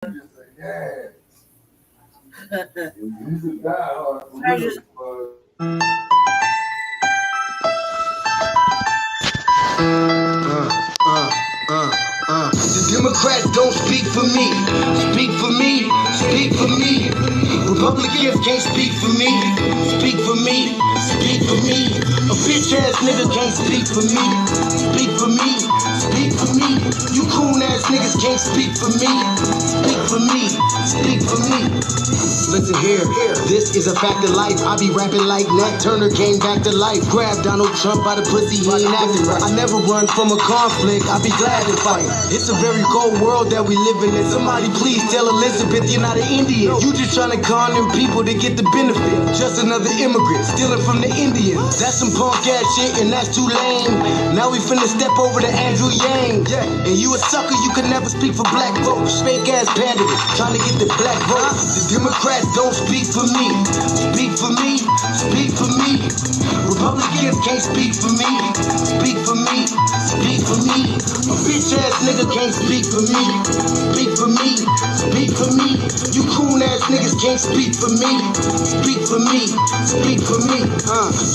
Yeah. He's a diehard for real. The Democrats don't speak for me. Speak for me. Speak for me. Republicans can't speak for me. Speak for me. Speak for me. A bitch ass nigga can't speak for me. Speak for me. Speak for me. You coon ass niggas can't speak for me. Speak for me. Speak for me. Listen here, this is a fact of life. I be rapping like Nat Turner came back to life. Grab Donald Trump by the pussy, he ain't acting right. I never run from a conflict, I be glad to fight. It's a very cold world that we live in. Somebody please tell Elizabeth you're not an Indian. You just trying to con them people to get the benefit. Just another immigrant, stealing from the Indians. That's some punk ass shit and that's too lame. Now we finna step over to Andrew Yang. And you a sucker, you could never speak for black folks. Fake ass pandemic, trying to get the black vote. The Democrats don't speak for me. Speak for me. Speak for me. Republicans can't speak for me. Speak for me. Speak for me. A bitch ass nigga can't speak for me. Speak for me. Speak for me. You coon ass niggas can't speak for me. Speak for me. Speak for me.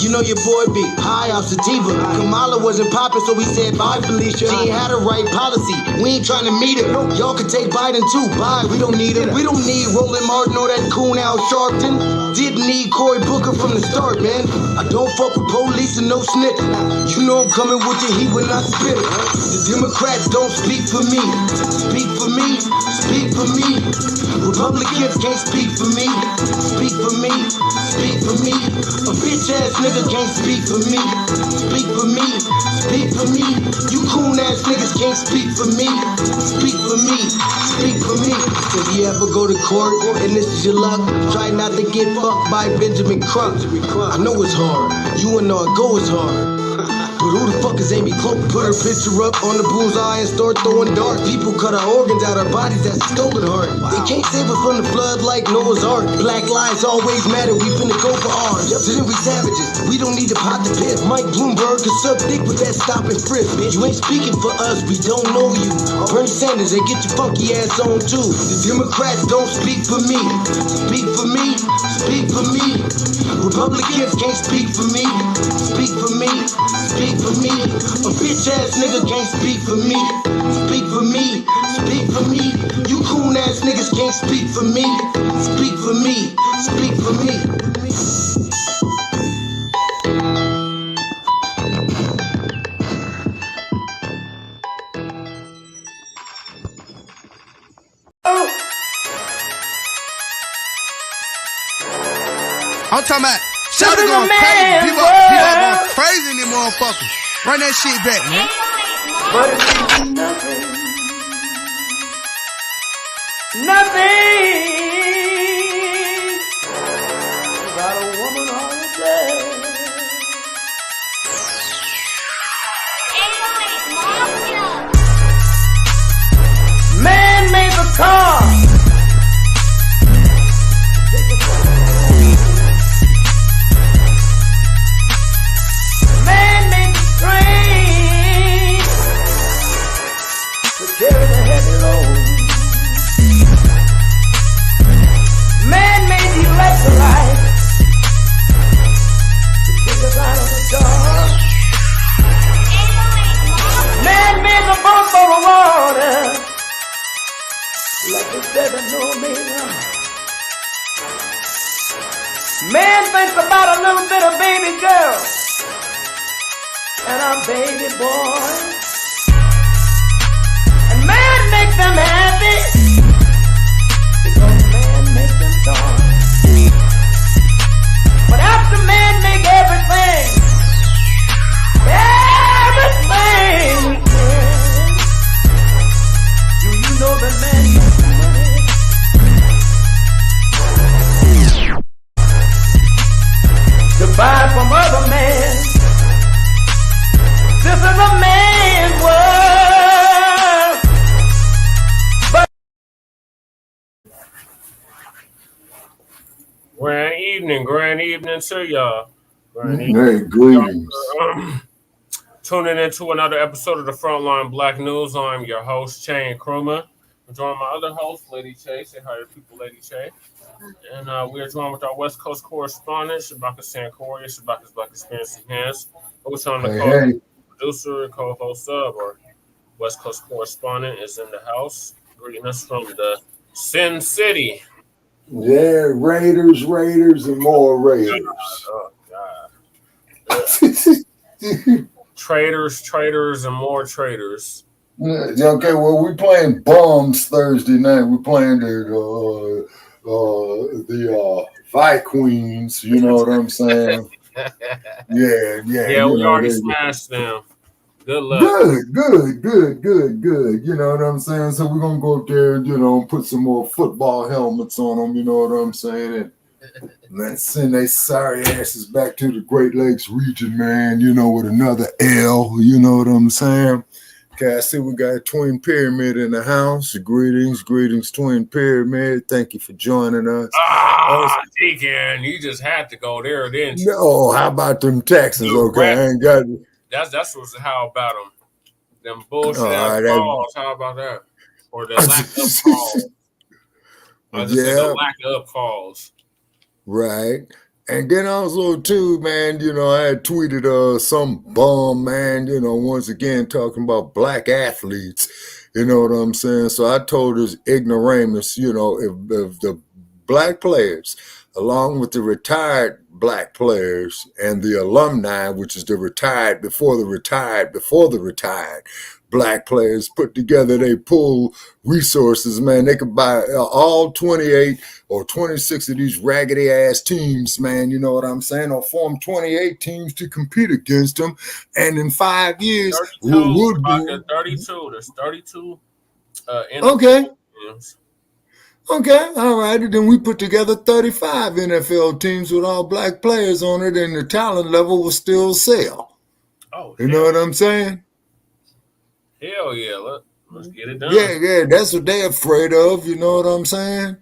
You know your boy be high off sativa. Kamala wasn't popping, so we said bye, Felicia. She ain't had a right policy. We ain't trying to meet her. Y'all can take Biden too. Bye. We don't need her. We don't need Roland Martin or that coon Al Sharpton. Didn't need Cory Booker from the start, man. I don't fuck with police and no snitch. You know I'm coming with the heat when I spit it. The Democrats don't speak for me. Speak for me. Speak for me. Republicans can't speak for me. Speak for me. Speak for me. A bitch ass nigga can't speak for me. Speak for me. Speak for me. You coon ass niggas can't speak for me. Speak for me. Speak for me. If you ever go to court and this is your luck, try not to get fucked by Benjamin Crump. I know it's hard. You and all go is hard. But who the fuck is Amy Cloak? Put her picture up on the bullseye and start throwing darts. People cut our organs out our bodies, that's a stolen heart. They can't save us from the flood like Noah's Ark. Black lives always matter, we finna go for ours. So then we savages, we don't need to pot the piss. Mike Bloomberg can suck dick with that stop and frisk. You ain't speaking for us, we don't know you. Bernie Sanders, they get your funky ass on too. The Democrats don't speak for me. Speak for me. Speak for me. Republicans can't speak for me. Speak for me. Speak for me. A bitch ass nigga can't speak for me. Speak for me. Speak for me. You coon ass niggas can't speak for me. Speak for me. Speak for me. I'm talking about shout it going crazy. People going crazy in this motherfucker. Run that shit back, man. But it's nothing. Nothing. Got a woman on the bed. Man made the car. Carry the heavy load. Man made the electrolyte to kick us out of the dark. Man made the boat for the water like the 7 Omega. Man thinks about a little bit of baby girl and a baby boy. Man make them happy because man make them joy. But after man make everything we can, do you know that man makes money? To buy from other men. This is a man's world. Grand evening to y'all. Hey, greetings. Tuning into another episode of the Frontline Black News. I'm your host, Shane Krumah. I'm joined by my other host, Lady Che. Say hi to people, Lady Che. And we are joined with our West Coast correspondent, Shabaka Sankoria, Shabaka's Black Experience Enhanced. Also on the Hey, call, hey. producer and co-host of our West Coast correspondent is in the house, greeting us from the Sin City. Yeah, Raiders, and more Raiders. Oh, God. Traitors, and more traitors. Okay, well, we playing Bums Thursday night. We're playing the Vi Queens. You know what I'm saying? Yeah. Yeah, You we know already they smashed them. Good luck. good. You know what I'm saying? So we're gonna go up there and put some more football helmets on them. You know what I'm saying? And let's send they sorry asses back to the Great Lakes region, man. With another L. You know what I'm saying? Okay, I see we got Twin Pyramid in the house. Greetings, Twin Pyramid. Thank you for joining us. Deacon, you just had to go there, didn't you? No, how about them Texans? Okay, I ain't got it. That's what's how about them. Them bullshit All right, calls. How about that? Or the lack of calls. I just said the lack of calls. Right. And then also too, man, I had tweeted some bum, man, once again talking about black athletes. You know what I'm saying? So I told his ignoramus, if the black players, along with the retired black players and the alumni, which is the retired before the retired black players put together, they pool resources, man, they could buy all 28 or 26 of these raggedy ass teams, man, you know what I'm saying, or form 28 teams to compete against them, and in 5 years 32. There's 32 okay teams. Okay, all right. And then we put together 35 NFL teams with all black players on it, and the talent level will still sell. Oh, you know what I'm saying? Hell yeah, let's get it done. Yeah, that's what they're afraid of. You know what I'm saying?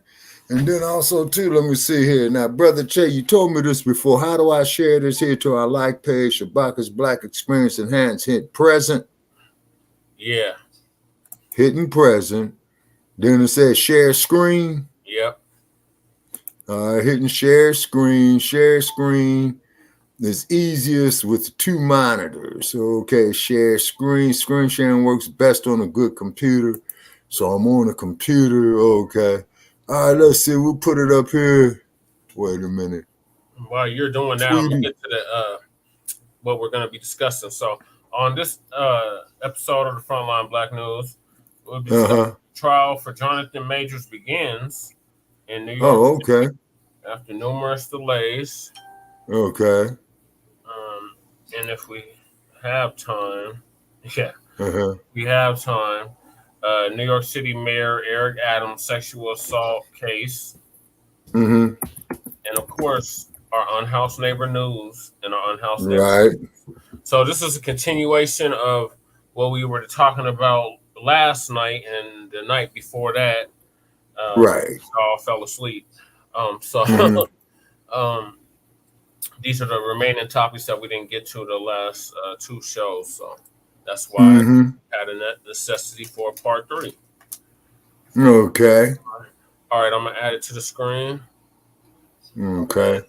And then also too, let me see here. Now, Brother Che, you told me this before. How do I share this here to our like page, Shabaka's Black Experience Enhanced? Hit present. Yeah. Hitting present. Then it says share screen. Yep. Hitting share screen. It's easiest with 2 monitors. Okay, share screen. Screen sharing works best on a good computer. So I'm on a computer. Okay. All right, let's see. We'll put it up here. Wait a minute. While you're doing that, I'm gonna get to the what we're gonna be discussing. So on this episode of the Frontline Black News, we'll be discussing trial for Jonathan Majors begins in New York City after numerous delays. Okay. And if we have time, we have time. New York City Mayor Eric Adams' sexual assault case. And of course, our Unhoused Neighbor News and our Unhoused Neighbor News. So this is a continuation of what we were talking about last night and the night before that. We all fell asleep. These are the remaining topics that we didn't get to the last 2 shows. So that's why I had a necessity for part 3. Okay. All right, I'm going to add it to the screen. Okay.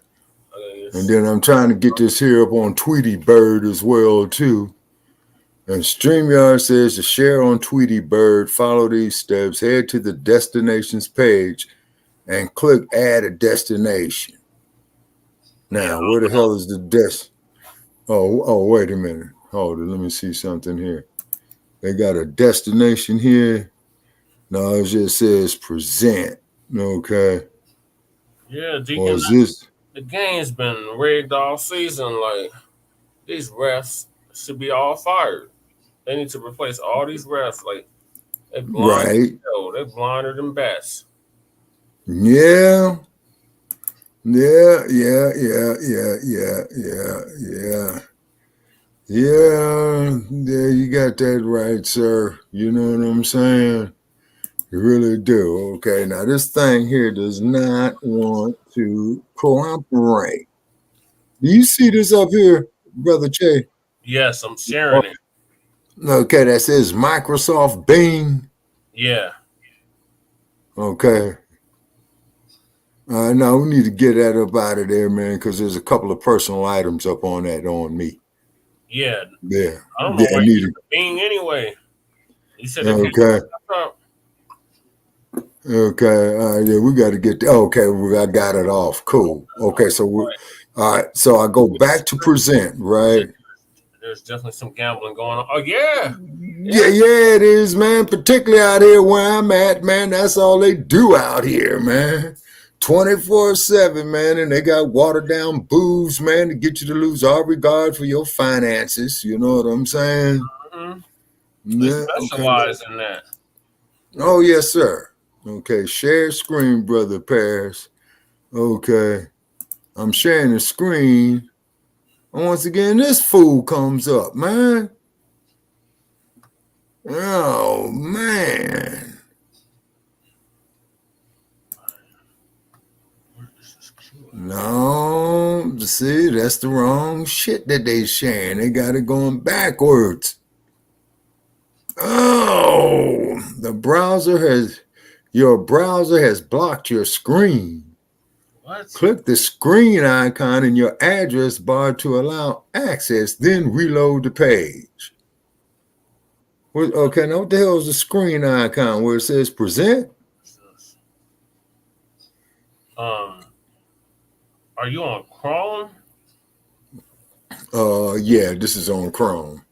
And then I'm trying to get this here up on Tweety Bird as well, too. And StreamYard says to share on Tweety Bird, follow these steps, head to the destinations page, and click add a destination. Now, where the hell is the Oh, wait a minute. Hold it. Let me see something here. They got a destination here. No, it just says present. Okay. Yeah, Deacon. The game's been rigged all season. Like, these refs should be all fired. They need to replace all these refs. Like, they blind. They're blinder than bats. Yeah. Yeah, you got that right, sir. You know what I'm saying? You really do. Okay, now this thing here does not want to cooperate. Do you see this up here, Brother Che? Yes, I'm sharing it. Okay, that says Microsoft Bing. Yeah. Okay. No, we need to get that up out of there, man, because there's a couple of personal items up on that on me. Yeah. Yeah. I don't know Yeah, why you need used the bean anyway. You said they to. can't Okay. up. Okay. Yeah, we got to get. Okay, I got it off. Cool. Okay, so all right. So I go back to present, right? There's definitely some gambling going on. Oh yeah. Yeah, it is, man. Particularly out here where I'm at, man. That's all they do out here, man. 24/7, man, and they got watered down booze, man, to get you to lose all regard for your finances. You know what I'm saying? Mm-hmm. They Yeah. Okay. specialize in that. Oh yes, sir. Okay. Share screen, brother Paris. Okay. I'm sharing the screen. And once again, this fool comes up, man. Oh man. No, see, that's the wrong shit that they sharing. They got it going backwards. Oh, your browser has blocked your screen. What? Click the screen icon in your address bar to allow access, then reload the page. Okay, now what the hell is the screen icon where it says present? Are you on Chrome? Yeah, this is on Chrome.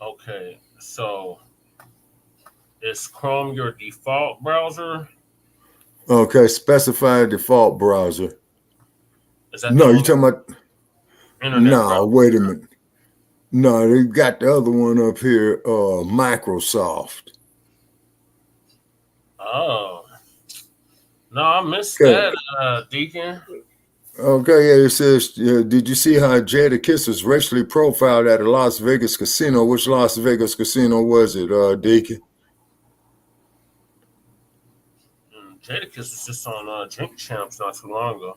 Okay, so is Chrome your default browser? Okay, specify default browser. Is that No, you talking about? internet browser? No, wait a minute. No, they got the other one up here, Microsoft. Oh. No, I missed Okay. that, Deacon. Okay, yeah, it says, did you see how Jada Kiss was racially profiled at a Las Vegas casino? Which Las Vegas casino was it, Deacon? Jadakiss was just on Drink Champs not too long ago.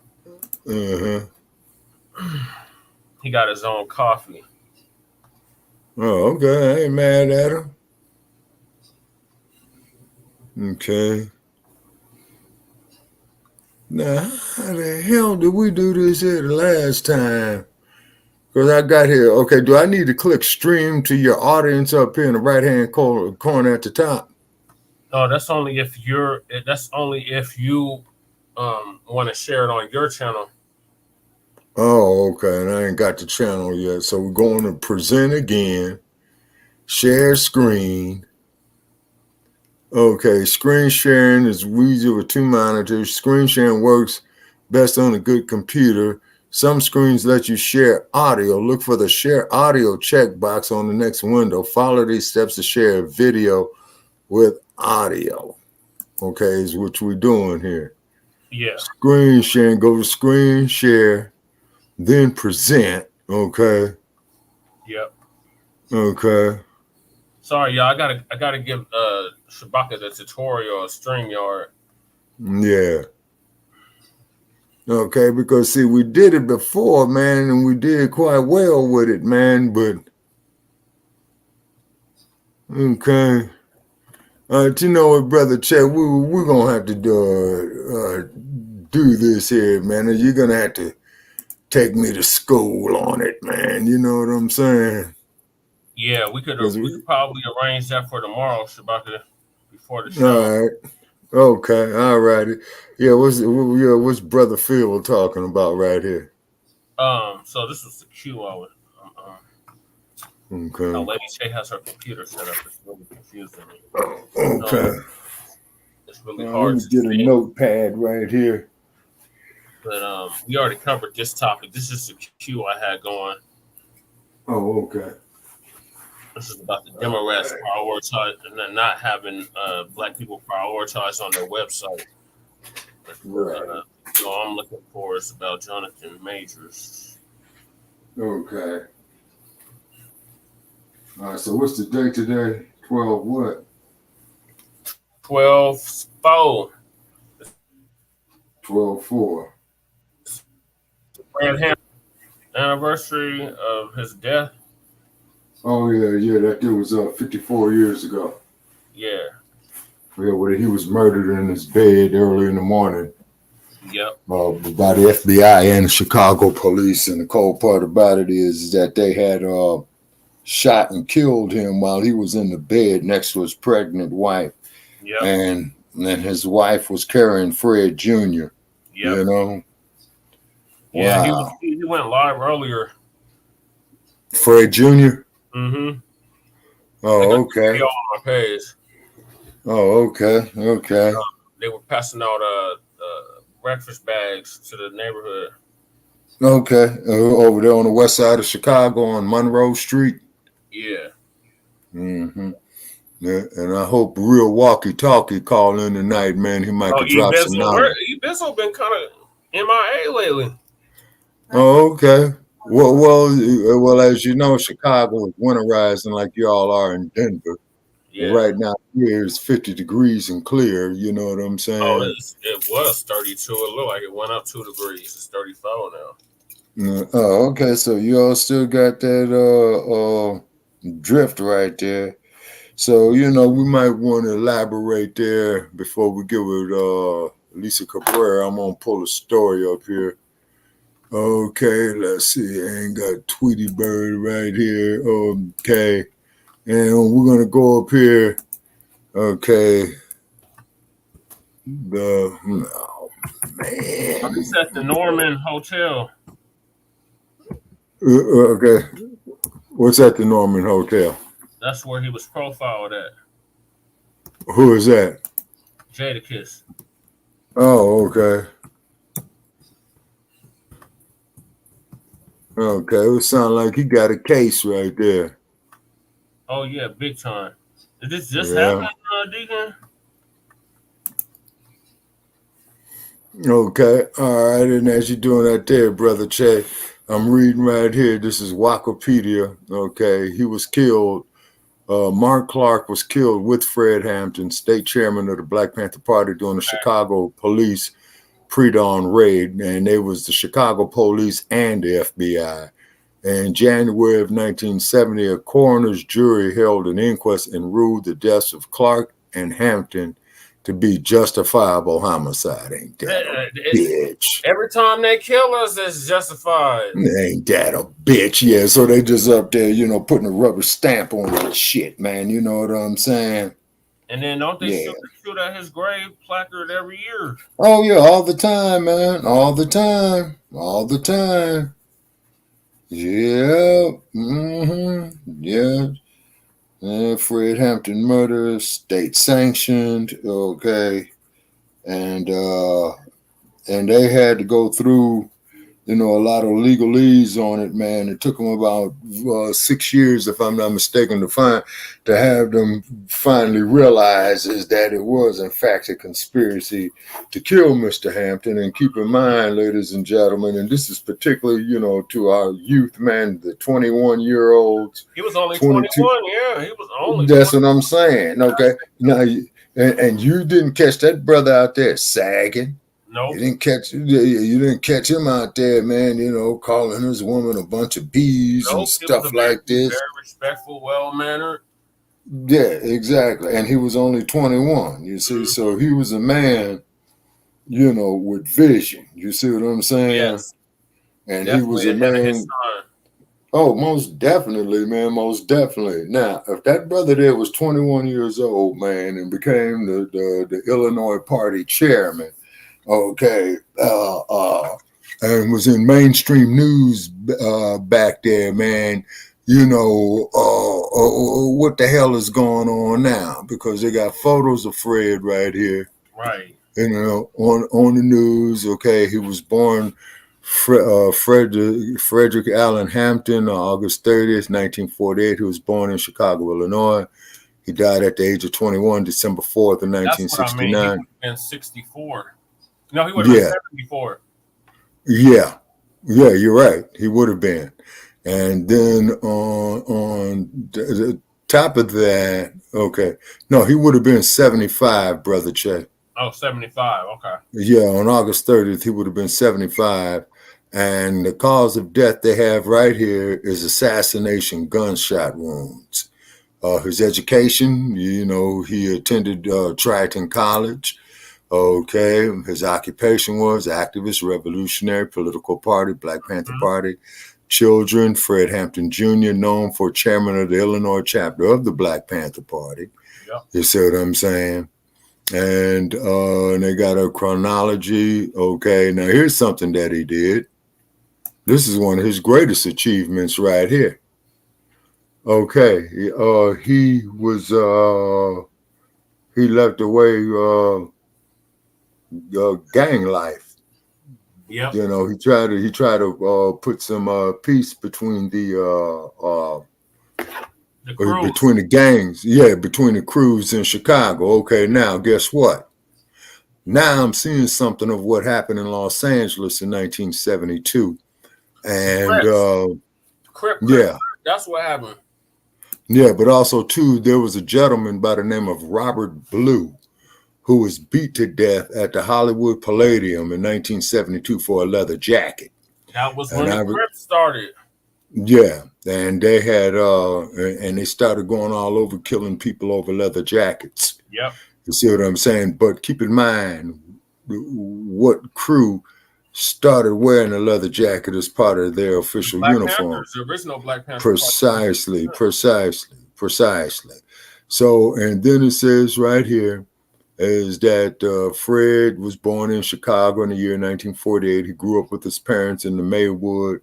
He got his own coffee. Oh, okay. I ain't mad at him. Okay. Now, how the hell did we do this here the last time? Because I got here. Okay, do I need to click stream to your audience up here in the right-hand corner at the top? No, that's only if you want to share it on your channel. Oh, okay. And I ain't got the channel yet. So we're going to present again. Share screen. Okay, screen sharing is easy with two monitors. Screen sharing works best on a good computer. Some screens let you share audio. Look for the share audio checkbox on the next window. Follow these steps to share a video with audio. Okay, is what we're doing here. Yeah. Screen sharing, go to screen share, then present. Okay. Yep. Okay. Sorry, y'all. I gotta give Shabaka the tutorial of StreamYard. Yeah. Okay, because see, we did it before, man, and we did quite well with it, man. But okay, you know what, brother Chet, we're gonna have to do this here, man. You're gonna have to take me to school on it, man. You know what I'm saying? Yeah, we could probably arrange that for tomorrow, Shabaka, before the show. All right. Okay. All righty. Yeah. What's Brother Phil talking about right here? So this was the cue I was. Okay. Now, Lady Shay has her computer set up. It's really confusing. Okay. It's really hard to get a notepad right here. But we already covered this topic. This is the cue I had going. Oh, okay. This is about the Democrats prioritize and then not having Black people prioritized on their website. Right. So I'm looking for is about Jonathan Majors. Okay. All right. So what's the date today? 12 what? 12/4. 12/4. Anniversary of his death. Oh yeah. That was 54 years ago. Yeah. where he was murdered in his bed early in the morning. Yep. By the FBI and the Chicago police. And the cold part about it is that they had shot and killed him while he was in the bed next to his pregnant wife. Yep. And his wife was carrying Fred Jr. Yep. You know? Yeah, wow. he went live earlier. Fred Jr.? Mm-hmm. Oh, okay. On my page. Oh, okay. Okay. They were passing out breakfast bags to the neighborhood. Okay. Over there on the west side of Chicago on Monroe Street? Yeah. Mm-hmm. Yeah, and I hope real walkie-talkie call in tonight, man. He might could drop some knowledge. Ebizzo been kind of MIA lately. Oh, okay. Well, as you know, Chicago is winterizing like y'all are in Denver. Yeah. Right now, here it's 50 degrees and clear. You know what I'm saying? Oh, it was 32. It looked like it went up 2 degrees. It's 34 now. Oh, okay. So you all still got that drift right there. So, you know, we might want to elaborate there before we get with Lisa Cabrera. I'm going to pull a story up here. Okay, let's see. I ain't got Tweety Bird right here. Okay. And we're going to go up here. Okay. Oh, man. It's at the Norman Hotel. Okay. What's at the Norman Hotel? That's where he was profiled at. Who is that? Jadakiss. Oh, okay. Okay, it sounds like he got a case right there. Oh, yeah, big time. Did this just happen, Deacon? Okay, all right. And as you're doing that there, Brother Che, I'm reading right here. This is Wikipedia. Okay, he was killed. Mark Clark was killed with Fred Hampton, state chairman of the Black Panther Party, during the Chicago police pre-dawn raid. And it was the Chicago police and the FBI. In January of 1970, a coroner's jury held an inquest and ruled the deaths of Clark and Hampton to be justifiable homicide. Ain't that a bitch? Every time they kill us, it's justified. Ain't that a bitch? Yeah, so they just up there, you know, putting a rubber stamp on that shit, man. You know what I'm saying? And then don't they shoot at his grave placard every year? Oh, yeah, all the time, man. All the time. All the time. Yeah. Mm-hmm. Yeah. Fred Hampton murder, state sanctioned, okay, and they had to go through, you know, a lot of legalese on it, man. It took them about 6 years, if I'm not mistaken, to have them finally realize is that it was, in fact, a conspiracy to kill Mr. Hampton. And keep in mind, ladies and gentlemen, and this is particularly, you know, to our youth, man, the 21-year-olds. He was only 21, yeah. He was only That's 21. What I'm saying, okay? Now, and you didn't catch that brother out there sagging. Nope. You didn't catch him out there, man, you know, calling his woman a bunch of bees and stuff like this. Very respectful, well-mannered. Yeah, exactly. And he was only 21, you see. So he was a man, you know, with vision. You see what I'm saying? Yes. And definitely he was a man. Oh, most definitely, man, most definitely. Now, if that brother there was 21 years old, man, and became the Illinois Party chairman, okay, and was in mainstream news back there, man, you know, what the hell is going on now? Because they got photos of Fred right here. Right. You know, on the news, okay, he was born Frederick Allen Hampton on August 30th, 1948. He was born in Chicago, Illinois. He died at the age of 21, December 4th of 1969. That's what I mean. He would have been 64. No, he would have been 74. Yeah, you're right. He would have been. And then on the top of that, okay. No, he would have been 75, Brother Che. Oh, 75, okay. Yeah, on August 30th, he would have been 75. And the cause of death they have right here is assassination gunshot wounds. His education, he attended Triton College. Okay, his occupation was activist, revolutionary, political party, Black Panther Party. Children, Fred Hampton Jr., known for chairman of the Illinois chapter of the Black Panther Party. Yep. You see what I'm saying? And they got a chronology. Okay, now here's something that he did. This is one of his greatest achievements right here. Okay, he left away gang life. Yep. He tried to put some peace between the between the gangs, between the crews in Chicago. Okay, now guess what? Now I'm seeing something of what happened in Los Angeles in 1972, and Crip, that's what happened. Yeah, but also too, there was a gentleman by the name of Robert Blue who was beat to death at the Hollywood Palladium in 1972 for a leather jacket. That was when the Crips started. Yeah, and they had and they started going all over killing people over leather jackets. Yep. You see what I'm saying? But keep in mind what crew started wearing a leather jacket as part of their official uniform. Panthers, the original Black Panther. Precisely. So, and then it says right here is that Fred was born in Chicago in the year 1948. He grew up with his parents in the Maywood,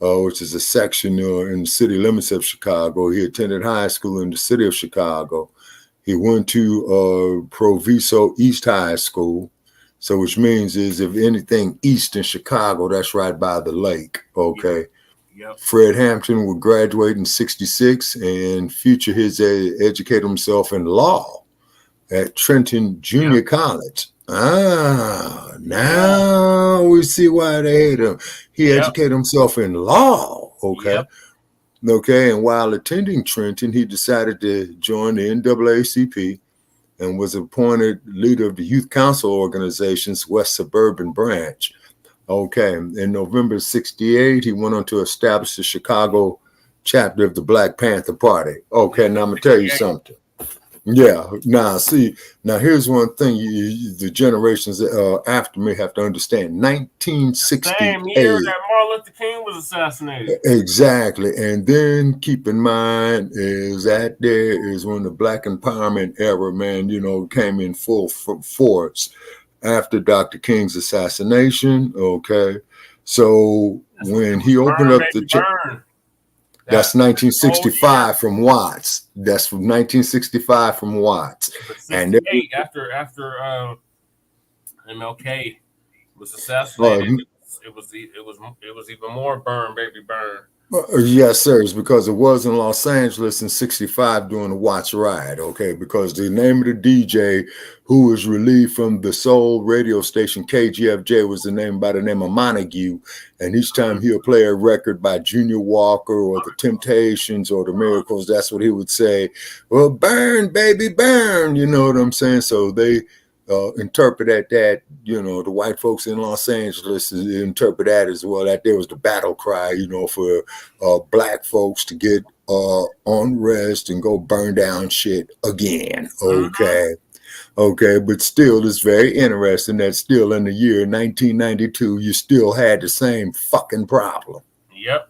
which is a section in the city limits of Chicago. He attended high school in the city of Chicago. He went to Proviso East High School. So which means is if anything east in Chicago, that's right by the lake. Okay. Yep. Fred Hampton would graduate in 1966 and educate himself in law at Trenton Junior College. Now we see why they hate him. He educated himself in law. Okay. Yep. Okay. And while attending Trenton, he decided to join the NAACP and was appointed leader of the Youth Council Organization's West Suburban Branch. Okay, in November 1968, he went on to establish the Chicago chapter of the Black Panther Party. Okay, now I'm going to tell you something. Yeah, now here's one thing the generations after me have to understand. 1968. Same year that Martin Luther King was assassinated. Exactly. And then keep in mind is that there is when the Black empowerment era, man, came in full force after Dr. King's assassination. Okay. So when he opened up the that's 1965 from Watts. That's from 1965 from Watts. And after MLK was assassinated, it was even more burn, baby, burn. Yes, sir. It's because it was in Los Angeles in 1965 during the Watts riot. Okay, because the name of the DJ who was relieved from the soul radio station KGFJ was the name by the name of Montague, and each time he'll play a record by Junior Walker or the Temptations or the Miracles, that's what he would say. Well, burn, baby, burn. You know what I'm saying? So they interpret that, the white folks in Los Angeles interpret that as well, that there was the battle cry, for black folks to get on rest and go burn down shit again. Okay. Okay. But still, it's very interesting that still in the year 1992, you still had the same fucking problem. Yep.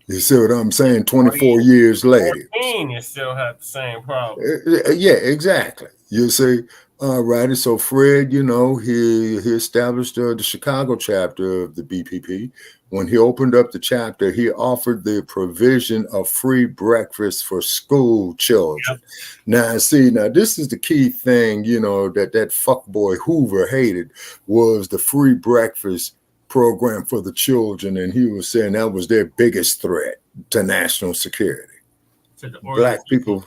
You see what I'm saying? 24 years later. You still had the same problem. Yeah, exactly. You see? All right, so Fred, he established the Chicago chapter of the BPP. When he opened up the chapter, he offered the provision of free breakfast for school children. Yep. Now this is the key thing, that fuckboy Hoover hated was the free breakfast program for the children, and he was saying that was their biggest threat to national security. Black people,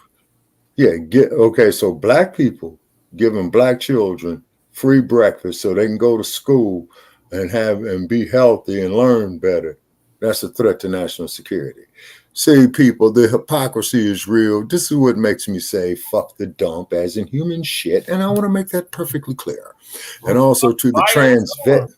so black people giving black children free breakfast so they can go to school and be healthy and learn better. That's a threat to national security. See, people, the hypocrisy is real. This is what makes me say fuck the dump as in human shit. And I want to make that perfectly clear. And also to the trans vet.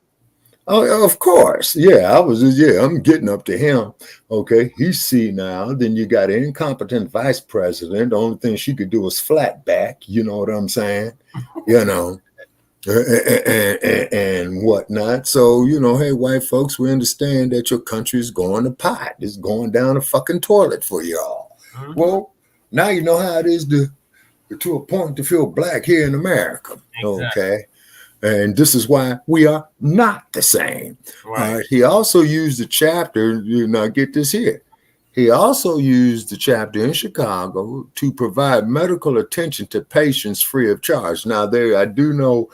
Oh, of course. Yeah, I'm getting up to him. Okay, he's senile. Then you got an incompetent vice president. The only thing she could do was flat back. You know what I'm saying? You know, and whatnot. So, hey, white folks, we understand that your country is going to pot. It's going down the fucking toilet for y'all. Mm-hmm. Well, now you know how it is to a point to feel black here in America. Exactly. Okay. And this is why we are not the same. Right. He also used the chapter, get this here. He also used the chapter in Chicago to provide medical attention to patients free of charge. Now, I do know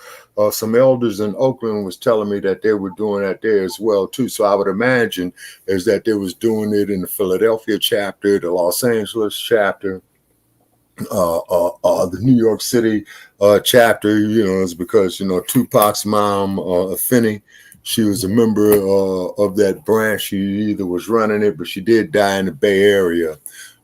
some elders in Oakland was telling me that they were doing that there as well, too. So I would imagine is that they was doing it in the Philadelphia chapter, the Los Angeles chapter, the New York City chapter, is because, Tupac's mom, Finney, she was a member of that branch. She either was running it, but she did die in the Bay Area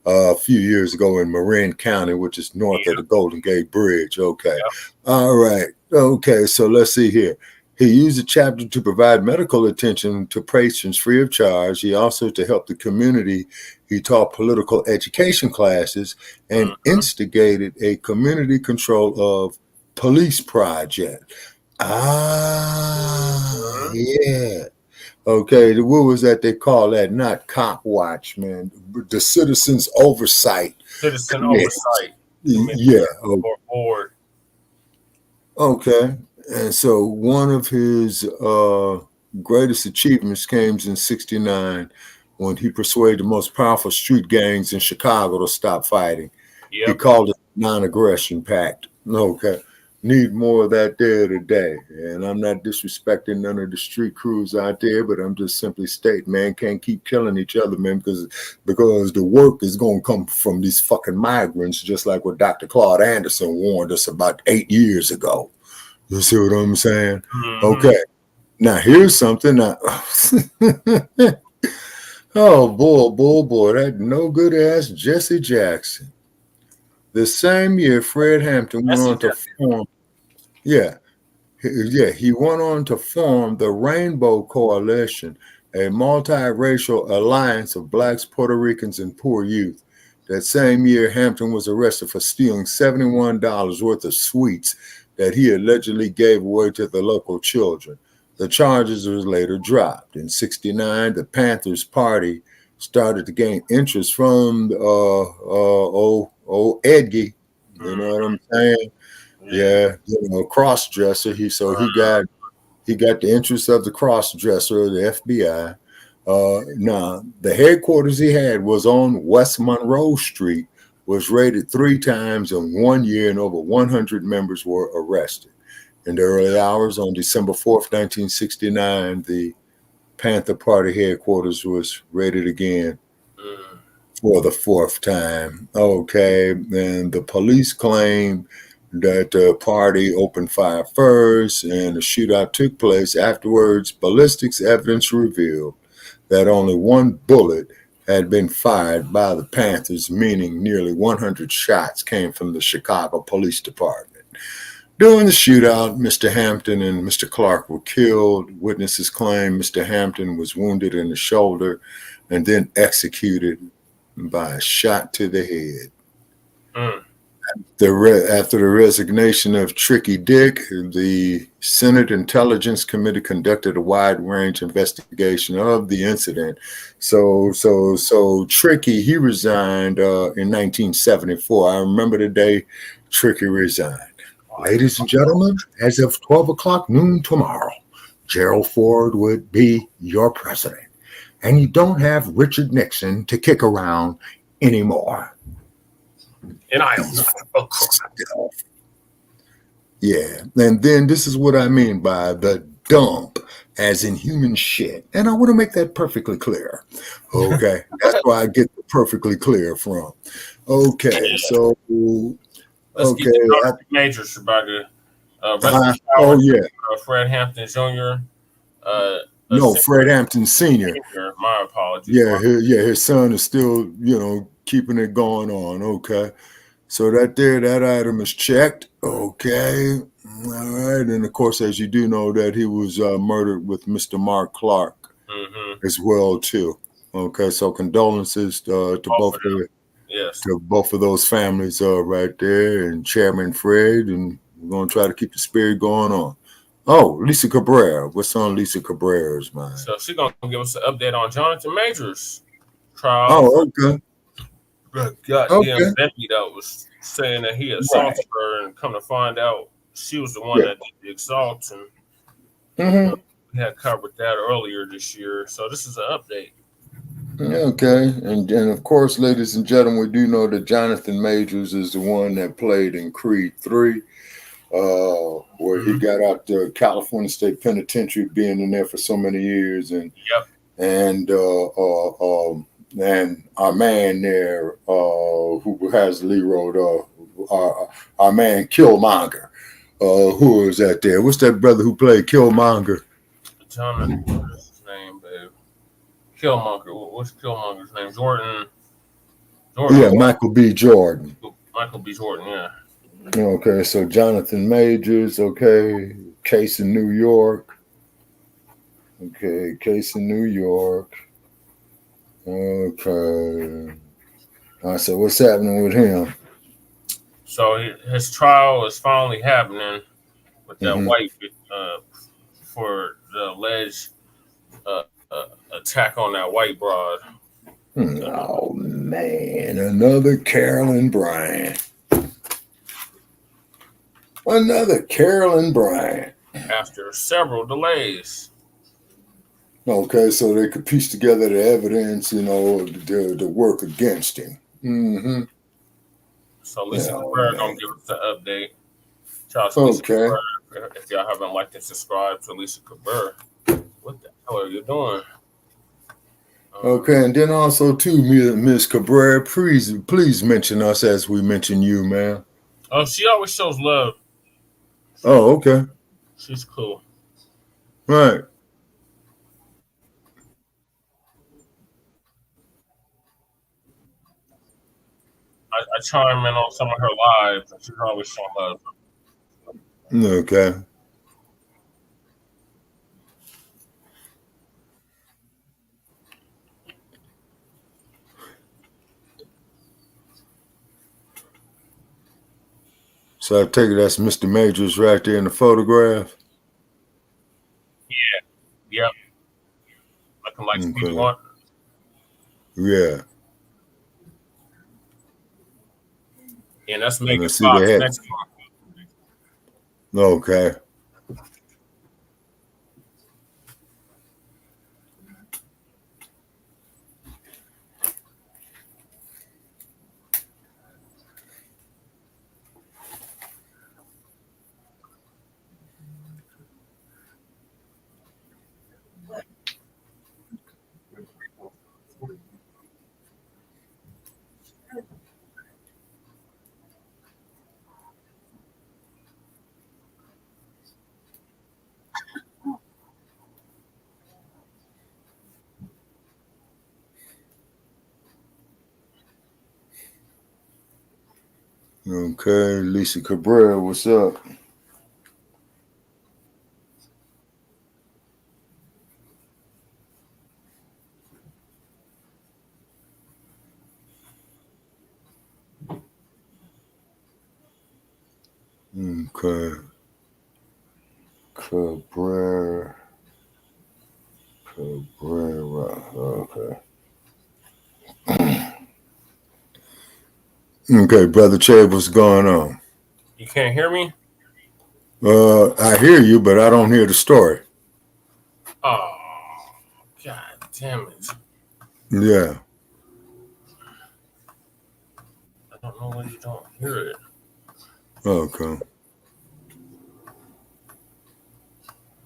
a few years ago in Marin County, which is north of the Golden Gate Bridge. Okay. Yep. All right. Okay. So let's see here. He used the chapter to provide medical attention to patients free of charge. He also, to help the community, he taught political education classes and instigated a community control of police project. Yeah. Okay, what was that they call that? Not cop watch, man. The citizens oversight. Citizen oversight. Yeah. Board. Okay. And so one of his greatest achievements came in 1969 when he persuaded the most powerful street gangs in Chicago to stop fighting. Yep. He called it non-aggression pact. Okay. Need more of that there today. And I'm not disrespecting none of the street crews out there, but I'm just simply stating, man, can't keep killing each other, man, because the work is going to come from these fucking migrants, just like what Dr. Claude Anderson warned us about 8 years ago. You see what I'm saying? Mm-hmm. Okay. Now, here's something. Oh, boy, that no good ass Jesse Jackson. The same year, Fred Hampton went on to form. He went on to form the Rainbow Coalition, a multiracial alliance of blacks, Puerto Ricans, and poor youth. That same year, Hampton was arrested for stealing $71 worth of sweets that he allegedly gave away to the local children. The charges was later dropped. In 1969, the Panthers Party started to gain interest from old Edgy. You know what I'm saying? Yeah, cross-dresser. He got the interest of the cross-dresser, the FBI. Now, the headquarters he had was on West Monroe Street, was raided 3 times in 1 year, and over 100 members were arrested. In the early hours on December 4th, 1969, the Panther Party headquarters was raided again for the 4th time. Okay, and the police claim that the party opened fire first and the shootout took place. Afterwards, ballistics evidence revealed that only 1 bullet had been fired by the Panthers, meaning nearly 100 shots came from the Chicago Police Department. During the shootout, Mr. Hampton and Mr. Clark were killed. Witnesses claim Mr. Hampton was wounded in the shoulder and then executed by a shot to the head. After the resignation of Tricky Dick, the Senate Intelligence Committee conducted a wide-range investigation of the incident. So Tricky, he resigned in 1974. I remember the day Tricky resigned. Ladies and gentlemen, as of 12 o'clock noon tomorrow, Gerald Ford would be your president. And you don't have Richard Nixon to kick around anymore. And Iowa. Yeah. And then this is what I mean by the dump, as in human shit. And I want to make that perfectly clear. Okay. That's where I get the perfectly clear from. Okay. So, let's get to Dr. Majors about Fred Hampton Jr. No, Fred Hampton Sr. My apologies. Yeah, his son is still, keeping it going on. Okay. So that item is checked. Okay. All right, and of course, as you do know, that he was murdered with Mr. Mark Clark as well too. Okay, so condolences to Both of them. Yes. both of those families right there, and Chairman Fred, and we're gonna try to keep the spirit going on. Oh, Lisa Cabrera, what's on Lisa Cabrera's mind? So she's gonna give us an update on Jonathan Majors' trial for Oh, okay, goddamn okay, Bentley that was saying that he right, assaulted her, and come to find out she was the one yeah, that did the assault, and mm-hmm. we had covered that earlier this year. So this is an update. Okay, and of course, ladies and gentlemen, we do know that Jonathan Majors is the one that played in Creed 3. Where he got out the California State Penitentiary, being in there for so many years, and Yep. and and our man there, who has Leroy, our man Killmonger, who is that there? What's that brother who played Killmonger? Jonathan, what's his name, babe? Killmonger. What's Killmonger's name? Jordan. Yeah, Michael B. Jordan. Michael B. Jordan. Yeah. Okay, so Jonathan Majors. Okay, case in New York. Okay, case in New York. Okay. So what's happening with him? So his trial is finally happening with that Mm-hmm. white for the alleged uh, attack on that white broad. Oh man, another Carolyn Bryant. Another Carolyn Bryant. After several delays. Okay, so they could piece together the evidence, the work against him. Mm-hmm. So Lisa Oh Cabrera gonna man. give us the update. Shout out to Lisa Okay. Cabrera. If y'all haven't liked and subscribed to Lisa Cabrera, what the hell are you doing? Okay, and then also too, Miss Cabrera, please mention us as we mention you, man. Oh, she always shows love. Oh, okay. She's cool. Right. I chime in on some of her lives, and she's always showing love. Okay. So I take it that's Mr. Majors right there in the photograph. Yeah. Yep. Looking like Stevie Okay. Wonder. Yeah. And that's And I Megan see they Fox had. next to her. Okay. Okay. Lisa Cabrera, what's up? Okay. Cabrera. Cabrera. Okay. Okay, brother Chad, what's going on? You can't hear me? I hear you, but I don't hear the story. Oh, god damn it. Yeah. I don't know why you don't hear it. Okay.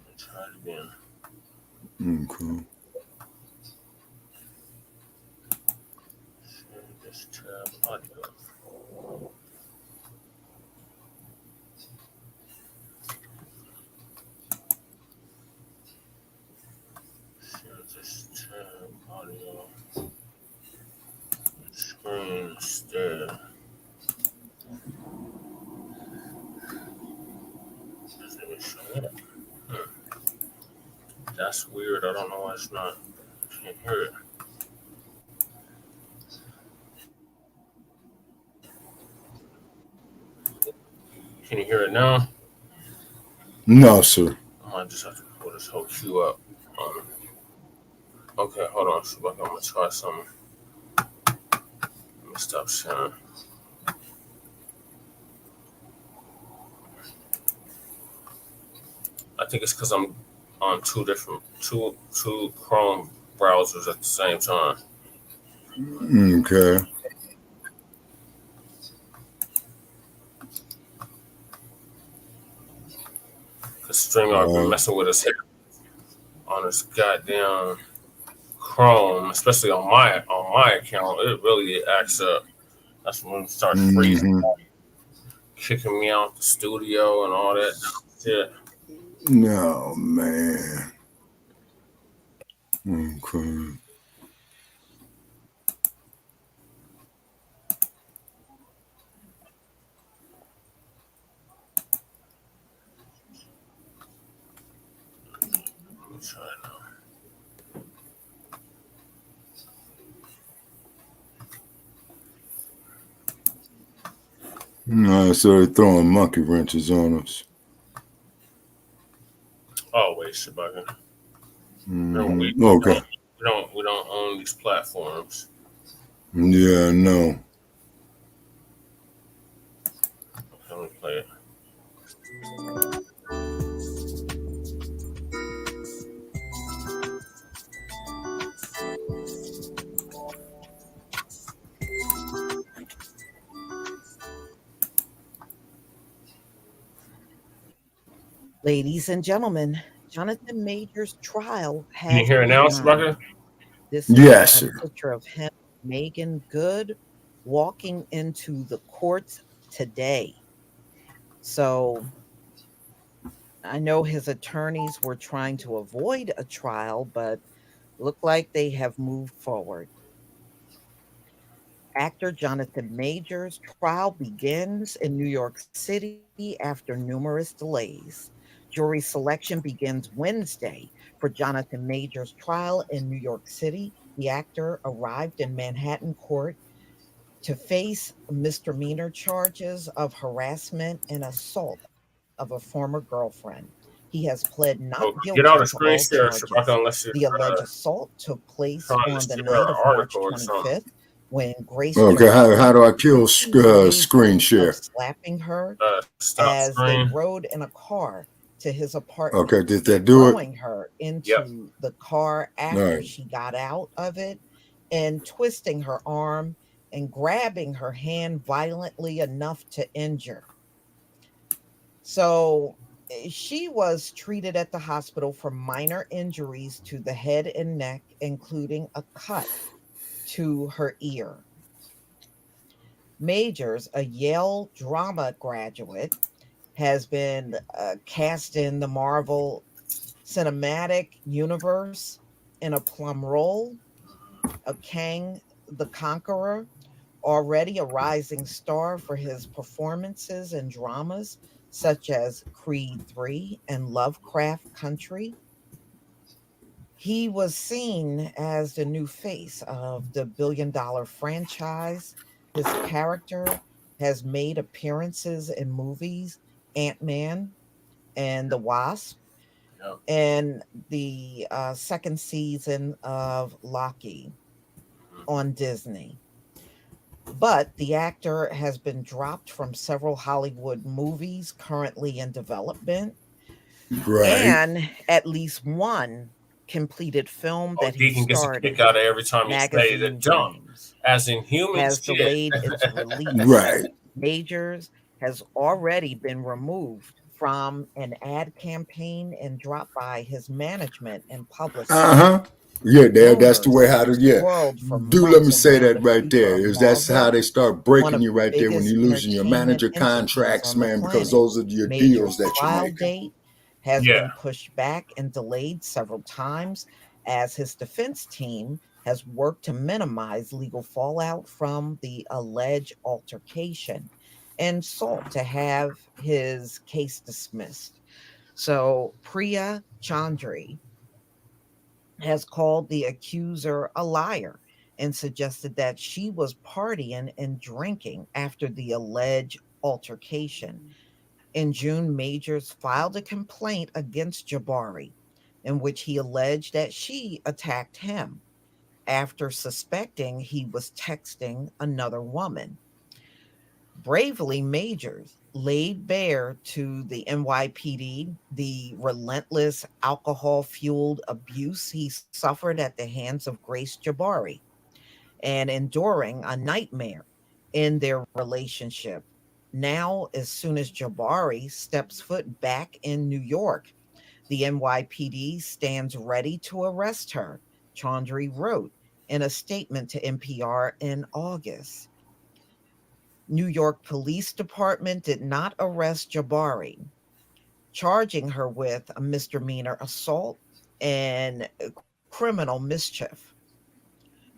Let's try it again. Okay. Share this tab audio. Share this tab audio. Screen instead. That's weird. I don't know why it's not. I can't hear it. Can you hear it now? No, sir. I might just have to pull this whole queue up. Okay, hold on. So I'm gonna try something. Let me stop sharing. I think it's because I'm on two Chrome browsers at the same time. Okay. Cause StreamYard been messing with us here on this goddamn Chrome, especially on my account. It really acts up. That's when it starts freezing, kicking me out the studio and all that shit. No, man. Okay. Let me try it now. No, so they're throwing monkey wrenches on us. Always, Shabaka. Okay. We don't own these platforms. Yeah, no. Let me play it. Ladies and gentlemen, Jonathan Major's trial Can you has hear it now, begun. Shabaka? This is Yes, a sir. picture of him, Megan Good, walking into the courts today. So I know his attorneys were trying to avoid a trial, but look like they have moved forward. Actor Jonathan Major's trial begins in New York City after numerous delays. Jury selection begins Wednesday for Jonathan Major's trial in New York City. The actor arrived in Manhattan court to face misdemeanor charges of harassment and assault of a former girlfriend. He has pled not Oh, guilty get to out of all screen share, charges. Shabaka, unless The you're alleged assault took place trying on to the share night an of March article or something. 25th when Grace Okay, how Jones do I kill accused Major screen of share? slapping her Stop as they screen. rode in a car to his apartment, Okay, did that do it? throwing her Yep. into the car All after right. she got out of it and twisting her arm and grabbing her hand violently enough to injure. So she was treated at the hospital for minor injuries to the head and neck, including a cut to her ear. Majors, a Yale drama graduate, has been cast in the Marvel Cinematic Universe in a plum role of Kang the Conqueror, already a rising star for his performances in dramas such as Creed 3 and Lovecraft Country. He was seen as the new face of the billion-dollar franchise. His character has made appearances in movies Ant-Man and the Wasp Yep. and the second season of Loki on Disney. But the actor has been dropped from several Hollywood movies currently in development Right. and at least one completed film Oh, that he Deacon gets a starred kick out in, of every time you say the Magazine dump, Dreams, as in human has shit. delayed its release. Right. Majors has already been removed from an ad campaign and dropped by his management and publicist. Uh-huh. Yeah, that's the way Rumors how to, yeah. swirled for Do let me months say around that the right future there. of Is that's how Marvel, they start one breaking of you the right there when biggest you're losing your entertainment manager entities contracts, on the man, because planet. those are your deals Major's that you're trial making. date has Yeah. been pushed back and delayed several times as his defense team has worked to minimize legal fallout from the alleged altercation and sought to have his case dismissed. So Priya Chandri has called the accuser a liar and suggested that she was partying and drinking after the alleged altercation. In June, Majors filed a complaint against Jabari in which he alleged that she attacked him after suspecting he was texting another woman. Bravely, Majors laid bare to the NYPD the relentless alcohol fueled abuse he suffered at the hands of Grace Jabari and enduring a nightmare in their relationship. Now, as soon as Jabari steps foot back in New York, the NYPD stands ready to arrest her, Chaudhry wrote in a statement to NPR in August. New York Police Department did not arrest Jabari, charging her with a misdemeanor assault and criminal mischief.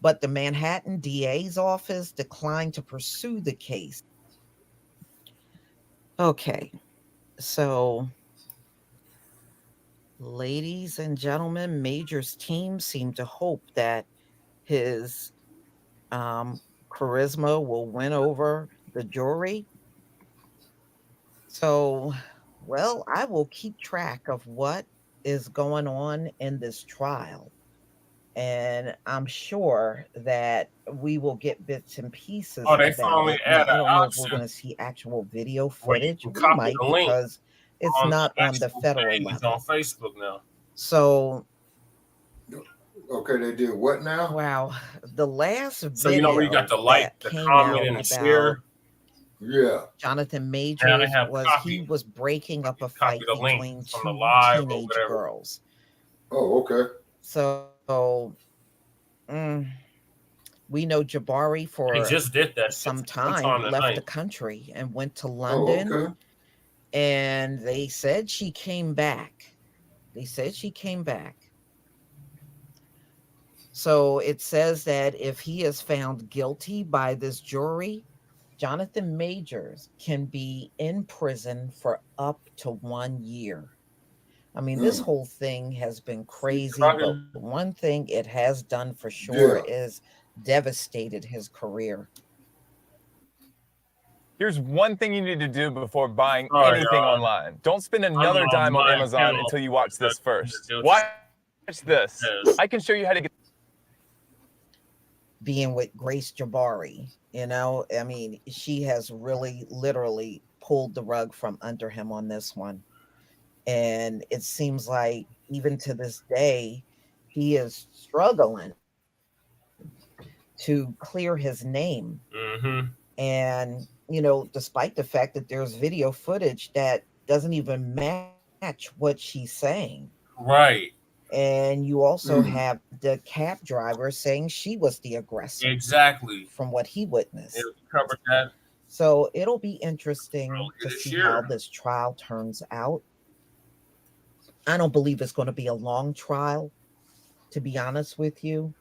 But the Manhattan DA's office declined to pursue the case. Okay, so ladies and gentlemen, Major's team seem to hope that his charisma will win over the jury. So, well, I will keep track of what is going on in this trial. And I'm sure that we will get bits and pieces Oh, they about finally it. Now, add I an don't know if we're option going to see actual video where you footage. can We copy might the link because it's on not the on the actual federal page on level. Facebook now. So, Okay, they did what now? wow, the last So you know where you got video the like, that the came comment, out and the about share. Yeah. Jonathan Now they Majors have was he copy. was breaking up a Copy fight the link between from the two live or teenage whatever. girls. Oh, okay. So we know Jabari He for just did that shit some sometime time left the tonight. country and went to Oh, London, okay. and they said she came back. They said she came back. So it says that if he is found guilty by this jury, Jonathan Majors can be in prison for up to 1 year. I mean, this whole thing has been crazy, but one thing it has done for sure Yeah. is devastated his career. Here's one thing you need to do before buying Sorry, anything y'all. online. Don't spend I'm another on dime on my Amazon channel until you watch this that first. they'll Watch this. Yes. I can show you how to get Being with Grace Jabari, you know, I mean, she has really literally pulled the rug from under him on this one. And it seems like even to this day, he is struggling to clear his name. Mm-hmm. And, you know, despite the fact that there's video footage that doesn't even match what she's saying. Right. And you also have the cab driver saying she was the aggressor. Exactly. From what he witnessed. It'll cover that. So it'll be interesting earlier to this see year. how this trial turns out. I don't believe it's going to be a long trial, to be honest with you.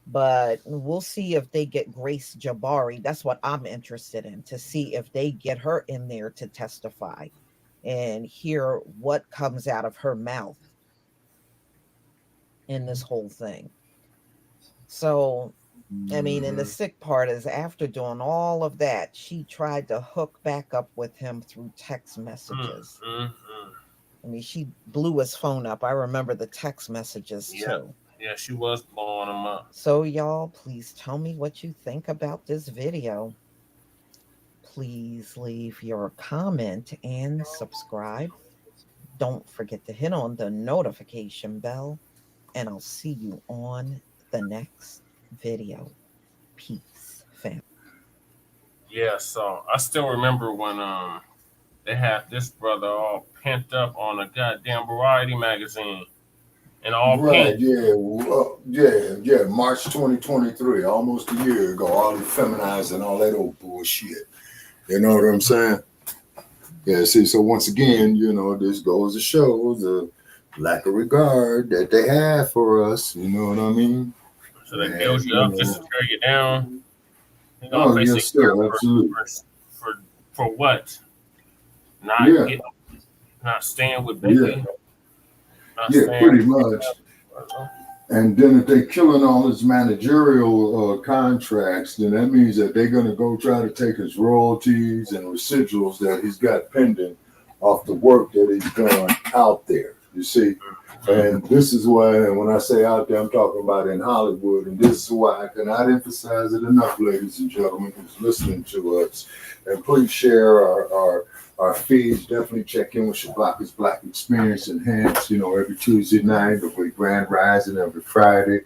But we'll see if they get Grace Jabari. That's what I'm interested in, to see if they get her in there to testify and hear what comes out of her mouth in this whole thing. So, I mean, and the sick part is after doing all of that, she tried to hook back up with him through text messages. I mean, she blew his phone up. I remember the text messages too. Yeah, she was blowing him up. So, y'all, please tell me what you think about this video. Please leave your comment and subscribe. Don't forget to hit on the notification bell, and I'll see you on the next video. Peace, fam. Yeah, so I still remember when they had this brother all pent up on a goddamn Variety magazine and all Right, pink. yeah. March 2023, almost a year ago, all the feminized and all that old bullshit. You know what I'm saying? Yeah, see, so once again, you know, this goes to show the lack of regard that they have for us. You know what I mean? So they build you up just to tear you down. You know, Oh, yes, sir, absolutely. For what? Not Yeah. getting Not staying with Biggie. Yeah, pretty much. And then if they're killing all his managerial contracts, then that means that they're going to go try to take his royalties and residuals that he's got pending off the work that he's done out there, you see. And this is why, and when I say out there, I'm talking about in Hollywood. And this is why I cannot emphasize it enough, ladies and gentlemen, who's listening to us. And please share our feeds. Definitely check in with Shabaka's Black Experience Enhanced, every Tuesday night, every Grand Rising, every Friday.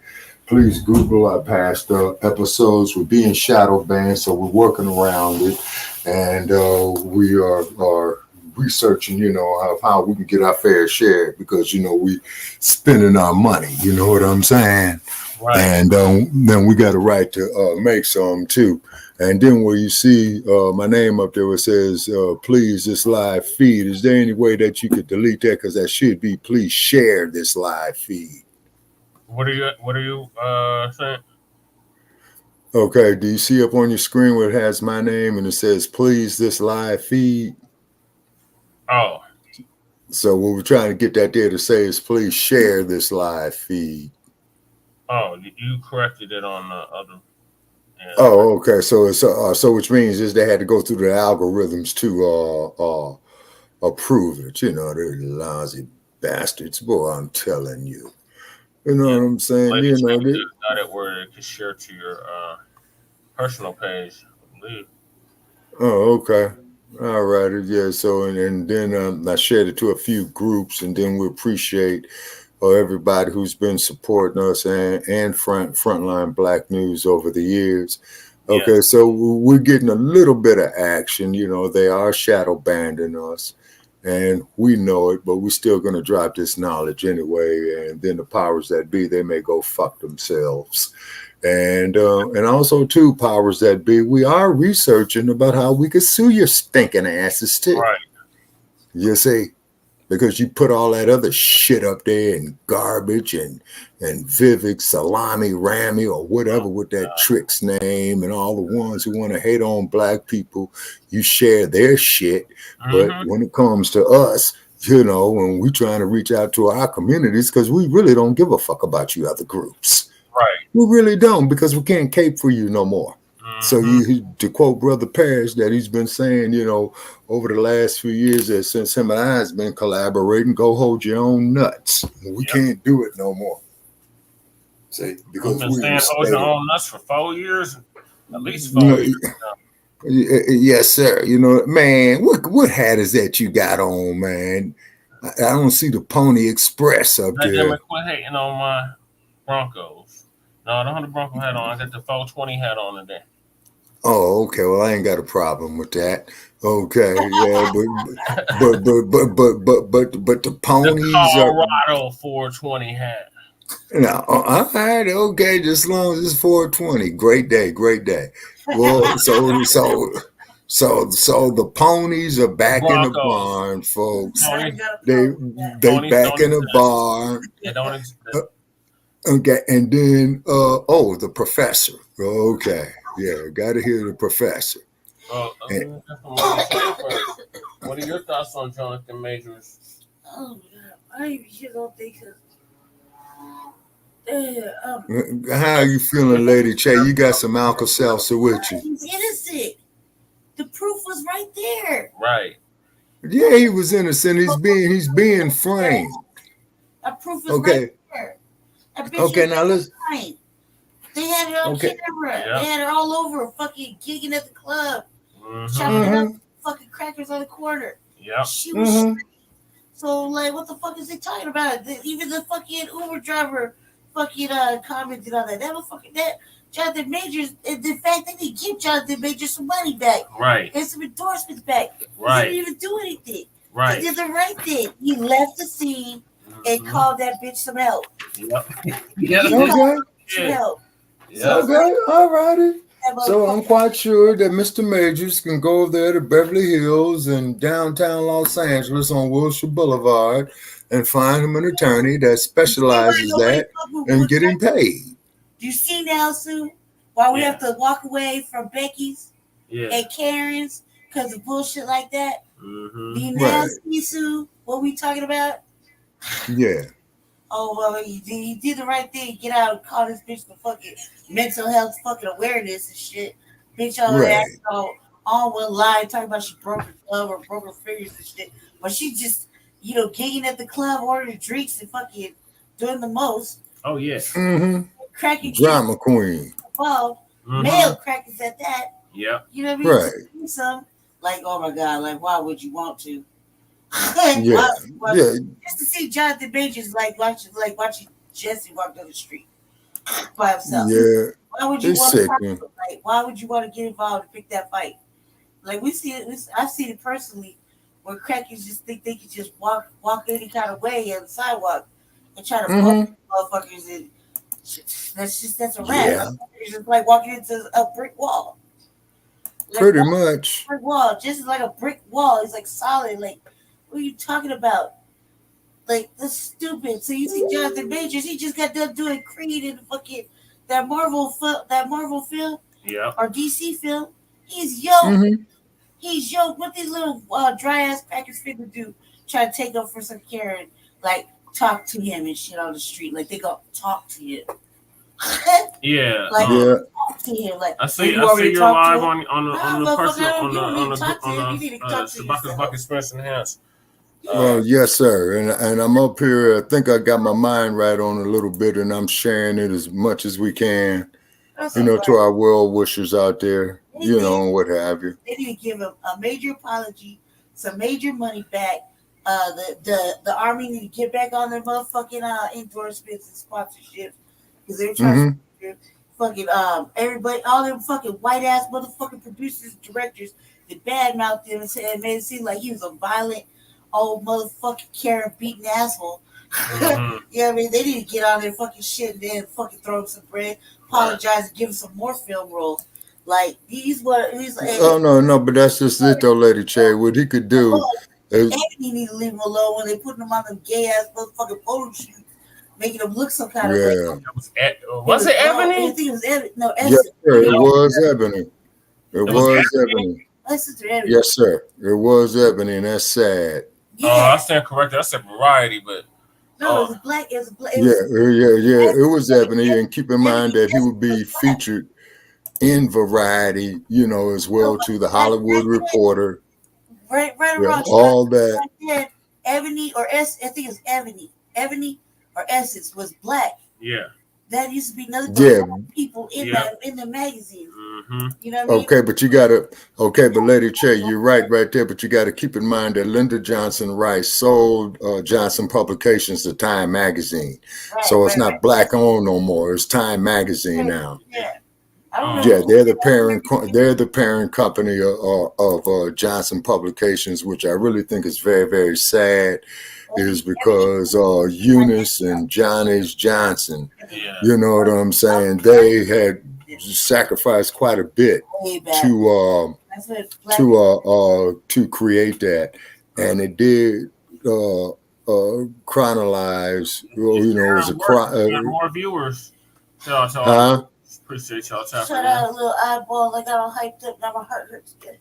Please Google our past episodes. We're being shadow banned, so we're working around it. And we are researching, how we can get our fair share because, we spending our money, you know what I'm saying? Right. And then we got a right to make some too. And then where you see my name up there where it says, please, this live feed, is there any way that you could delete that? Because that should be, please share this live feed. What are you saying? Okay, do you see up on your screen where it has my name and it says, please, this live feed? Oh. So what we're trying to get that there to say is, please share this live feed. Oh, you corrected it on the other. Yeah. Oh, okay. So it's so which means is they had to go through the algorithms to approve it. They're lousy bastards, boy. I'm telling you. You know what I'm saying? Got it where it could share to your personal page, I believe. Oh, okay. All right. Yeah. So and then I shared it to a few groups, and then we appreciate everybody who's been supporting us and Frontline Black News over the years. Okay, yeah. So we're getting a little bit of action. They are shadow banning us, and we know it, but we're still going to drop this knowledge anyway. And then the powers that be, they may go fuck themselves. And also, too, powers that be, we are researching about how we could sue your stinking asses, too. Right. You see? Because you put all that other shit up there and garbage and Vivek, Salami, Rami, or whatever with that trick's name, and all the ones who want to hate on black people, you share their shit. But when it comes to us, when we trying to reach out to our communities, because we really don't give a fuck about you other groups. Right. We really don't, because we can't cape for you no more. So to quote Brother Parrish that he's been saying, over the last few years that since him and I has been collaborating, go hold your own nuts. We can't do it no more. See, because we've been saying hold your own nuts for 4 years, at least 4 years. Yes, sir. Man, what hat is that you got on, man? I don't see the Pony Express up there. Quit hating on my Broncos. No, I don't have the Bronco hat on. I got the 420 hat on today. Oh, okay. Well, I ain't got a problem with that. Okay, yeah, but the ponies the Colorado 420 hat. No, all right, okay. Just as long as it's 420, great day. Well, so the ponies are back in the barn, folks. They back in the barn. They don't exist. Okay, and then the professor. Okay. Yeah, got to hear the professor. What are your thoughts on Jonathan Majors? Oh, God. I even shit on think how are you feeling, Lady Che? You got some Alka-Seltzer with you. He's innocent. The proof was right there. Right. Yeah, he was innocent. He's being framed. That proof was right there. Okay, now listen. They had it on camera. Yeah. They had it all over, fucking gigging at the club, chopping up fucking crackers on the corner. Yeah, she was. So what the fuck is they talking about? Even the fucking Uber driver, fucking commented on that. That was fucking that Jonathan Majors. And the fact that they give Jonathan Majors some money back, right, and some endorsements back, right, he didn't even do anything. Right, he did the right thing. He left the scene and called that bitch some help. Yep. Some help. Yeah. Okay, all righty. So I'm quite sure that Mr. Majors can go over there to Beverly Hills and downtown Los Angeles on Wilshire Boulevard and find him an attorney that specializes that and get him paid. Do you see now, Sue, why we have to walk away from Becky's and Karen's because of bullshit like that? Be Right. nasty, Sue. What we talking about? Yeah. Oh well, he did the right thing. Get out and call this bitch the fucking mental health fucking awareness and shit. Bitch all that Right. all one lie talking about she broke her thumb or broke her fingers and shit. But she just gigging at the club, ordering drinks and fucking doing the most. Oh yeah. Cracking kids Drama queen. involved. Male crackers at that. Yeah. You know what I mean? Right. To do some like, oh my god, like why would you want to? Yeah. Yeah. Just to see Jonathan Majors watching Jesse walk down the street by himself. Yeah. Why would you It's want to sickening. like? Why would you want to get involved and pick that fight? Like we see it. I've seen it personally, where crackers just think they can just walk any kind of way on the sidewalk and try to bump motherfuckers, and that's a wrap. Yeah. It's just like walking into a brick wall. Like, Pretty much. brick wall, just like a brick wall. It's like solid. Like, what are you talking about? Like, that's stupid. So you see Jonathan Majors, he just got done doing Creed in the fucking that Marvel film, Yeah. or DC film. He's yoked. He's yoked. What these little dry ass crackers finna do? Try to take up for some care and like talk to him and shit on the street. Like they go talk to him. Yeah. Like talk to him. Like I see you're live on the personal on the Bucket Express Enhanced. Yes, sir. And I'm up here. I think I got my mind right on a little bit, and I'm sharing it as much as we can. To our well wishers out there, and what have you. They need to give him a major apology, some major money back. The army need to get back on their motherfucking endorsements and sponsorships, because they're trying to fucking everybody, all them fucking white ass motherfucking producers, directors, that badmouthed him and made it seem like he was a violent old motherfucking Karen beating asshole. You know what I mean? They need to get on their fucking shit and then fucking throw him some bread, apologize, and give him some more film roles. Like he's like, no, but that's just it though, Lady Che. What he could do is Ebony need to leave him alone when they putting him on them gay ass motherfucking photo shoots, making him look some kind of way. Was it Ebony? I think it was Ebony. No, yes, sir. It was Ebony. It was Ebony. My sister Ebony. Yes, sir. It was Ebony, and that's sad. Yeah. I stand corrected. I said Variety, but no, it was Blacc. It was Blacc. Yeah. It was Ebony, and keep in mind that he would be featured in Variety, as well to the Hollywood Reporter. Right around all that. Right, Ebony or I think it was Ebony. Ebony or Essence was Blacc. Yeah. That used to be another people in the magazine. You know what I mean? Okay, but Lady Che, you're right there. But you got to keep in mind that Lyndon Johnson Rice sold Johnson Publications to Time Magazine, so it's not Black owned no more. It's Time Magazine now. Yeah, they're the parent. They're the parent company of Johnson Publications, which I really think is very, very sad. Is because Eunice and Johnny's Johnson, you know what I'm saying? They had sacrificed quite a bit to create that, and it did chronologize. It was more viewers. Appreciate y'all tapping. Shut out a little eyeball. I got all hyped up. Now my heart hurts again.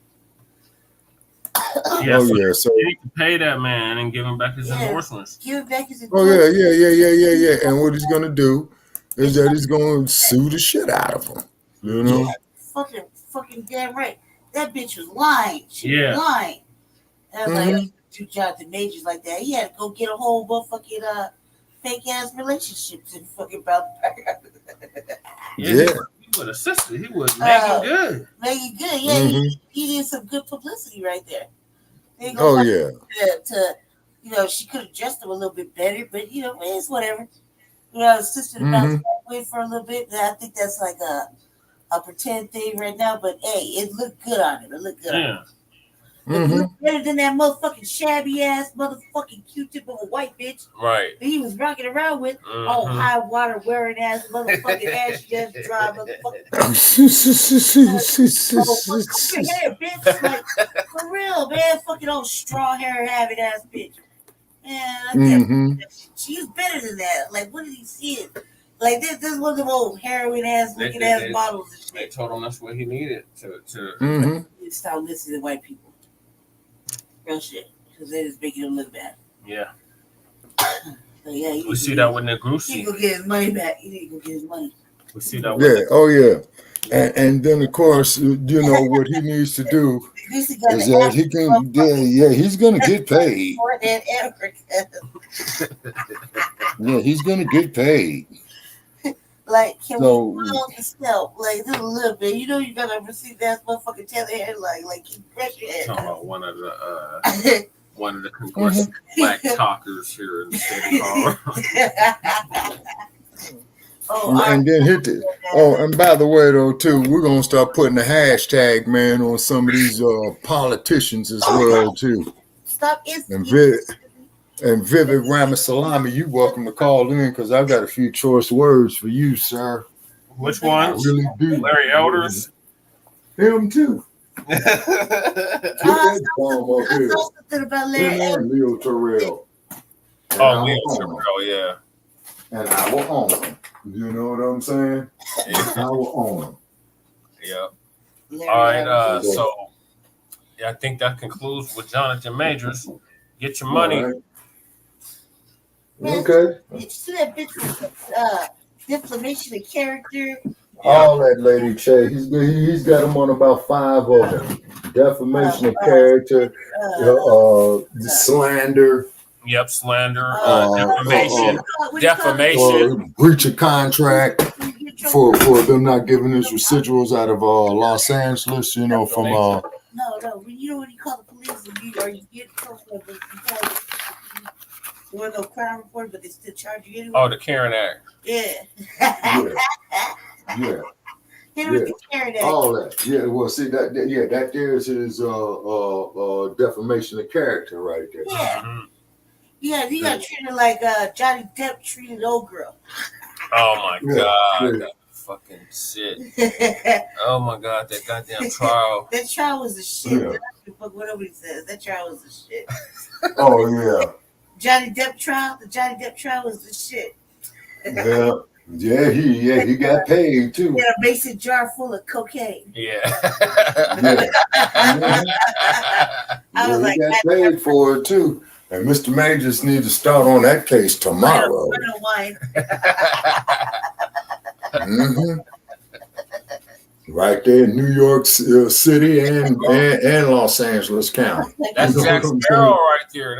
So you need to pay that man and give him back his endorsements. Give him back his endorsements. Yeah. And what he's gonna do is that he's gonna sue the shit out of him. Yeah, fucking damn right. That bitch was lying. She was lying. And I was like, two Jonathan Majors like that. He had to go get a whole motherfucking fake ass relationships and fucking about. He would assist it. He would make it good. Make it good. Yeah, he did some good publicity right there. She could have dressed him a little bit better, but it's whatever. Sister bounced back with for a little bit. And I think that's like a pretend thing right now, but hey, it looked good on him. It looked good on him. It looked better than that motherfucking shabby ass motherfucking Q-tip of a white bitch. Right. That he was rocking around with. Oh, high water wearing ass motherfucking ass just dry motherfucking. Hair, bitch. Like, for real, man. Fucking old straw hair having ass bitch. Man, she's better than that. Like, what did he see it? Like this one of them old heroin ass looking ass models and shit. They told him that's what he needed to Stop listening to white people. Real shit. Because they just making him look bad. Yeah. So yeah, We see that with he Negrusi. need to go get his money back. He need to go get his money. We see that with Oh yeah. And then of course, you know what he needs to do is that he can he's gonna get paid. More than Africa. Yeah, he's gonna get paid. Like, can we blow the scalp? Like, just a little bit. You know, you gotta receive that motherfucking tail hair. Like, press your head. Talking about one of the congressional black talkers here in the state of Colorado. And then hit the and by the way though too, we're gonna start putting the hashtag, man, on some of these politicians as well too. Stop and Vivid Ramasalami, you welcome to call in because I got a few choice words for you, sir. Which one? I really do. Larry Elders. Him too. Get that bomb up here. Something about Larry and Leo Terrell. Oh, Leo Terrell, yeah. And I will own him. You know what I'm saying? I will own him. Yep. All right. So, I think that concludes with Jonathan Majors. Get your money. Right. Okay. Did you see that bitch defamation of character? All that, Lady Che. He's got them on about 5 of them. Defamation of character, slander. Yep, slander, defamation, breach of contract for them not giving us residuals out of Los Angeles. You know, from No. You know when you call the police or you get something, but you want no crime report, but they still charge you anyway. Oh, the Karen Act. Yeah. Yeah. The Karen Act. All that. Yeah. Well, see that there's his defamation of character right there. Yeah. Mm-hmm. Yeah, you got treated like Johnny Depp treated old girl. Oh my God. That fucking shit. Oh my God, that goddamn trial. That trial was the shit. Yeah. Fuck what nobody says. That trial was the shit. Oh yeah. The Johnny Depp trial was the shit. Yeah, he got paid too. He had a mason jar full of cocaine. Yeah. I was he got paid for it too. And Mr. Majors needs to start on that case tomorrow. Right there in New York City and Los Angeles County. That's Jack Sparrow right there.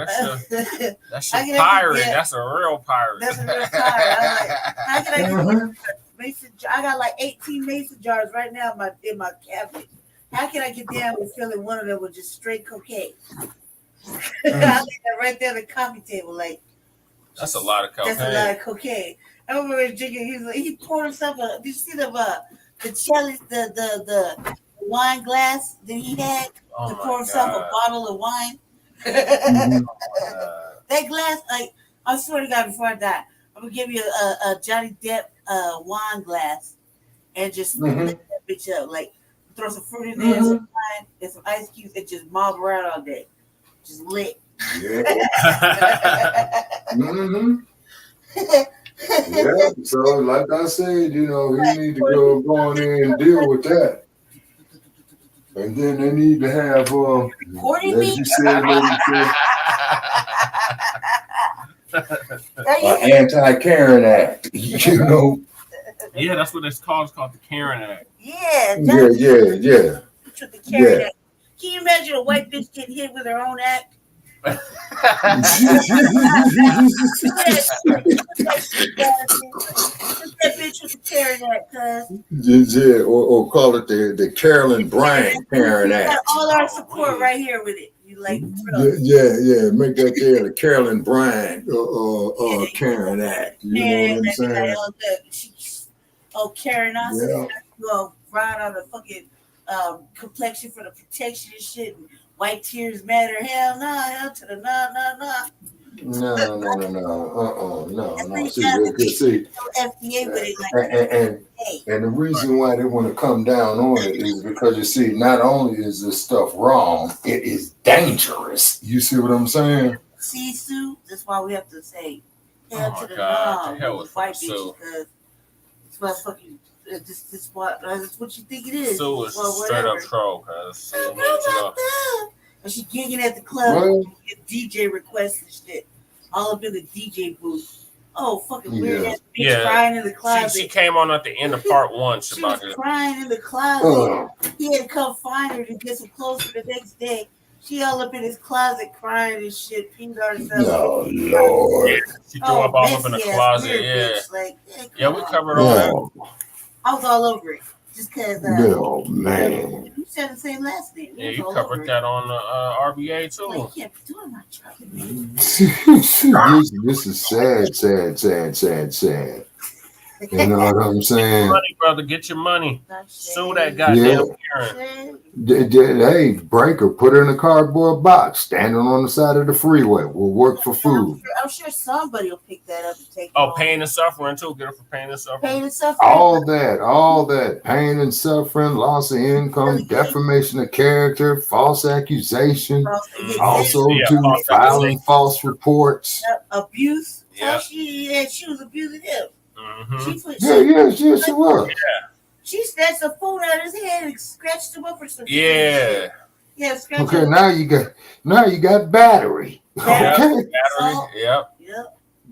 That's a pirate. That's a real pirate. That's a real pirate. I was like, how can I get mason jar? I got like 18 mason jars right now in my cabinet. How can I get down with filling one of them with just straight cocaine? I think that right there on the coffee table, like that's a lot of cocaine. That's a lot of cocaine. I remember drinking. He poured himself a. Did you see the chalice, the wine glass that he had to pour himself a bottle of wine? That glass, like I swear to God, before I die, I'm gonna give you a Johnny Depp wine glass and just lick that bitch up. Like throw some fruit in there, some wine, and some ice cubes, and just mob around all day. Just lit. Yeah. Yeah. So, like I said, you know, he need to go in there and deal with that. And then they need to have, as you said, an anti-Karen Act. You know. Yeah, that's what it's called. It's called the Karen Act. Yeah. Yeah. The Karen Act. Can you imagine a white bitch getting hit with her own act? Put that bitch with the Karen Act, cuz. Yeah, or call it the Carolyn Bryant Karen Act. Got all our support right here with it. You like? Yeah. Make that there the Carolyn Bryant Karen Act. You know what I'm saying? Karen, you go ride on the fucking complexion for the protection and shit. And white tears matter. Hell no. Hell to the no. No. See, FDA with it and the reason why they want to come down on it is because you see, not only is this stuff wrong, it is dangerous. You see what I'm saying? See, Sue, that's why we have to say hell to the no with white bitches, because it's my fucking. That's what you think it is. Sue is straight up troll, cuz. And she gigging at the club, Well, get DJ requests and shit, all up in the DJ booth. Oh, fucking weird yeah. ass bitch crying in the closet. She came on at the end of part 1. She was crying in the closet. He had to come find her to get some clothes for the next day. She all up in his closet crying and shit, peed herself. Oh, Lord. Yeah, she threw up all up in the closet. Bitch. Like, yeah, we covered all that. I was all over it. Just because. No, man. You said the same last name. Yeah, you covered that on RBA too. Like, you can't be doing my job. This is sad. You know what I'm saying? Money, brother, get your money. Sue that goddamn Karen. Hey, break her, put her in a cardboard box, standing on the side of the freeway. We'll work for food. I'm sure somebody will pick that up and take it. Oh, pain and suffering too. Get her for pain and suffering. Pain and suffering. All that. Pain and suffering, loss of income, defamation of character, false accusation, also filing false reports. Abuse. Yeah. She was abusing him. Mm-hmm. She was. Yeah. She snatched the phone out of his hand and scratched him up for some shit. Yeah, okay, now you got battery. Okay. Battery. Yep.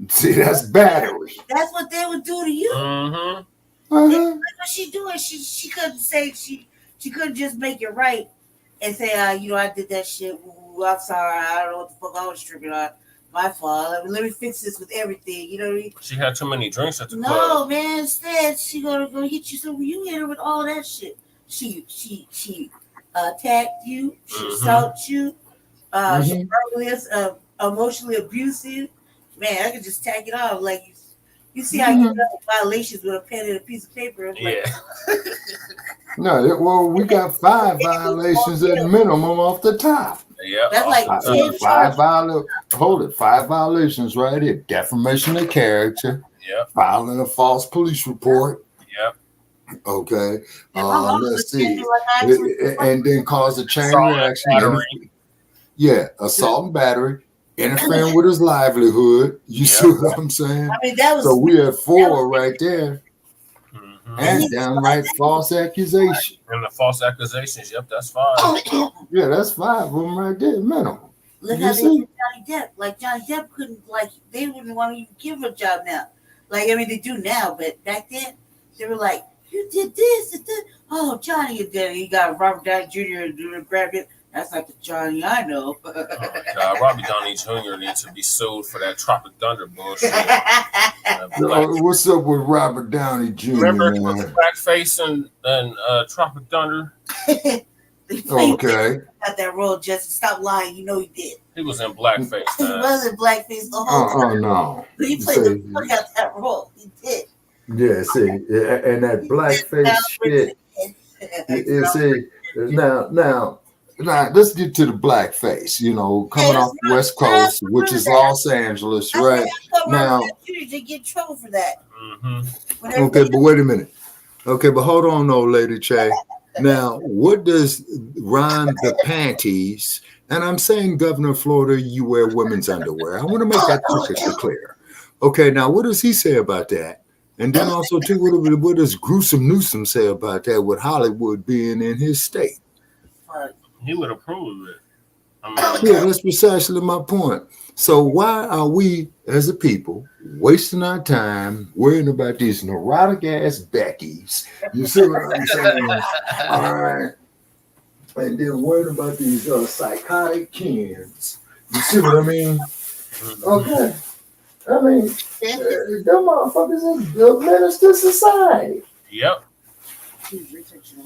See, that's battery. That's what they would do to you. Mm-hmm. What she doing? She couldn't say she couldn't just make it right and say, I did that shit. Ooh, I'm sorry. I don't know what the fuck I was tripping on. My fault. Let me fix this with everything. You know what I mean? She had too many drinks at the club. No, man. Instead, she gonna go hit you. So you hit her with all that shit. She attacked you. She assaulted you. She verbally, emotionally abusive. Man, I could just tack it off. Like you see how you know violations with a pen and a piece of paper. Yeah. No, well, we got 5 violations at minimum off the top. Yeah, that's like 5 violations right here. Defamation of character. Yep. Filing a false police report. Yep. Okay. Let's see. And then cause a chain reaction. Assault and battery. Interfering with his livelihood. You see what I'm saying? I mean, that was so we have 4 right there. And downright false accusation. And the false accusations, yep, that's 5. Yeah, that's 5 of them right there, minimum. Look how they did Johnny Depp. Like, Johnny Depp couldn't, they wouldn't want to even give him a job now. Like, I mean, they do now, but back then, they were like, you did this, and this. Oh, Johnny, and then he got Robert Downey Jr. and grabbed it. That's like the Johnny I know. God, Robbie Downey Jr. needs to be sued for that Tropic Thunder bullshit. What's up with Robert Downey Jr.? Remember he was blackface and Tropic Thunder? Okay. Got that role, just stop lying. You know he did. He was in blackface. He was in blackface the whole time. Oh, no. He played the fuck out that role. He did. Yeah, see, and that blackface shit. Now, let's get to the blackface, coming off the West Coast, which is Los Angeles, right? Now, you get in trouble for that. Okay, but wait a minute. Okay, but hold on, old lady Che. Now, what does Ron the Panties, and I'm saying Governor of Florida, you wear women's underwear. I want to make that perfectly clear. Okay, now what does he say about that? And then also, too, what does Gruesome Newsom say about that with Hollywood being in his state? He would approve of it. Yeah, that's precisely my point. So why are we, as a people, wasting our time worrying about these neurotic-ass Beckys? You see what I'm saying? All right. And then worrying about these psychotic Kens. You see what I mean? Okay. I mean, them motherfuckers is the minister society. Yep.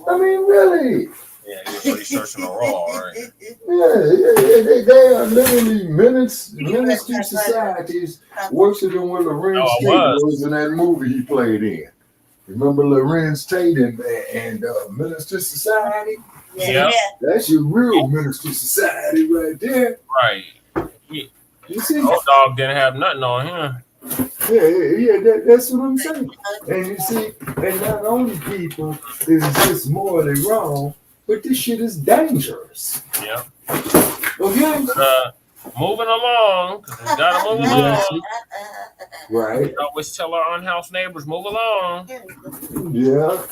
I mean, really. Yeah, he was researching a raw, right? Yeah, they are literally ministry societies worse than what Lorenz Tate was in that movie he played in. Remember Lorenz Tate and Minister Society? Yeah. That's your real ministry society right there. Right. Yeah. You see? Old dog didn't have nothing on him. Yeah, that's what I'm saying. And you see, and not only people is just morally wrong, but this shit is dangerous. Yep. Okay. Moving along, because we gotta move along. Right. We always tell our unhoused neighbors, move along. Yeah.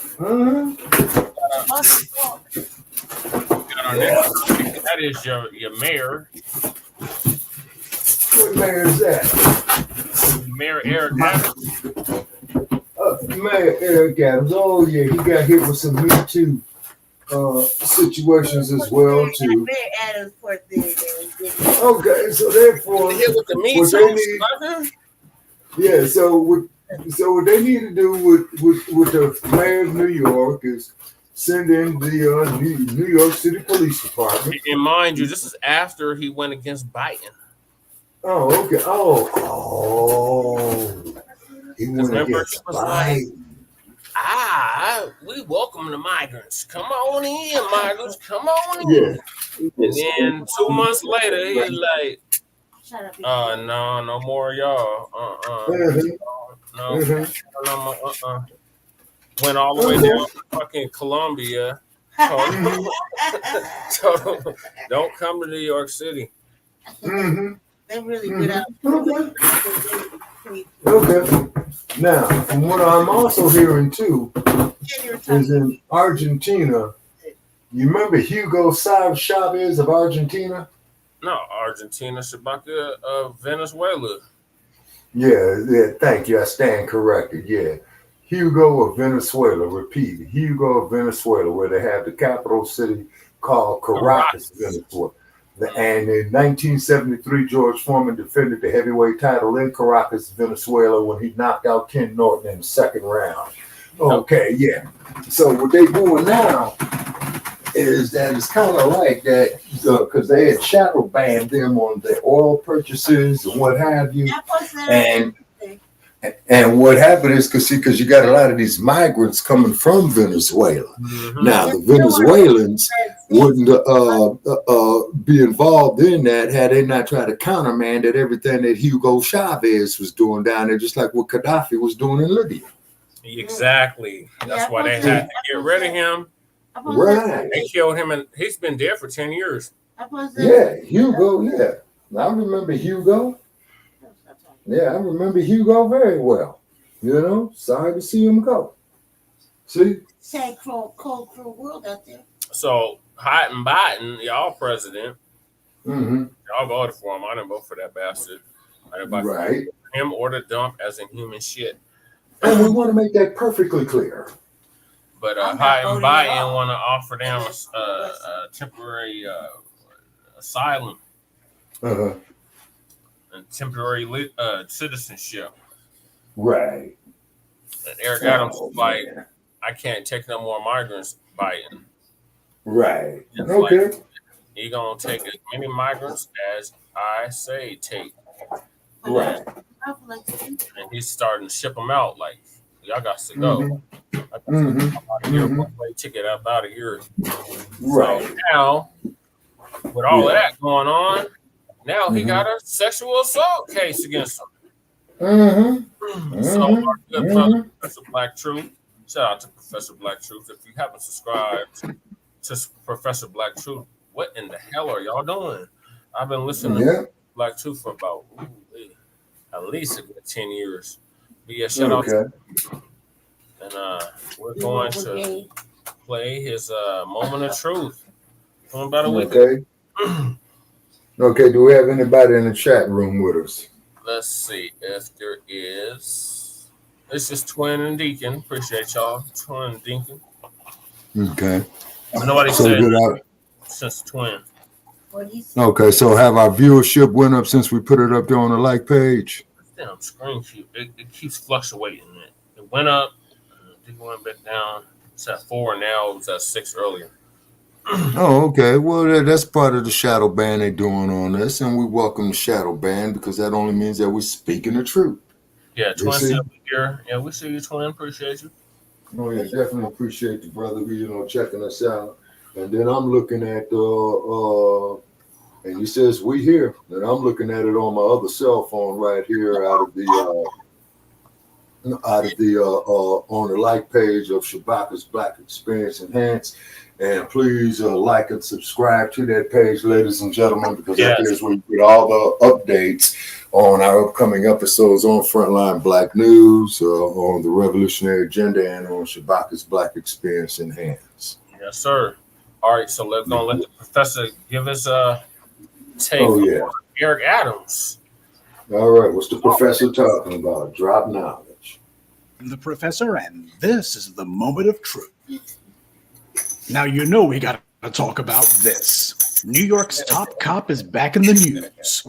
Get That is your mayor. What mayor is that? Mayor Eric Adams. Mayor Eric Adams. Oh yeah, he got hit with some Me Too situations as well too. Mayor Adams for the Okay, so therefore, Hit with the Me what they need, yeah. So what they need to do with the mayor of New York is send in the New York City Police Department. And mind you, this is after he went against Biden. Oh, okay. He went against Biden. We welcome the migrants. Come on in, migrants. Come on in. And then 2 months later, he's like, no more y'all. No. Went all the way down to fucking Colombia. So, don't come to New York City. They really good out. Okay. Now, from what I'm also hearing too, is in Argentina. You remember Hugo Chavez of Argentina? No, Argentina, Shabaka of Venezuela. Yeah, thank you. I stand corrected. Yeah. Hugo of Venezuela, repeat. Hugo of Venezuela, where they have the capital city called Caracas, Venezuela. And in 1973, George Foreman defended the heavyweight title in Caracas, Venezuela, when he knocked out Ken Norton in the second round. Okay, yeah. So what they doing now is that it's kind of like that because they had shadow banned them on their oil purchases and what have you. And what happened is because you got a lot of these migrants coming from Venezuela. Now the Venezuelans wouldn't be involved in that had they not tried to countermand at everything that Hugo Chavez was doing down there, just like what Gaddafi was doing in Libya. Exactly. That's why they had to get rid of him. Right. They killed him, and he's been dead for 10 years. Yeah, Hugo. Yeah, I remember Hugo. Yeah, I remember Hugo very well. You know, sorry to see him go. See? Sad, cold, cruel world out there. So, Biden, y'all president, y'all voted for him. I didn't vote for that bastard. I didn't vote for him or the dump as in human shit. And we want to make that perfectly clear. But Biden want to offer them a temporary asylum. And temporary citizenship. Right. And Eric Adams was like, I can't take no more migrants, Biden. Right. It's okay. Like, he gonna take as many migrants as I say take. Right. And he's starting to ship them out. Like, y'all got to go. I got to get one-way ticket up out of here. Right. So now, with all of that going on, now he got a sexual assault case against him. So our good brother, Professor Blacc Truth. Shout out to Professor Blacc Truth. If you haven't subscribed to Professor Blacc Truth, what in the hell are y'all doing? I've been listening to Blacc Truth for about at least a good 10 years. But yeah, shout out to him. And we're going to play his moment of truth from about a week ago. Okay, do we have anybody in the chat room with us? Let's see if there is. This is Twin and Deacon. Appreciate y'all. Twin and Deacon. Okay. Nobody said since Twin. Okay, so have our viewership went up since we put it up there on the like page? Damn, screen it keeps fluctuating. It went up, it went back down. It's at 4 now. It was at 6 earlier. Oh, okay. Well, that's part of the shadow ban they're doing on this, and we welcome the shadow ban because that only means that we're speaking the truth. Yeah, Twin here. Yeah, we see you, Twin. Appreciate you. Oh yeah, definitely appreciate the brother who checking us out. And then I'm looking at and he says we here, and I'm looking at it on my other cell phone right here out of the on the like page of Shabaka's Black Experience Enhanced. And please like and subscribe to that page, ladies and gentlemen, because that is where you get all the updates on our upcoming episodes on Frontline Black News, on the Revolutionary Agenda, and on Shabaka's Black Experience Enhanced. Yes, sir. All right, so let's go let the professor give us a take on Eric Adams. All right, what's the professor talking about? Drop knowledge. I'm the professor, and this is the moment of truth. Now, you know we got to talk about this. New York's top cop is back in the news.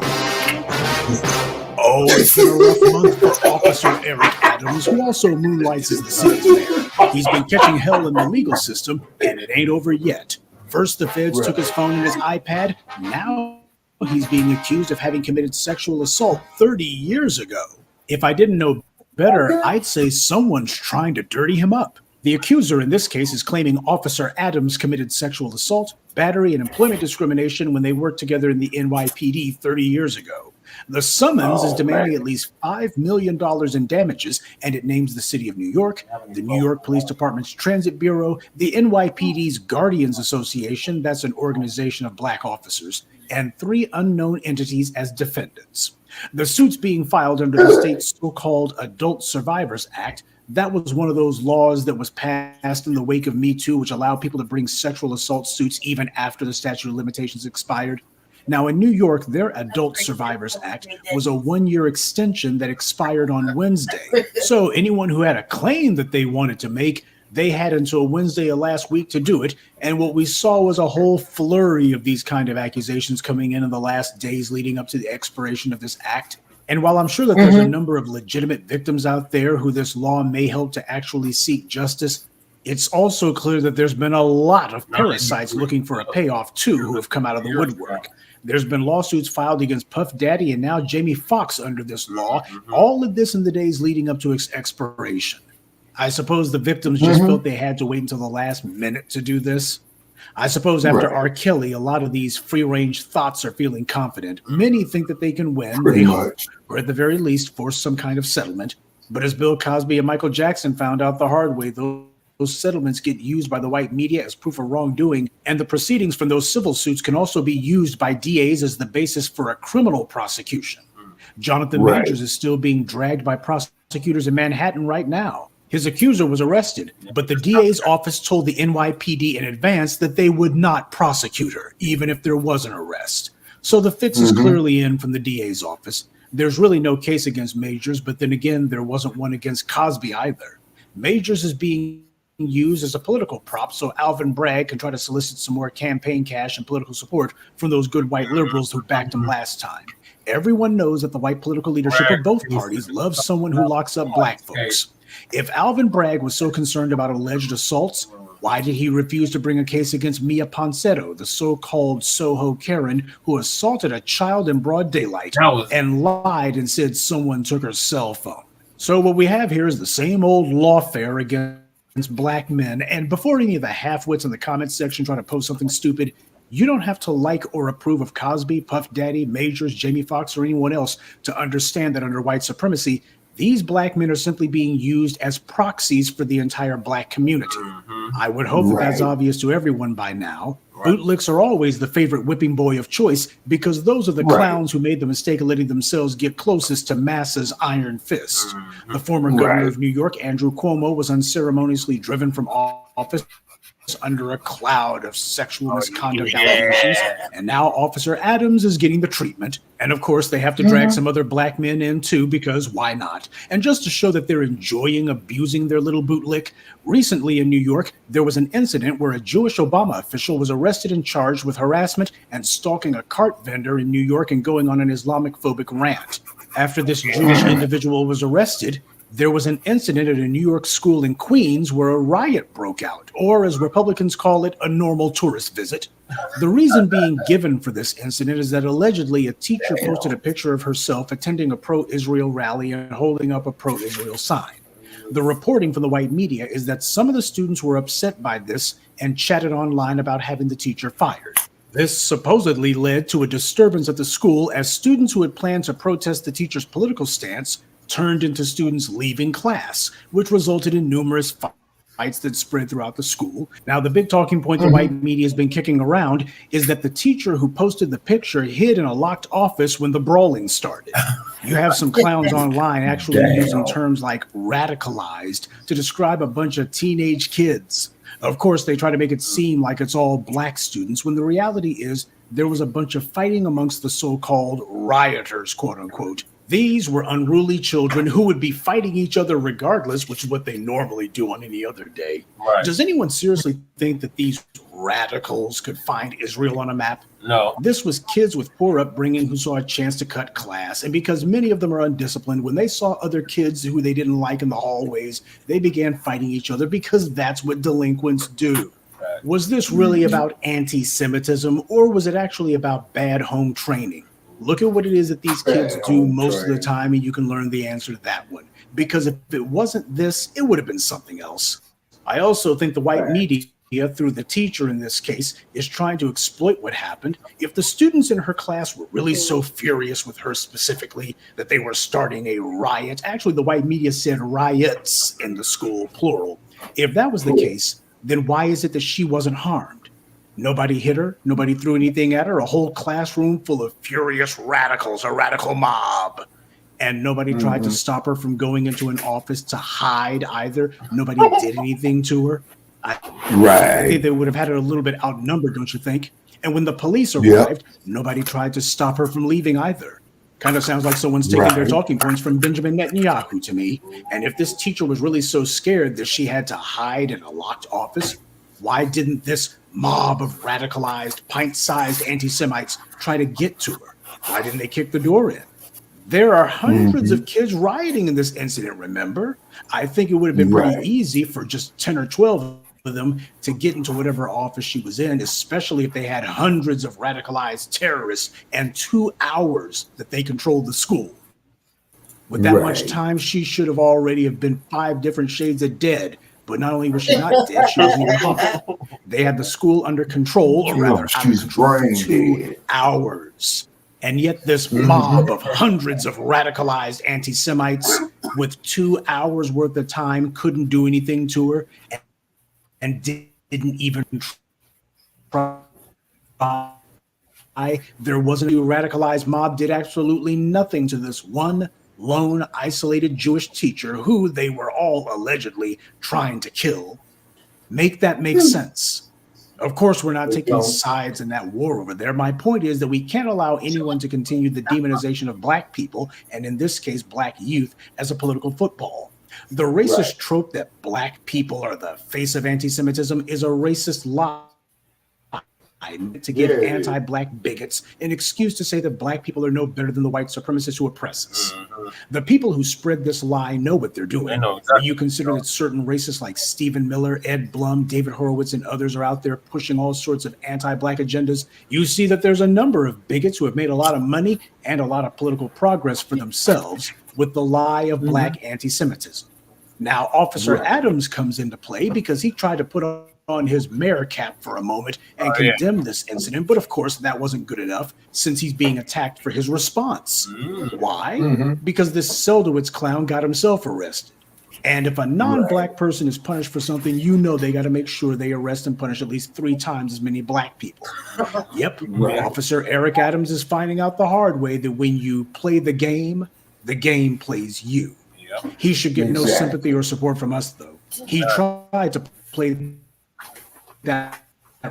Oh, it's been a rough month for Officer Eric Adams, who also moonlights as the city's mayor. He's been catching hell in the legal system, and it ain't over yet. First, the feds took his phone and his iPad. Now he's being accused of having committed sexual assault 30 years ago. If I didn't know better, I'd say someone's trying to dirty him up. The accuser in this case is claiming Officer Adams committed sexual assault, battery, and employment discrimination when they worked together in the NYPD 30 years ago. The summons is demanding at least $5 million in damages, and it names the city of New York, the New York Police Department's Transit Bureau, the NYPD's Guardians Association, that's an organization of black officers, and 3 unknown entities as defendants. The suit's being filed under the state's so-called Adult Survivors Act. That was one of those laws that was passed in the wake of Me Too, which allowed people to bring sexual assault suits even after the statute of limitations expired. Now, in New York, their Adult Survivors Act was a 1-year extension that expired on Wednesday. So anyone who had a claim that they wanted to make, they had until Wednesday of last week to do it. And what we saw was a whole flurry of these kind of accusations coming in the last days leading up to the expiration of this act. And while I'm sure that there's a number of legitimate victims out there who this law may help to actually seek justice, it's also clear that there's been a lot of parasites looking for a payoff too who have come out of the woodwork. There's been lawsuits filed against Puff Daddy and now Jamie Foxx under this law, all of this in the days leading up to its expiration. I suppose the victims just felt they had to wait until the last minute to do this. I suppose after R. Kelly, a lot of these free-range thoughts are feeling confident. Many think that they can win, they hope, or at the very least force some kind of settlement. But as Bill Cosby and Michael Jackson found out the hard way, those settlements get used by the white media as proof of wrongdoing, and the proceedings from those civil suits can also be used by DAs as the basis for a criminal prosecution. Jonathan Majors is still being dragged by prosecutors in Manhattan right now. His accuser was arrested, but the DA's office told the NYPD in advance that they would not prosecute her, even if there was an arrest. So the fix is clearly in from the DA's office. There's really no case against Majors, but then again, there wasn't one against Cosby either. Majors is being used as a political prop so Alvin Bragg can try to solicit some more campaign cash and political support from those good white liberals who backed him last time. Everyone knows that the white political leadership of both parties loves someone who locks up black folks. If Alvin Bragg was so concerned about alleged assaults, why did he refuse to bring a case against Mia Ponsetto, the so-called Soho Karen who assaulted a child in broad daylight and lied and said someone took her cell phone? So what we have here is the same old lawfare against black men. And before any of the half-wits in the comments section try to post something stupid, you don't have to like or approve of Cosby, Puff Daddy, Majors, Jamie Foxx, or anyone else to understand that under white supremacy, these black men are simply being used as proxies for the entire black community. I would hope that that's obvious to everyone by now. Bootlicks are always the favorite whipping boy of choice because those are the clowns who made the mistake of letting themselves get closest to massa's iron fist. The former governor of New York, Andrew Cuomo, was unceremoniously driven from office under a cloud of sexual misconduct allegations, and now Officer Adams is getting the treatment. And of course, they have to drag some other black men in too, because why not? And just to show that they're enjoying abusing their little bootlick, recently in New York, there was an incident where a Jewish Obama official was arrested and charged with harassment and stalking a cart vendor in New York and going on an Islamophobic rant. After this Jewish individual was arrested, there was an incident at a New York school in Queens where a riot broke out, or as Republicans call it, a normal tourist visit. The reason being given for this incident is that allegedly a teacher posted a picture of herself attending a pro-Israel rally and holding up a pro-Israel sign. The reporting from the white media is that some of the students were upset by this and chatted online about having the teacher fired. This supposedly led to a disturbance at the school as students who had planned to protest the teacher's political stance turned into students leaving class, which resulted in numerous that spread throughout the school. Now, the big talking point the white media has been kicking around is that the teacher who posted the picture hid in a locked office when the brawling started. You have some clowns online actually using terms like radicalized to describe a bunch of teenage kids. Of course, they try to make it seem like it's all black students, when the reality is there was a bunch of fighting amongst the so-called rioters, quote unquote. These were unruly children who would be fighting each other regardless, which is what they normally do on any other day. Right. Does anyone seriously think that these radicals could find Israel on a map? No. This was kids with poor upbringing who saw a chance to cut class. And because many of them are undisciplined, when they saw other kids who they didn't like in the hallways, they began fighting each other because that's what delinquents do. Right. Was this really about anti-Semitism, or was it actually about bad home training? Look at what it is that these kids do most of the time, and you can learn the answer to that one. Because if it wasn't this, it would have been something else. I also think the white media, through the teacher in this case, is trying to exploit what happened. If the students in her class were really so furious with her specifically that they were starting a riot, actually the white media said riots in the school, plural. If that was the case, then why is it that she wasn't harmed? Nobody hit her. Nobody threw anything at her. A whole classroom full of furious radicals, a radical mob. And nobody tried to stop her from going into an office to hide either. Nobody did anything to her. I think they would have had her a little bit outnumbered, don't you think? And when the police arrived, nobody tried to stop her from leaving either. Kind of sounds like someone's taking their talking points from Benjamin Netanyahu to me. And if this teacher was really so scared that she had to hide in a locked office, why didn't this mob of radicalized, pint-sized anti-Semites try to get to her? Why didn't they kick the door in? There are hundreds of kids rioting in this incident, remember? I think it would have been pretty easy for just 10 or 12 of them to get into whatever office she was in, especially if they had hundreds of radicalized terrorists and 2 hours that they controlled the school. With that much time, she should have already have been 5 different shades of dead. But not only was she not dead, she wasn't even harmed. They had the school under control, or rather out of control, for 2 hours. And yet this mob of hundreds of radicalized anti-Semites with 2 hours worth of time couldn't do anything to her and didn't even try. There wasn't a radicalized mob, did absolutely nothing to this one lone, isolated Jewish teacher who they were all allegedly trying to kill. Make that make sense. Of course, we're not taking sides in that war over there. My point is that we can't allow anyone to continue the demonization of black people, and in this case, black youth, as a political football. The racist trope that black people are the face of anti-Semitism is a racist lie to give anti-black bigots an excuse to say that black people are no better than the white supremacists who oppress us. The people who spread this lie know what they're doing. When you consider that certain racists like Stephen Miller, Ed Blum, David Horowitz, and others are out there pushing all sorts of anti-black agendas, you see that there's a number of bigots who have made a lot of money and a lot of political progress for themselves with the lie of black anti-Semitism. Now, Officer Adams comes into play because he tried to put on his mayor cap for a moment and condemn this incident. But of course, that wasn't good enough since he's being attacked for his response. Why? Because this Seldowitz clown got himself arrested. And if a non-black person is punished for something, you know they got to make sure they arrest and punish at least 3 times as many black people. Officer Eric Adams is finding out the hard way that when you play the game plays you. He should get no sympathy or support from us, though. He tried to play that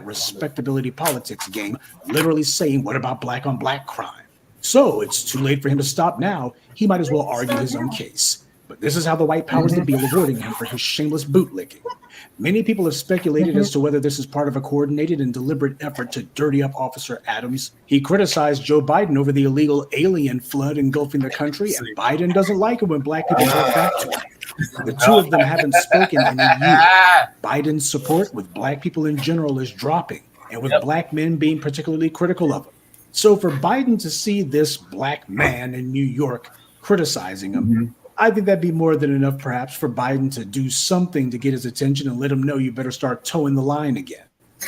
respectability politics game, literally saying, what about black on black crime? So it's too late for him to stop now. He might as well argue his own case. But this is how the white powers that be are rewarding him for his shameless bootlicking. Many people have speculated as to whether this is part of a coordinated and deliberate effort to dirty up Officer Adams. He criticized Joe Biden over the illegal alien flood engulfing the country, and Biden doesn't like it when black people talk back to him. The two of them haven't spoken in a year. Biden's support with black people in general is dropping, and with black men being particularly critical of him. So for Biden to see this black man in New York criticizing him, I think that'd be more than enough, perhaps, for Biden to do something to get his attention and let him know you better start towing the line again.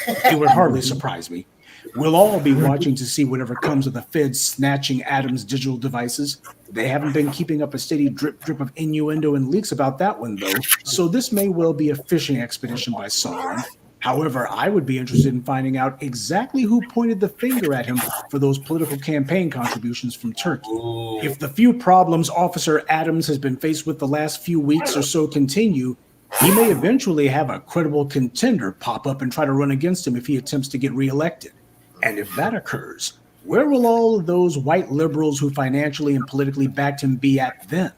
It would hardly surprise me. We'll all be watching to see whatever comes of the feds snatching Adam's digital devices. They haven't been keeping up a steady drip of innuendo and leaks about that one, though, so this may well be a fishing expedition by someone. However, I would be interested in finding out exactly who pointed the finger at him for those political campaign contributions from Turkey. If the few problems Officer Adams has been faced with the last few weeks or so continue, he may eventually have a credible contender pop up and try to run against him if he attempts to get reelected. And if that occurs, where will all of those white liberals who financially and politically backed him be at then?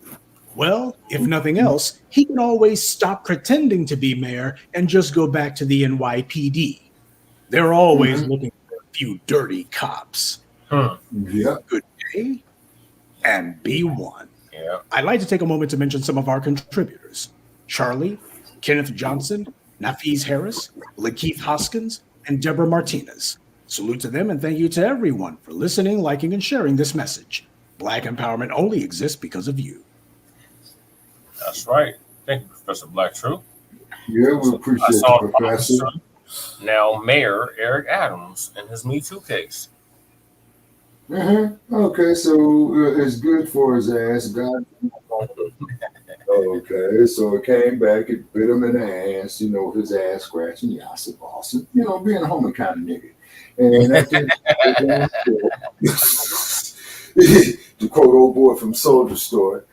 Well, if nothing else, he can always stop pretending to be mayor and just go back to the NYPD. They're always looking for a few dirty cops. Yeah. Good day, and be one. Yeah. I'd like to take a moment to mention some of our contributors. Charlie, Kenneth Johnson, Nafis Harris, Lakeith Hoskins, and Deborah Martinez. Salute to them and thank you to everyone for listening, liking, and sharing this message. Black empowerment only exists because of you. That's right. Thank you, Professor Black True. Yeah, we appreciate it, Professor. Now, Mayor Eric Adams and his Me Too case. Okay, so it's good for his ass. God. Okay, so it came back, it bit him in the ass, his ass scratching, Yasa Boston, being a homie kind of nigga. And to quote old boy from Soldier Story,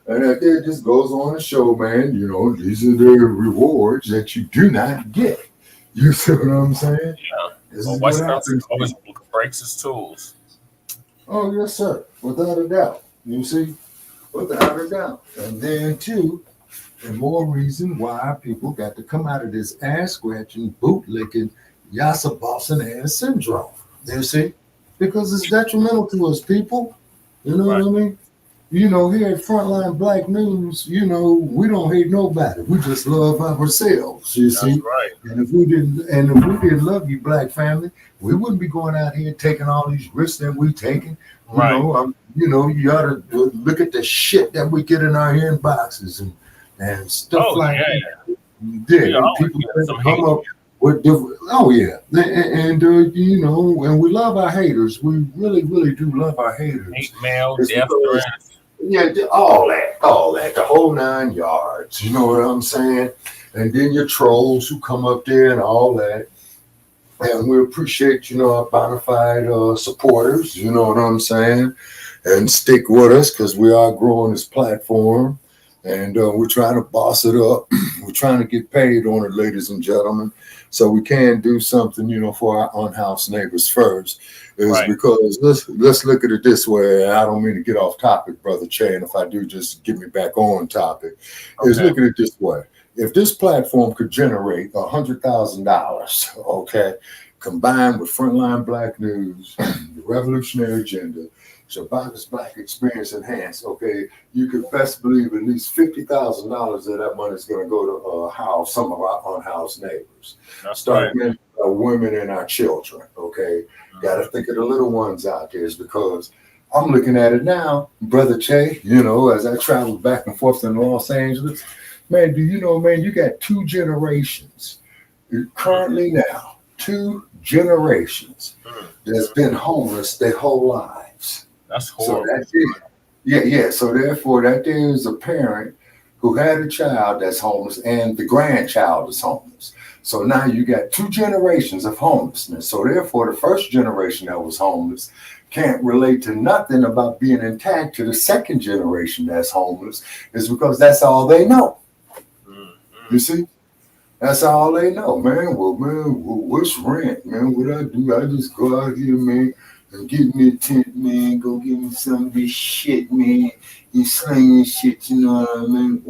and it just goes on to show, man, these are the rewards that you do not get. You see what I'm saying? Yeah. This Well, is West what happens. always breaks his tools. Oh, yes, sir. Without a doubt. You see? Without a doubt. And then, too, and more reason why people got to come out of this ass-scratching, bootlicking, Yasa Boston ass syndrome. You see? Because it's detrimental to us, people. You know what I mean? Here at Frontline Black News, we don't hate nobody. We just love ourselves, you see? That's right. And if we didn't love you, Black family, we wouldn't be going out here taking all these risks that we taking. Right. You ought to look at the shit that we get in our inboxes and stuff like that. Yeah, people come up with different. Oh yeah, and and we love our haters. We really, really do love our haters. Hate mail, death threats. Yeah, all that, the whole 9 yards. You know what I'm saying? And then your trolls who come up there and all that. And we appreciate, our bona fide supporters, you know what I'm saying? And stick with us because we are growing this platform. And we're trying to boss it up. We're trying to get paid on it, ladies and gentlemen. So we can do something, for our unhoused neighbors first. Because let's look at it this way. I don't mean to get off topic, Brother Che, and if I do, just get me back on topic. Is look at it this way. If this platform could generate $100,000, okay, combined with Frontline Black News, the Revolutionary Agenda, Shabbat's Black Experience Enhanced, okay, you could best believe at least $50,000 of that money is going to go to house some of our unhoused neighbors. Starting with our women and our children, okay? Got to think of the little ones out there, because I'm looking at it now, Brother Che, as I travel back and forth in Los Angeles, man, do you know, man, you got 2 generations currently now, 2 generations that's been homeless their whole lives. That's horrible. So that's it. Yeah. So therefore, that there is a parent who had a child that's homeless and the grandchild is homeless. So now you got 2 generations of homelessness. So therefore, the first generation that was homeless can't relate to nothing about being intact to the second generation that's homeless, is because that's all they know. You see? That's all they know, man. Well, man, what's rent, man? What I do, I just go out here, man, and get me a tent, man, go get me some of this shit, man, and slinging shit, you know what I mean?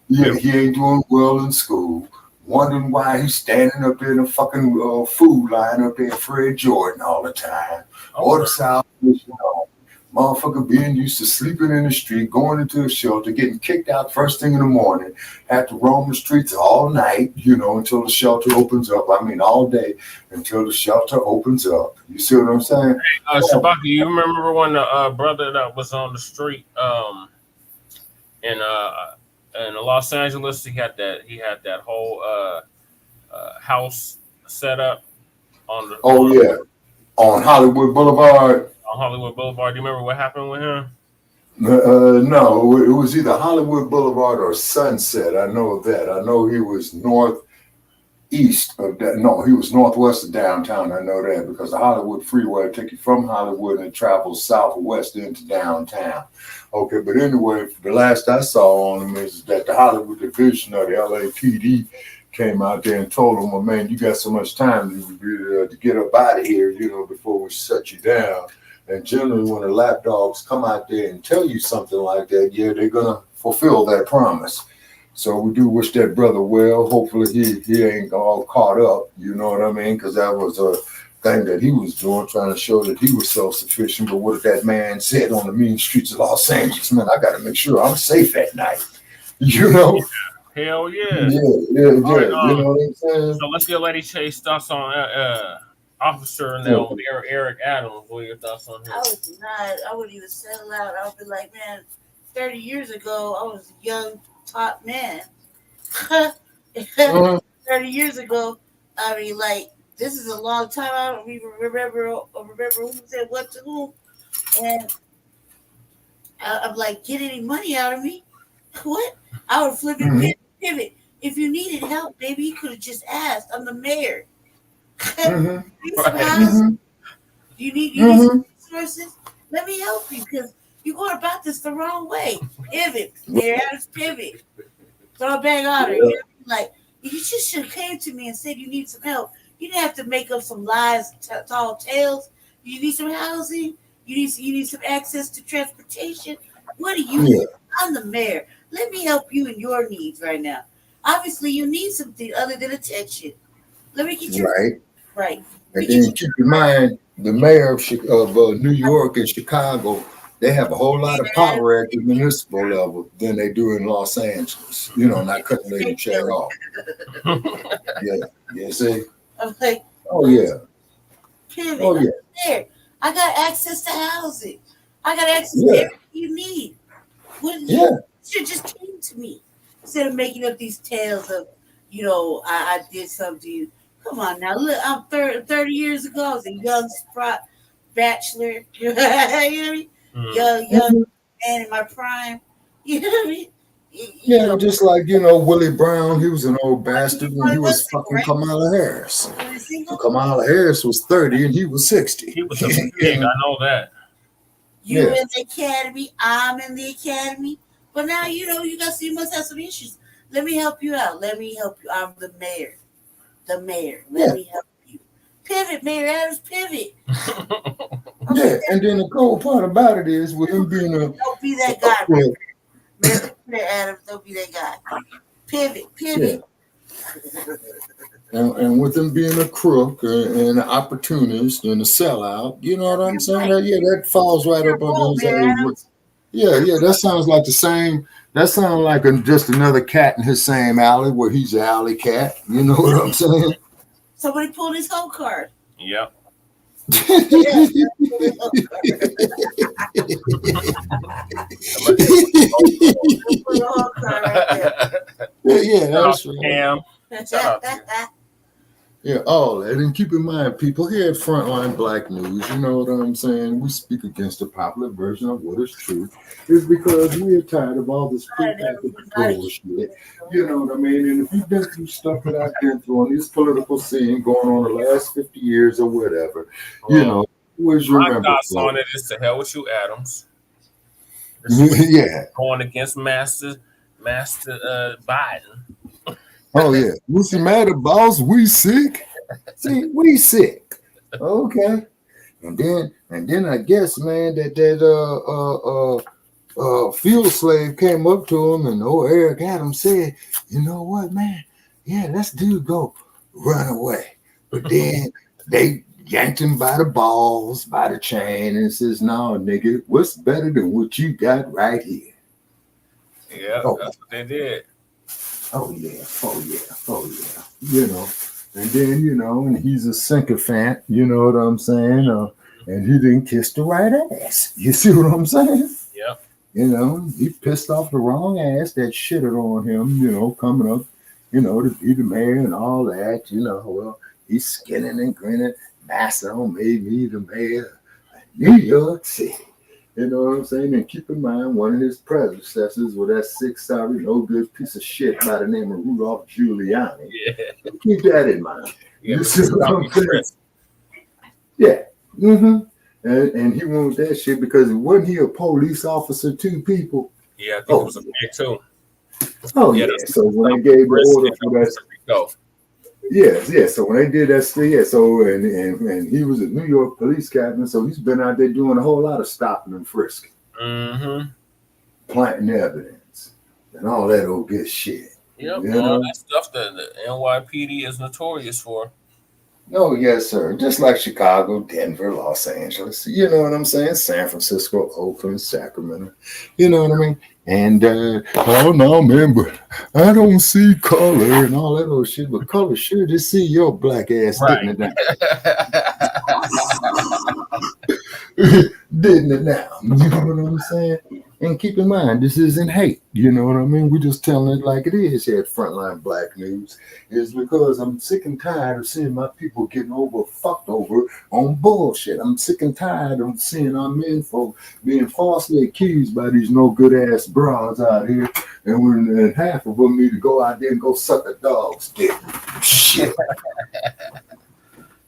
Yeah, he ain't doing well in school. Wondering why he's standing up there in a fucking food line up there, Fred Jordan all the time. Or the South, motherfucker being used to sleeping in the street, going into a shelter, getting kicked out first thing in the morning, had to roam the streets all night, until the shelter opens up. I mean, all day until the shelter opens up. You see what I'm saying? Hey, Shabaki, you remember when the brother that was on the street in Los Angeles, he had that whole house set up on the on Hollywood Boulevard. On Hollywood Boulevard. Do you remember what happened with him? No, it was either Hollywood Boulevard or Sunset. I know that. I know he was northeast of that. No, he was northwest of downtown. I know that because the Hollywood Freeway take you from Hollywood and it travels southwest into downtown. Okay, but anyway, the last I saw on him is that the Hollywood division of the LAPD came out there and told him, well, man, you got so much time to get up out of here, before we shut you down. And generally, when the lapdogs come out there and tell you something like that, yeah, they're going to fulfill that promise. So we do wish that brother well. Hopefully he ain't all caught up, you know what I mean? Because that was a thing that he was doing, trying to show that he was self-sufficient. But what if that man said on the mean streets of Los Angeles, man, I got to make sure I'm safe at night, Hell yeah. Yeah, Right, you know what I'm saying? So let's get Lady Chase thoughts on Officer now, Eric Adams. What are your thoughts on him? I wouldn't even settle out. I would be like, man, 30 years ago, I was a young, top man. 30 years ago, I mean, like, this is a long time. I don't even remember who said what to who. And I'm like, get any money out of me? What? I would flip it, pivot. If you needed help, baby, you could have just asked. I'm the mayor. You need resources? Let me help you because you're going about this the wrong way. Pivot. Mayor Adams, pivot. Throw a bag on her. Like, you just should have came to me and said you need some help. You didn't have to make up some lies, tall tales. You need some housing. You need some access to transportation. What do you need? I'm the mayor. Let me help you in your needs right now. Obviously, you need something other than attention. Let me get you right. And then keep in mind, the mayor of New York and Chicago, they have a whole lot of power at the municipal level than they do in Los Angeles. Not cutting Lady Chair off. Yeah, see? I'm like, Pivot. There. I got access to housing. I got access to everything you need. You should just came to me instead of making up these tales of, I did something to you. Come on now, look, I'm 30 years ago. I was a young sprott bachelor. You know what I mean? Young man in my prime. You know what I mean? Just like, Willie Brown, he was an old bastard when he was fucking Kamala Harris. Kamala Harris was 30 and he was 60. He was a pig, I know that. You in the academy, I'm in the academy. But now, you must have some issues. Let me help you out. Let me help you. I'm the mayor. Let me help you. Pivot, Mayor Adams, pivot. And then the cool part about it is with him being don't be that guy. Mayor Adams, don't be that guy. Pivot. And with him being a crook and an opportunist and a sellout, you know what I'm saying? That falls right up under his. That sounds like the same. That sounds like just another cat in his same alley where he's an alley cat. You know what I'm saying? Somebody pulled his whole card. Yep. That's right. Cam. All that. And keep in mind, people here at Frontline Black News, you know what I'm saying? We speak against the popular version of what is true. It's because we are tired of all this prepackaged bullshit. You know what I mean? And if you've been through stuff that I've been through on this political scene going on the last 50 years or whatever, where's your my thoughts on it is to hell with you, Adams. Going against Master Biden. Oh yeah, what's the matter, boss? We sick? See, we sick. Okay, and then I guess, man, that field slave came up to him, and Eric Adams said, "You know what, man? Yeah, let's go run away." But then they yanked him by the balls, by the chain, and says, "No, nigga, what's better than what you got right here?" Yeah, that's what they did. Oh yeah. And then, and he's a sycophant, you know what I'm saying? And he didn't kiss the right ass. You see what I'm saying? Yep. He pissed off the wrong ass that shitted on him, coming up you know, to be the mayor and all that, you know. Well, he's skinning and grinning. Master made me the mayor of New York City. You know what I'm saying? And keep in mind, one of his predecessors was that 6-star, no good piece of shit by the name of Rudolph Giuliani. Yeah. Keep that in mind. Yeah, You see what I'm saying? Yeah. Mm-hmm. And he wanted that shit because wasn't he a police officer too, people? Yeah, I think it was a pig too. Oh, yeah. So when they gave the order for that. Yes. So when they did that, so and he was a New York police captain, so he's been out there doing a whole lot of stopping and frisking, planting evidence, and all that old good shit. Yep, You all know? that stuff that the NYPD is notorious for. Oh, yes, sir. Just like Chicago, Denver, Los Angeles, you know what I'm saying? San Francisco, Oakland, Sacramento, you know what I mean? And, oh, no, man, but I don't see color and all that old shit, but color sure to see your black ass getting it down. Didn't it now? You know what I'm saying? And keep in mind, this isn't hate. You know what I mean? We're just telling it like it is here at Frontline Black News. Is because I'm sick and tired of seeing my people getting fucked over on bullshit. I'm sick and tired of seeing our men folk being falsely accused by these no good ass bras out here, and half of them need to go out there and go suck a dog's dick. Shit.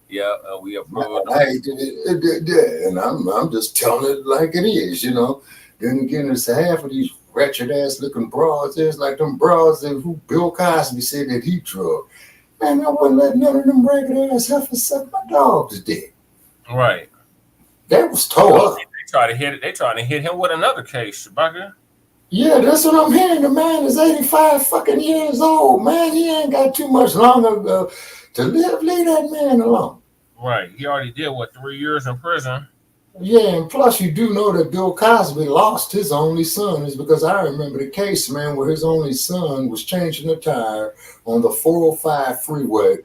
Yeah, we approve. And I'm just telling it like it is, you know. Then again, it's half of these wretched ass looking bras. It's like them bras that who Bill Cosby said that he drugged. Man, I wouldn't let none of them ragged ass heifers suck my dog's dick. Right. That was tore up. They trying to hit him with another case, Shabaka. Yeah, that's what I'm hearing. The man is 85 fucking years old. Man, he ain't got too much longer to live. Leave that man alone. Right. He already did, 3 years in prison? Yeah, and plus you do know that Bill Cosby lost his only son. Is because I remember the case, man, where his only son was changing the tire on the 405 freeway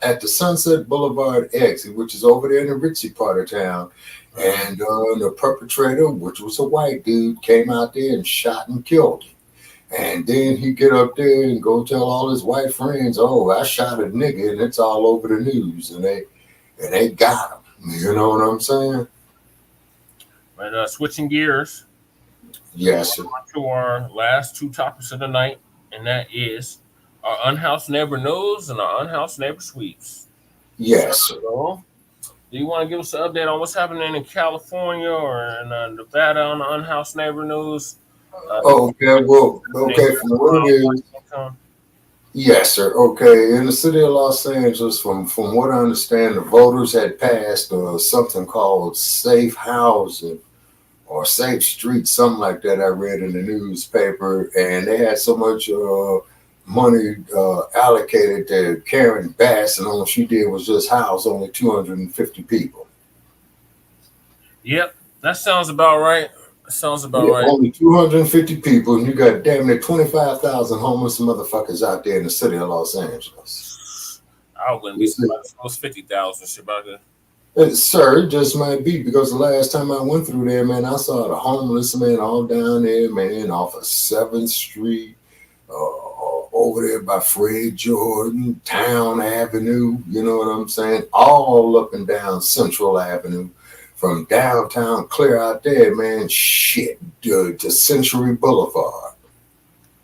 at the Sunset Boulevard exit, which is over there in the ritzy part of town. And the perpetrator, which was a white dude, came out there and shot and killed him. And then he get up there and go tell all his white friends, "Oh, I shot a nigga," and it's all over the news, and they got him. You know what I'm saying? But switching gears. Yes, sir. To our last two topics of the night, and that is our Unhoused Neighbor News and our Unhoused Neighbor Sweeps. Yes, sir. So, do you want to give us an update on what's happening in California or in Nevada on the Unhoused Neighbor News? Okay, well, okay, from what it is. Yes, sir. Okay, in the city of Los Angeles, from what I understand, the voters had passed something called safe housing or safe streets, something like that. I read in the newspaper, and they had so much money allocated to Karen Bass, and all she did was just house only 250 people. Yep, that sounds about right. Sounds about right. Only 250 people, and you got damn near 25,000 homeless motherfuckers out there in the city of Los Angeles. I wouldn't be surprised if it was 50,000, Shabaka. Sir, it just might be because the last time I went through there, man, I saw the homeless man all down there, man, off of 7th Street, over there by Fred Jordan, Town Avenue, you know what I'm saying? All up and down Central Avenue. From downtown clear out there, man, shit, to Century Boulevard.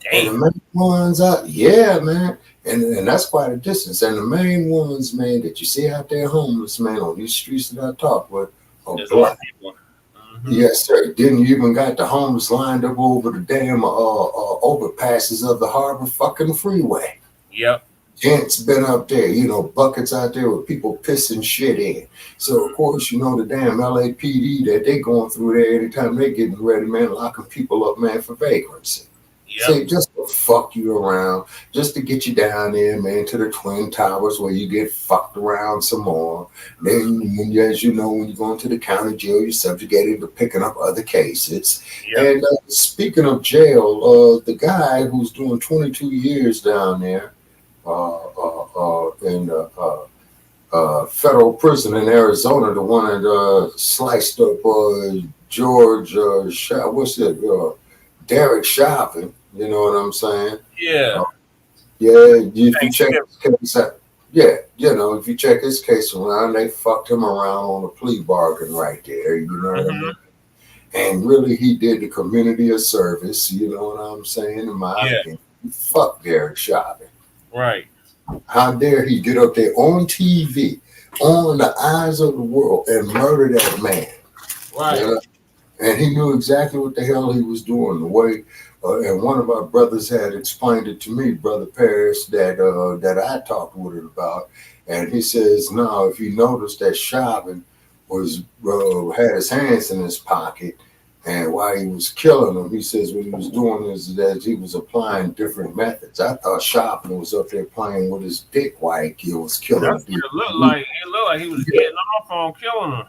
Damn. And the main ones out, yeah, man. And that's quite a distance. And the main ones, man, that you see out there homeless, man, on these streets that I talk with are black. Mm-hmm. Yes, sir. Then you even got the homeless lined up over the damn overpasses of the Harbor fucking freeway. Yep. Gents been up there, you know, buckets out there with people pissing shit in. So, of course, you know, the damn LAPD that they going through there anytime they getting ready, man, locking people up, man, for vagrancy. Yep. Say, just to fuck you around, just to get you down there, man, to the Twin Towers where you get fucked around some more. Then, as you know, when you go into the county jail, you're subjugated to picking up other cases. Yep. And speaking of jail, the guy who's doing 22 years down there, in federal prison in Arizona, the one that sliced up George, Derek Chauvin, you know what I'm saying? Yeah. Yeah, if you check his case out, yeah, if you check his case around, they fucked him around on a plea bargain right there. You know what I mean? And really, he did the community a service. You know what I'm saying? In my opinion, fuck Derek Chauvin. Right. How dare he get up there on TV, on the eyes of the world, and murder that man? Right. You know? And he knew exactly what the hell he was doing. The way, and one of our brothers had explained it to me, Brother Paris, that I talked with him about. And he says, no, if you notice that Chauvin was had his hands in his pocket, and while he was killing him, he says what he was doing is that he was applying different methods. I thought Chauvin was up there playing with his dick while he was killing That's what it looked like. It looked like he was getting off on killing him.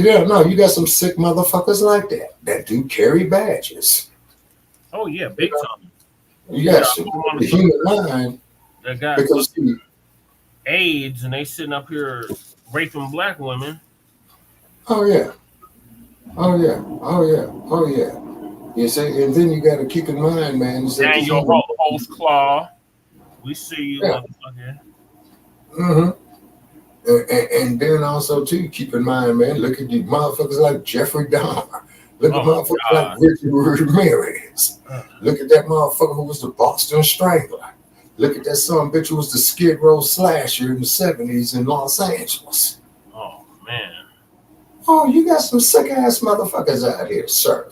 Yeah, no, you got some sick motherfuckers like that do carry badges. Oh yeah, big time. Yes, the human mind. They got Because AIDS and they sitting up here raping black women. Oh yeah. You see, and then you got to keep in mind, man. Daniel Host Claw. We see you, motherfucker. And then also too, keep in mind, man. Look at these motherfuckers like Jeffrey Dahmer. Look at motherfuckers like Richard Ramirez. Look at that motherfucker who was the Boston Strangler. Look at that son bitch who was the Skid Row slasher in the 70s in Los Angeles. Oh man. Oh, you got some sick ass motherfuckers out here, sir.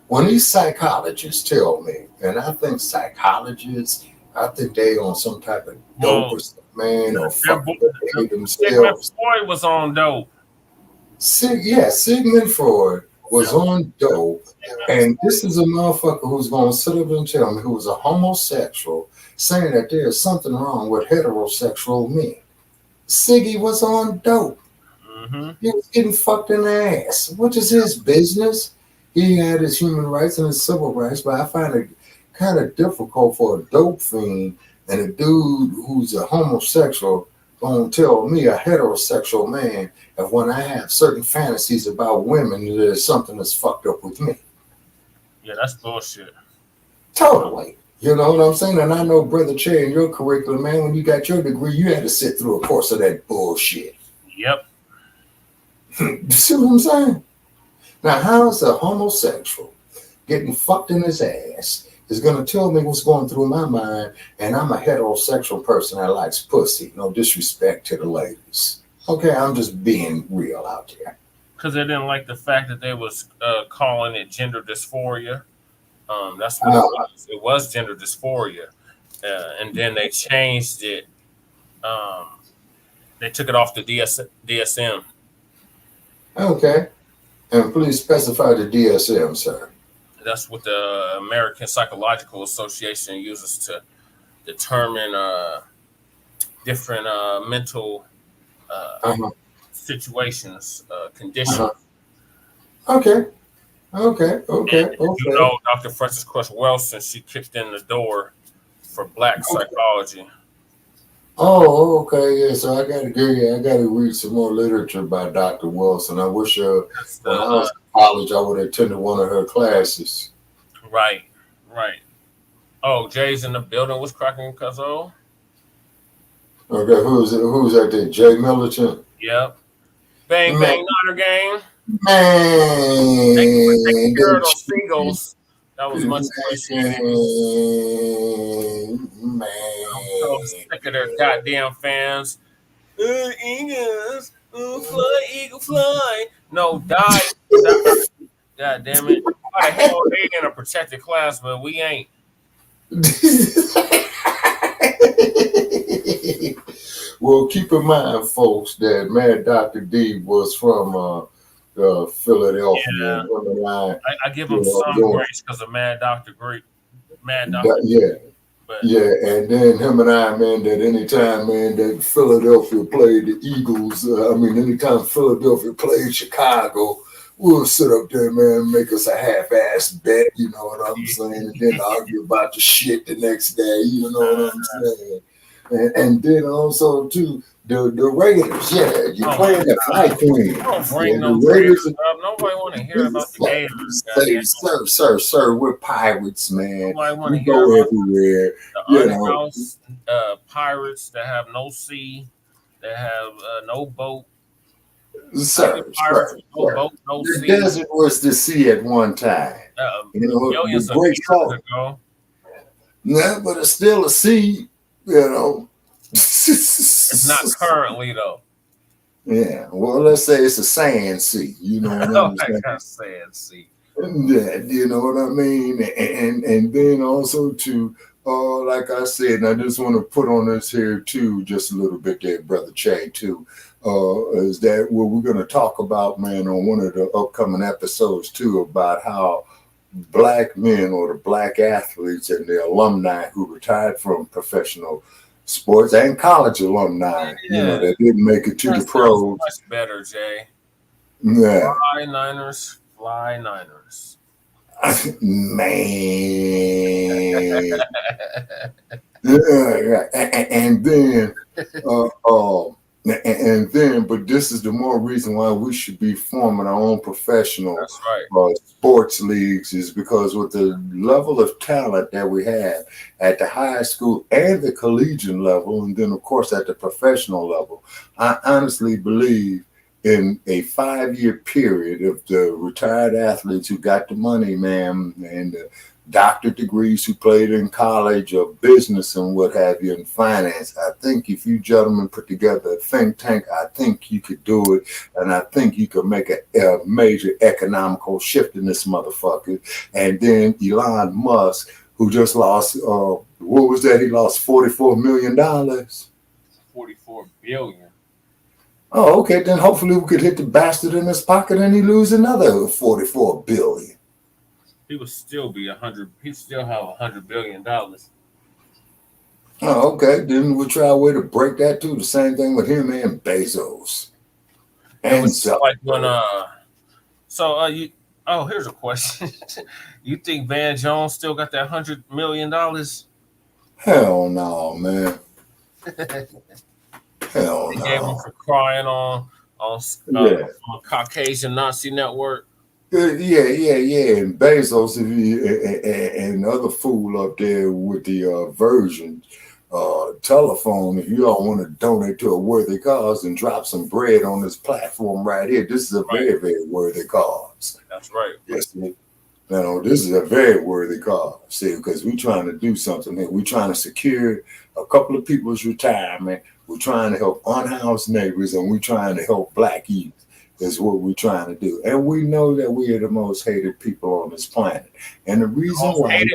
When these psychologists tell me, and I think psychologists, I think they on some type of dope or something, man, or fucking themselves. Freud was on dope. Sigmund Freud was on dope, and this is a motherfucker who's going to sit up and tell me who was a homosexual, saying that there is something wrong with heterosexual men. Siggy was on dope. He was getting fucked in the ass, which is his business. He had his human rights and his civil rights, but I find it kind of difficult for a dope fiend and a dude who's a homosexual going to tell me, a heterosexual man, that when I have certain fantasies about women, there's something that's fucked up with me. Yeah, that's bullshit. Totally. You know what I'm saying? And I know, Brother Che, in your curriculum, man, when you got your degree, you had to sit through a course of that bullshit. Yep. You see what I'm saying? Now, how is a homosexual getting fucked in his ass is going to tell me what's going through my mind, and I'm a heterosexual person that likes pussy? No disrespect to the ladies. Okay, I'm just being real out there. Because they didn't like the fact that they was calling it gender dysphoria. That's what it was. It was gender dysphoria. And then they changed it. They took it off the DSM. Okay. And please specify the DSM, sir. That's what the American Psychological Association uses to determine different mental situations, conditions. Okay. You know, Dr. Frances Cress Welsing, she kicked in the door for Black psychology. Oh, okay, yeah. So I gotta read some more literature by Dr. Wilson. I wish when I was in college, I would have attended one of her classes. Right. Oh, Jay's in the building. What's cracking, cuzzo? Okay, who's that there? Jay Militant? Yep. Bang, Niner gang. Man. Thank you for taking care of those seagulls. That was much appreciated. Man. I'm so sick of their goddamn fans. Eagles, eagle fly. No, die. God damn it. Why the hell they in a protected class, but we ain't? Well, keep in mind, folks, that Mad Dr. D was from Philadelphia. Yeah. I give him some grace because of Mad Dr. Yeah, and then him and I, man, that anytime, man, that Philadelphia played the Eagles, anytime Philadelphia played Chicago, we'll sit up there, man, make us a half-ass bet, you know what I'm saying, and then argue about the shit the next day, you know what I'm saying. And then also too the Raiders. Yeah, you're playing the Fly Queen. Don't bring Yeah, no the Raiders. up. Nobody want to hear about the Gators. Sir, we're pirates, man. Nobody want We to hear go about everywhere. the You know, unhoused pirates that have no sea, that have no boat. sir. No boat, no The sea. desert was the sea at one time. You know, Millions the of Great years Salt. ago. No, but it's still a sea. You know. It's not currently though. Yeah, well, let's say it's a sand sea. You know what I'm saying? Like sand sea. Yeah, you know what I mean? And then also too, like I said, and I just want to put on this here too, just a little bit there, Brother Che too, is that what we're going to talk about, man, on one of the upcoming episodes too, about how Black men or the Black athletes and the alumni who retired from professional sports and college alumni, you know, that didn't make it to the pros. Much better, Jay. Yeah. Fly Niners, fly Niners. Man. Yeah. And then, but this is the more reason why we should be forming our own professional sports leagues, is because with the level of talent that we have at the high school and the collegiate level, and then of course at the professional level, I honestly believe in a 5-year period of the retired athletes who got the money, man, and the doctorate degrees who played in college or business and what have you in finance. I think if you gentlemen put together a think tank, I think you could do it. And I think you could make a major economical shift in this motherfucker. And then Elon Musk, who just lost, what was that? He lost $44 million. 44 billion. Oh, okay. Then hopefully we could hit the bastard in his pocket and he lose another 44 billion. He would still be 100. He'd still have $100 billion. Oh, okay. Then we'll try a way to break that too. The same thing with him and Bezos. And so, like when here's a question. You think Van Jones still got that $100 million? Hell no, man. Hell They no. gave him for crying on Caucasian Nazi Network. Yeah. And Bezos and the other fool up there with the Virgin telephone. If you don't want to donate to a worthy cause and drop some bread on this platform right here, this is a very, very worthy cause. That's right. Yes, you know, this is a very worthy cause. See, because we're trying to do something here. We're trying to secure a couple of people's retirement. We're trying to help unhoused neighbors, and we're trying to help Black youth. Is what we're trying to do. And we know that we are the most hated people on this planet. And the reason why and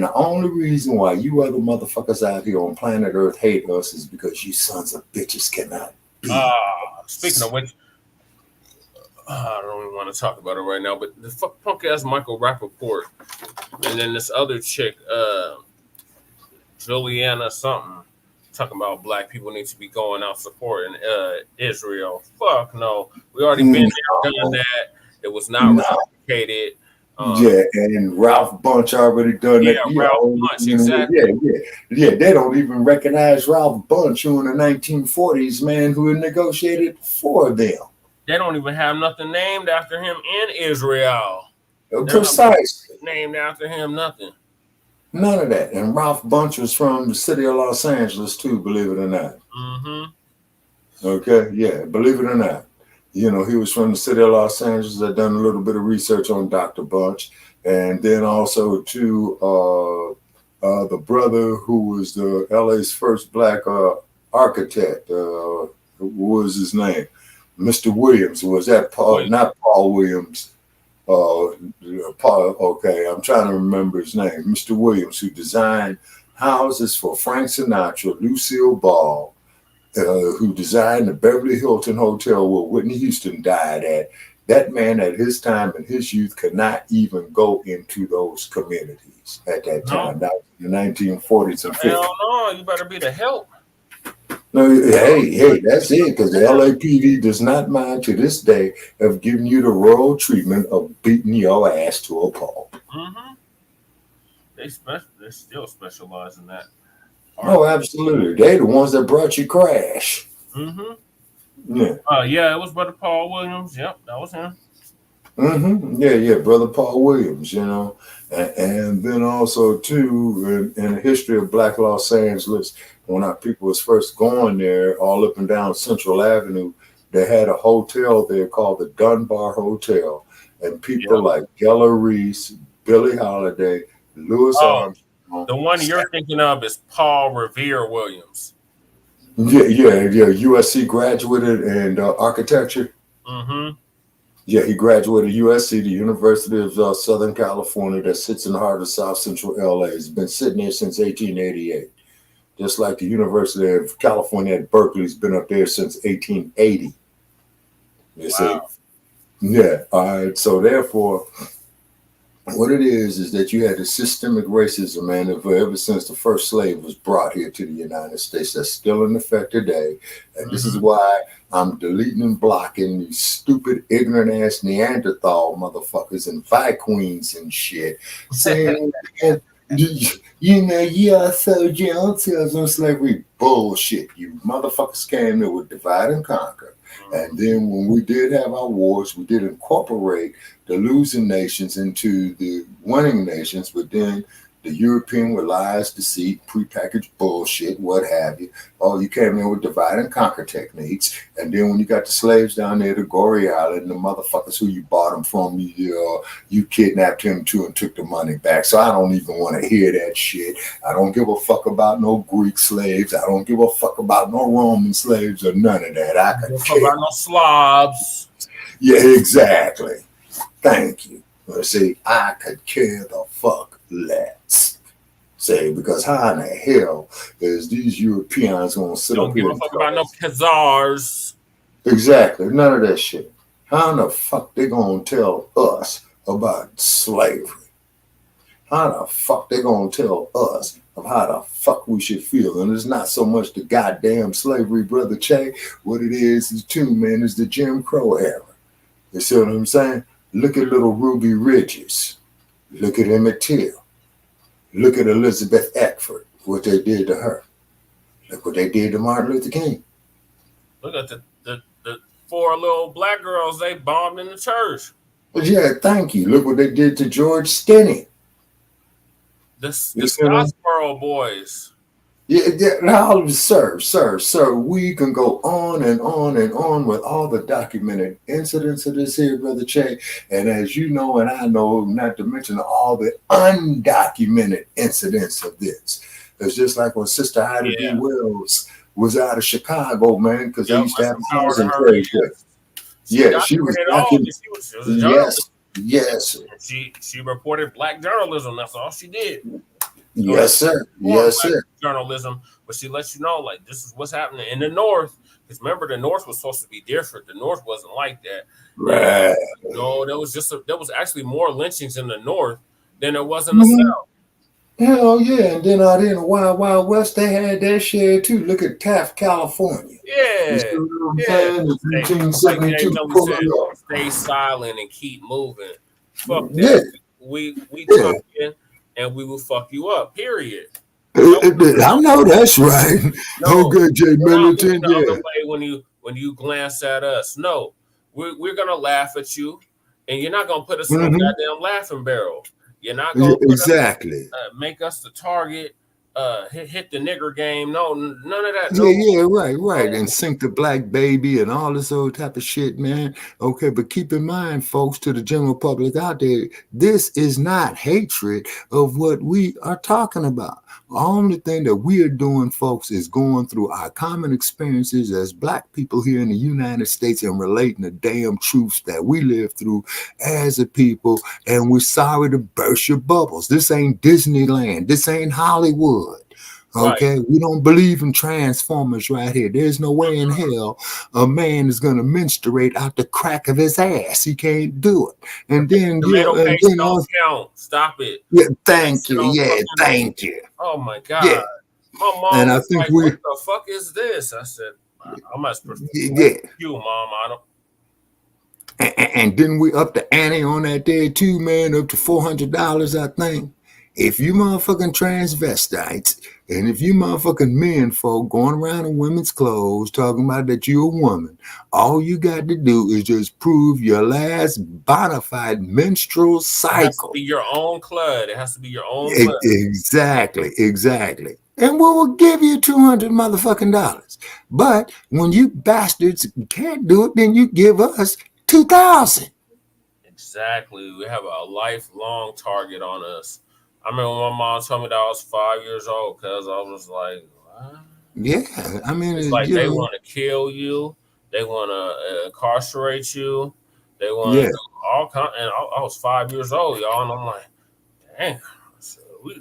the only reason why you other motherfuckers out here on planet Earth hate us is because you sons of bitches cannot be. Speaking of which, I don't even want to talk about it right now, but the punk ass Michael Rappaport and then this other chick, Juliana something, talking about Black people need to be going out supporting Israel. Fuck no. We already been there, done that. It was not reciprocated. And Ralph Bunche already done that. Ralph Bunche, exactly. Yeah, they don't even recognize Ralph Bunche, who in the 1940s, man, who negotiated for them. They don't even have nothing named after him in Israel. Precisely. Named after him, nothing. None of that. And Ralph Bunche was from the city of Los Angeles too, believe it or not. Mm-hmm. Okay, yeah, believe it or not. You know, he was from the city of Los Angeles. I've done a little bit of research on Dr. Bunche. And then also too, the brother who was the LA's first Black architect, what was his name? Mr. Williams. Was that Paul? Not Paul Williams. Paul, okay, I'm trying to remember his name. Mr. Williams, who designed houses for Frank Sinatra, Lucille Ball, who designed the Beverly Hilton Hotel where Whitney Houston died at. That man at his time and his youth could not even go into those communities at that time. That was in the 1940s and 50s. Hell no, you better be the help. No, hey, that's it, because the LAPD does not mind to this day of giving you the royal treatment of beating your ass to a pulp. Mm-hmm. they still specialize in that. Oh, absolutely. They the ones that brought you Crash. Mm-hmm. Yeah. Yeah, it was Brother Paul Williams. Yep, that was him. Yeah, Brother Paul Williams, and then also too in the history of Black Los Angeles, when our people was first going there, all up and down Central Avenue, they had a hotel there called the Dunbar Hotel, and people like Gella Reese, Billie Holiday, Louis Armstrong. The one you're thinking of is Paul Revere Williams. Yeah. USC graduated in architecture. Mm-hmm. Yeah, he graduated USC, the University of Southern California, that sits in the heart of South Central LA. He's been sitting there since 1888. Just like the University of California at Berkeley's been up there since 1880. You see? Yeah. All right. So therefore, what it is that you had the systemic racism, man, ever since the first slave was brought here to the United States. That's still in effect today. And this is why I'm deleting and blocking these stupid, ignorant ass Neanderthal motherfuckers and Queens and shit. Saying, so jail tells on slavery. Bullshit. You motherfuckers came there with divide and conquer. And then when we did have our wars, we did incorporate the losing nations into the winning nations, but then the European with lies, deceit, prepackaged bullshit, what have you. Oh, you came in with divide and conquer techniques. And then when you got the slaves down there to Goree Island, the motherfuckers who you bought them from, you kidnapped him too and took the money back. So I don't even want to hear that shit. I don't give a fuck about no Greek slaves. I don't give a fuck about no Roman slaves or none of that. I could care about no Slavs. Yeah, exactly. Thank you. See, I could care the fuck less. Say, because how in the hell is these Europeans going to sit up here? Don't give a fuck about no Khazars. Exactly. None of that shit. How in the fuck they going to tell us about slavery? How the fuck they going to tell us of how the fuck we should feel? And it's not so much the goddamn slavery, Brother Che. What it is too, man, is the Jim Crow era. You see what I'm saying? Look at little Ruby Ridges. Look at Emmett Till. Look at Elizabeth Eckford, what they did to her. Look what they did to Martin Luther King. Look at the 4 little black girls they bombed in the church. But yeah, thank you. Look what they did to George Stinney. The Scottsboro boys. Yeah, now, sir, we can go on and on and on with all the documented incidents of this here, Brother Che. And as you know, and I know, not to mention all the undocumented incidents of this. It's just like when Sister Ida B. Wells was out of Chicago, man, because they used to have housing trade there. Yeah, she was Yes. She reported black journalism. That's all she did. Yes, sir. Yes, sir. Journalism, but she lets you know, like, this is what's happening in the North. Because remember, the North was supposed to be different. The North wasn't like that. Right. No, there was actually more lynchings in the North than there was in the South. Hell yeah. And then out in the Wild Wild West, they had that shit too. Look at Taft, California. Yeah. Stay silent and keep moving. Fuck that. We talking and we will fuck you up, period. I know that's right. Okay, Jay Militant. The other way when you glance at us. No, we're gonna laugh at you, and you're not gonna put us in a goddamn laughing barrel. You're not gonna make us the target. Hit the nigger game. No, none of that. Right. And sink the black baby and all this old type of shit, man. Okay, but keep in mind, folks, to the general public out there, this is not hatred of what we are talking about. The only thing that we are doing, folks, is going through our common experiences as black people here in the United States and relating the damn truths that we live through as a people. And we're sorry to burst your bubbles. This ain't Disneyland. This ain't Hollywood. Okay, we don't believe in Transformers right here. There's no way in hell a man is going to menstruate out the crack of his ass. He can't do it. And then don't count. Stop it. Yeah, thank you. Yeah, thank you. Oh my God. Yeah. My mom and was I think like, what the fuck is this? I said, I must you, Mom. I don't. And then we up the ante on that day too, man, up to $400, I think. if you motherfucking transvestites and if you motherfucking men folk going around in women's clothes talking about that you're a woman, all you got to do is just prove your last bona fide menstrual cycle. It has to be your own blood. It has to be your own blood. Exactly. And we will give you $200 motherfucking dollars. But when you bastards can't do it, then you give us $2,000. Exactly. We have a lifelong target on us. I remember my mom told me that I was 5 years old because I was like, what? Yeah, I mean, it's like they want to kill you. They want to incarcerate you. They want to do all kind. And I was 5 years old, y'all, and I'm like, dang.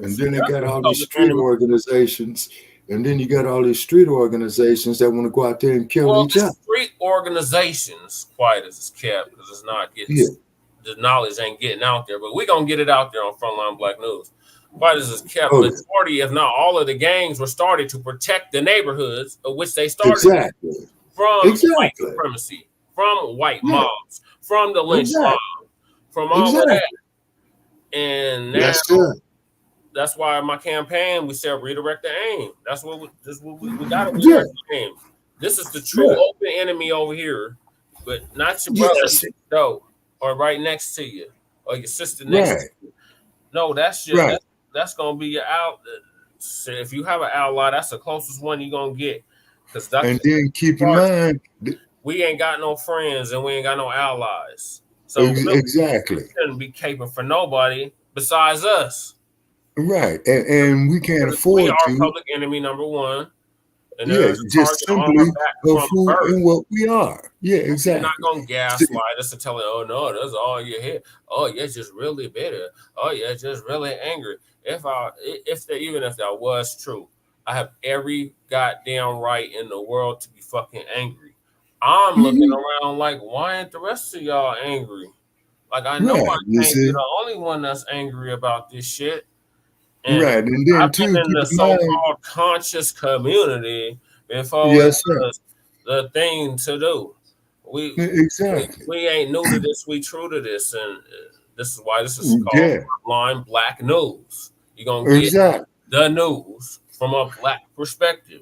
And then they got all these street organizations. And then you got all these street organizations that want to go out there and kill each other. Street organizations, quiet as it's kept, because it's not getting the knowledge ain't getting out there. But we're gonna get it out there on Frontline Black News. Quiet as it's kept, majority, if not all of the gangs were started to protect the neighborhoods of which they started from white supremacy, from white mobs, from the lynch mob, from all of that. And now that's why in my campaign we said redirect the aim. That's what we got to redirect the aim. This is the true open enemy over here, but not your brother, or right next to you, or your sister next to you. No, that's your that's gonna be your out. If you have an ally, that's the closest one you're gonna get. And then keep in mind, we ain't got no friends and we ain't got no allies. So exactly, we shouldn't be caping for nobody besides us. Right, and we can't afford to. We are public enemy number one. And just simply of who and what we are. Yeah, exactly. You're not gonna gaslight us and tell it, oh no, that's all you hear. Oh, you're just really bitter. Oh, you're just really angry. Even if that was true, I have every goddamn right in the world to be fucking angry. I'm looking around like, why ain't the rest of y'all angry? Like, I know I can't be the only one that's angry about this shit. And and then I've been in the so-called conscious community before it was the thing to do. We ain't new to this. We true to this, and this is why this is called Frontline Black News. You're gonna get the news from a black perspective,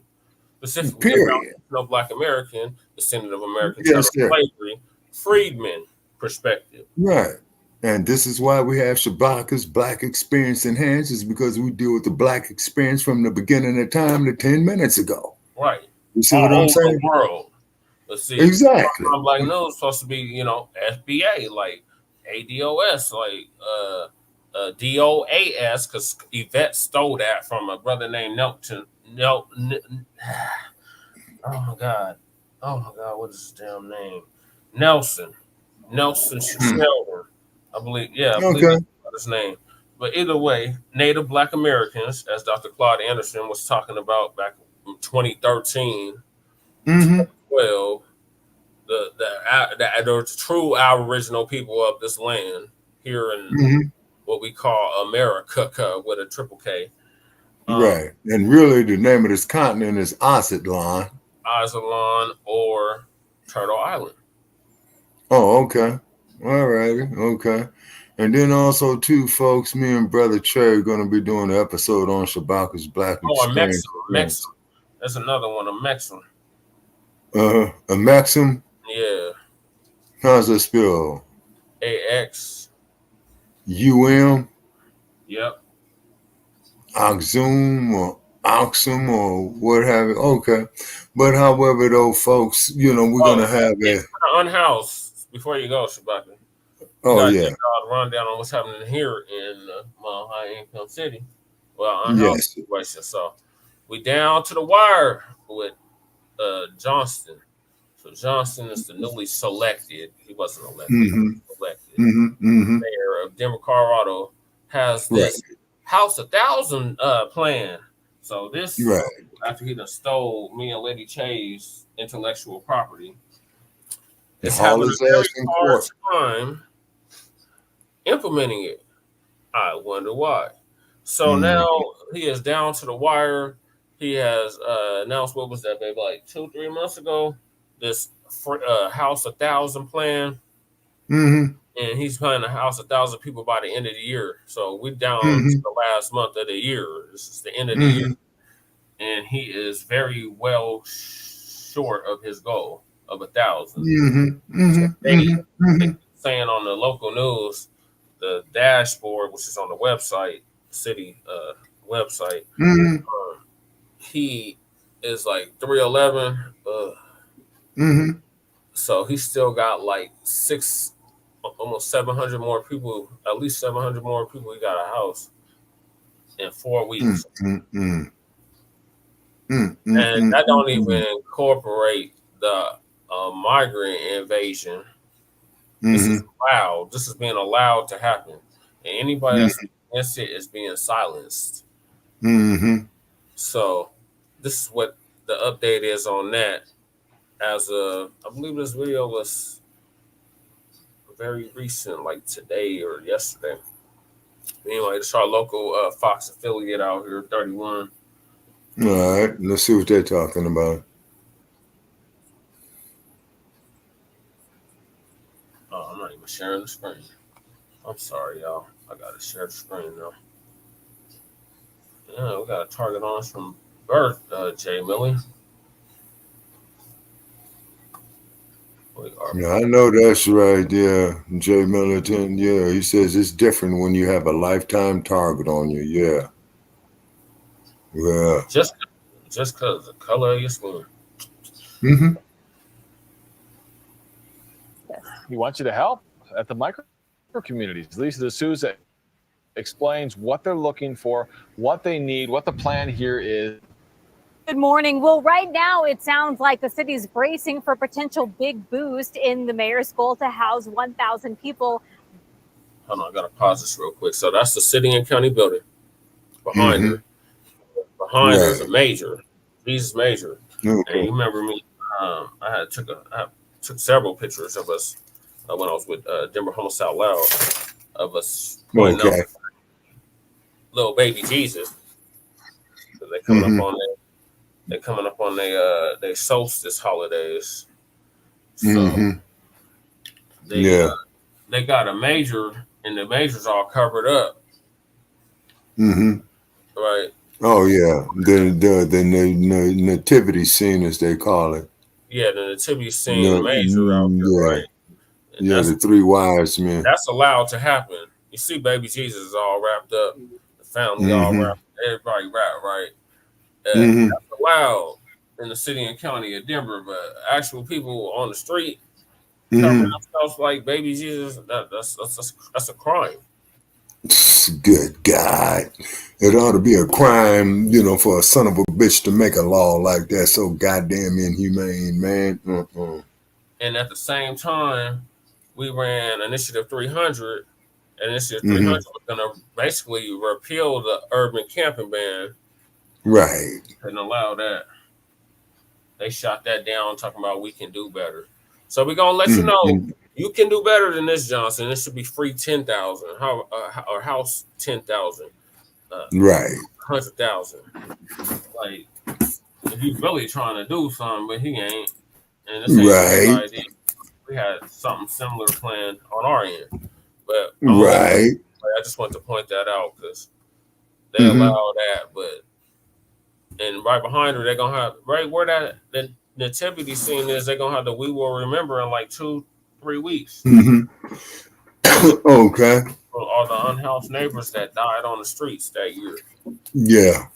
specifically about Black American, descendant of American slavery, freedmen perspective. Right. And this is why we have Shabaka's Black Experience Enhanced, is because we deal with the Black experience from the beginning of time to 10 minutes ago. Right. You see what I'm saying? The world. Let's see. Exactly. Black News supposed to be, FBA, like ADOS, like DOAS, because Yvette stole that from a brother named Nelton. Oh my God, what is his damn name? Nelson Shelder. I believe that's his name. But either way, Native Black Americans, as Dr. Claude Anderson was talking about back in 2013, 2012, the true Aboriginal people of this land here in what we call America with a triple K. Right. And really the name of this continent is Aztlan. Or Turtle Island. Oh, okay. All righty. Okay. And then also, too, folks, me and Brother Trey are going to be doing an episode on Shabaka's Black Experience. Maxim. That's another one, a Maxim. A Maxim? Yeah. How's that spelled? AX. UM? Yep. Oxum or what have you. Okay. But however, though, folks, we're going to have a Unhoused. Before you go, Shabaka. Rundown on what's happening here in high income city. Well, unhoused situation. So we down to the wire with Johnston. So Johnston is the newly selected. He wasn't elected. Elected mayor of Denver, Colorado, has this House 1,000 plan. So this after he done stole me and Lady Chay's intellectual property. It's having a very hard time implementing it. I wonder why. So now he is down to the wire. He has announced, what was that, baby, like 2-3 months ago, this House 1,000 plan. And and he's planning to house 1,000 people by the end of the year. So we're down to the last month of the year. This is the end of the year, and he is very well short of his goal of 1,000. So they saying on the local news, the dashboard, which is on the website, city website, he is like 311. So he still got like almost 700 more people, at least 700 more people. He got a house in 4 weeks, and that don't even incorporate the migrant invasion. This is allowed. This is being allowed to happen, and anybody that's against it is being silenced. So this is what the update is on that. As I believe this video was very recent, like today or yesterday. Anyway, it's our local Fox affiliate out here, 31. All right, let's see what they're talking about. Oh, I'm not even sharing the screen. I'm sorry, y'all. I gotta share the screen now. Yeah, we got a target on us from birth, Jay Millie. Yeah, I know that's right. Yeah, Jay Militant. Yeah, he says it's different when you have a lifetime target on you. Yeah. Yeah. Just because the color of your skin. He wants you to help at the micro communities. Lisa D'Souza explains what they're looking for, what they need, what the plan here is. Good morning. Well, right now it sounds like the city is bracing for a potential big boost in the mayor's goal to house 1,000 people. Hold on, I gotta pause this real quick. So that's the city and county building behind her. Behind her is a major. Jesus Major. And you remember me? I took several pictures of us when I was with Denver Homeless Out Loud of us pointing out little baby Jesus. They coming up on their They're coming up on their solstice holidays. So they got a major, and the major's all covered up. Right. Oh yeah, the nativity scene, as they call it. Yeah, the nativity scene, major out there, right? And yeah, the three wise men. That's allowed to happen. You see, baby Jesus is all wrapped up, the family all wrapped, everybody wrapped, right? That's allowed in the city and county of Denver, but actual people on the street covering themselves like baby Jesus, that's a crime. Good God. It ought to be a crime, for a son of a bitch to make a law like that. So goddamn inhumane, man. And at the same time, we ran Initiative 300. And Initiative 300 was going to basically repeal the urban camping ban. Right. Couldn't allow that. They shot that down, talking about we can do better. So we're going to let you know, you can do better than this, Johnson. It should be free 10,000 or house 10,000. Right. 100,000. Like, if he's really trying to do something, but he ain't. And this ain't his idea. We had something similar planned on our end. But I just want to point that out because they allow that, but and right behind her, they're gonna have right where that the nativity scene is, they're gonna have the We Will Remember in like 2-3 weeks. Okay. For all the unhoused neighbors that died on the streets that year. Yeah.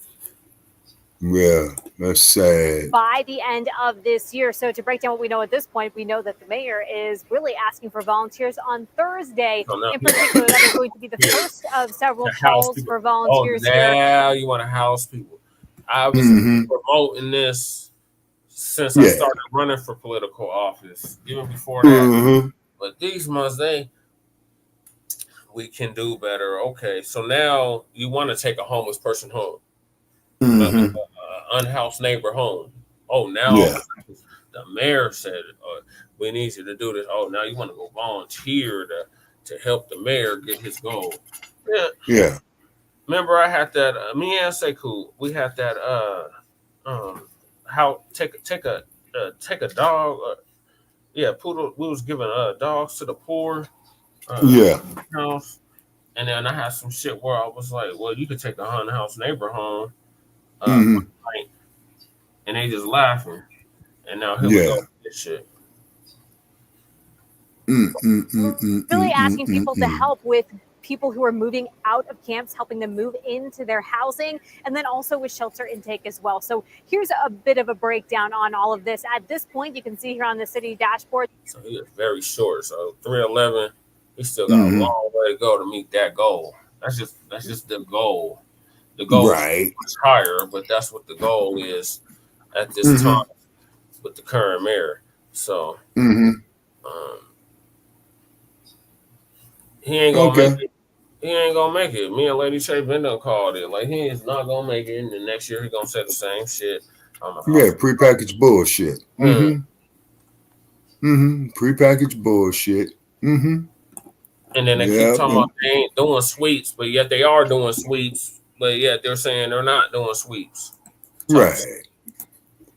Yeah, that's sad. By the end of this year. So to break down what we know at this point, we know that the mayor is really asking for volunteers on Thursday. In particular, that is going to be the first of several calls for volunteers here. Now you want to house people. I was promoting this since I started running for political office, even before that. But these months, we can do better. Okay, so now you want to take a homeless person home. Unhoused neighbor home. Oh, now the mayor said we need you to do this. Oh, now you want to go volunteer to help the mayor get his goal. Yeah. Remember, I had that. Me and Sekou, we had that. How take a dog? Poodle. We was giving dogs to the poor. house. And then I had some shit where I was like, well, you could take a haunted house neighbor home for the night. And they just laughing. And now here we go with this shit. Really asking people to help with people who are moving out of camps, helping them move into their housing, and then also with shelter intake as well. So here's a bit of a breakdown on all of this. At this point, you can see here on the city dashboard. So he is very short. So 311, he still got a long way to go to meet that goal. That's just the goal. The goal is much higher, but that's what the goal is at this time with the current mayor. So he ain't gonna make it. He ain't gonna make it. Me and Lady Shay been done called it. Like, he is not gonna make it. And the next year he gonna say the same shit. Prepackaged bullshit. Prepackaged bullshit. And then they keep talking about they ain't doing sweeps, but yet they are doing sweeps. But yet they're saying they're not doing sweeps.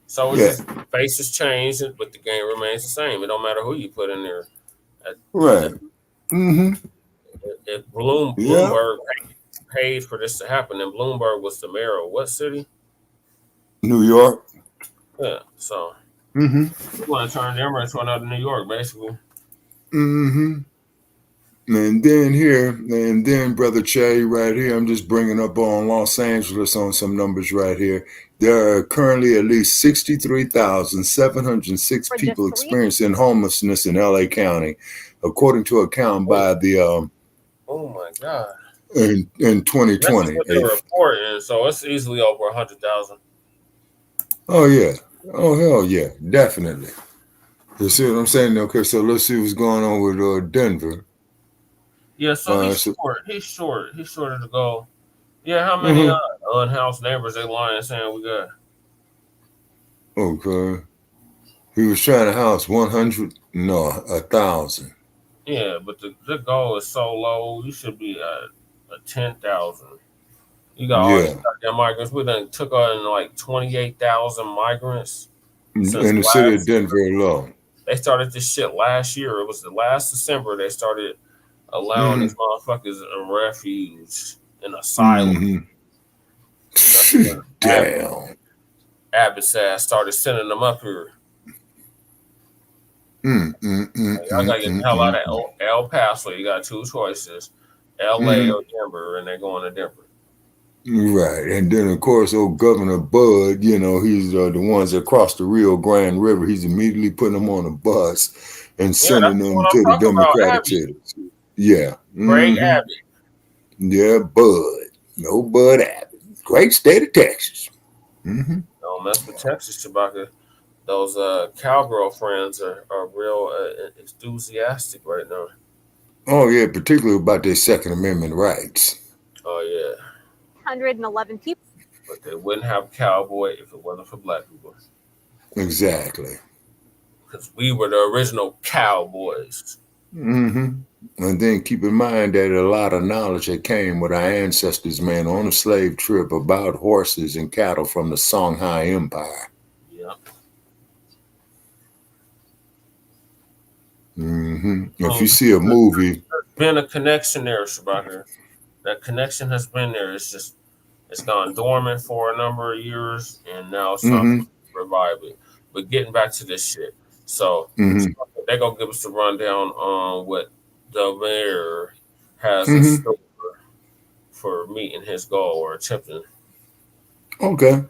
So it's just faces change, but the game remains the same. It don't matter who you put in there. If Bloomberg paid for this to happen, and Bloomberg was the mayor of what city? New York. Yeah, so we want to turn Denver into another New York, basically. And then Brother Che, right here, I'm just bringing up on Los Angeles on some numbers right here. There are currently at least 63,706 people experiencing homelessness in LA County, according to a count by the oh my God. In 2020. That's what they're reporting, so it's easily over 100,000. Oh yeah. Oh hell yeah, definitely. You see what I'm saying? Okay, so let's see what's going on with Denver. Yeah, so he's short. He's shorter to go. Yeah, how many unhoused neighbors they lying saying we got? Okay. He was trying to house 100, no, 1,000. Yeah, but the goal is so low. You should be at 10,000. You got all these goddamn migrants. We done took on like 28,000 migrants in the city of Denver alone. They started this shit last year. It was the last December they started allowing these motherfuckers a refuge and asylum. Damn. Abbott's ass started sending them up here. I gotta get the hell out of El Paso. You got two choices, LA or Denver, and they're going to Denver. Right. And then, of course, old Governor Bud, you know, he's the ones that crossed the Rio Grande River. He's immediately putting them on a bus and sending them to the Democratic cities. Yeah. Greg Abbott. Yeah, Bud. No Bud Abbott. Great state of Texas. Don't mess with Texas, Chewbacca. Those cowgirl friends are real enthusiastic right now. Oh, yeah, particularly about their Second Amendment rights. Oh, yeah. 111 people. But they wouldn't have Cowboy if it wasn't for black people. Exactly. Because we were the original cowboys. And then keep in mind that a lot of knowledge that came with our ancestors, man, on a slave trip about horses and cattle from the Songhai Empire. Yep. If you see a movie, there's been a connection there, Chewbacca. That connection has been there. It's just it's gone dormant for a number of years, and now it's time to revive it. But getting back to this shit, so they're gonna give us a rundown on what the mayor has in store for meeting his goal or attempting. Okay.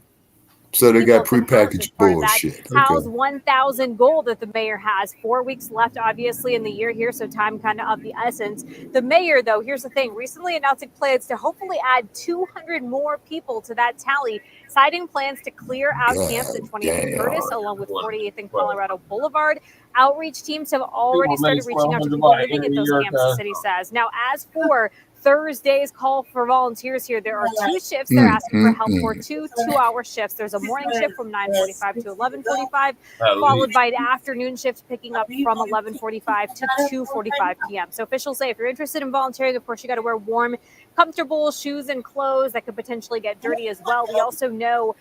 So they got prepackaged bullshit. House 1,000 goal that the mayor has. 4 weeks left, obviously, in the year here, so time kind of the essence. The mayor, though, here's the thing, recently announcing plans to hopefully add 200 more people to that tally, citing plans to clear out camps at 20th and Curtis, along with 48th and Colorado Boulevard. Outreach teams have already started reaching out to people living at those camps, the city says. Now, as for Thursday's call for volunteers here, there are 2 shifts they're asking for help for, 2 2-hour shifts. There's a morning shift from 9:45 to 11:45, followed by an afternoon shift picking up from 11:45 to 2:45 p.m. So officials say if you're interested in volunteering, of course, you got to wear warm, comfortable shoes and clothes that could potentially get dirty as well. We also know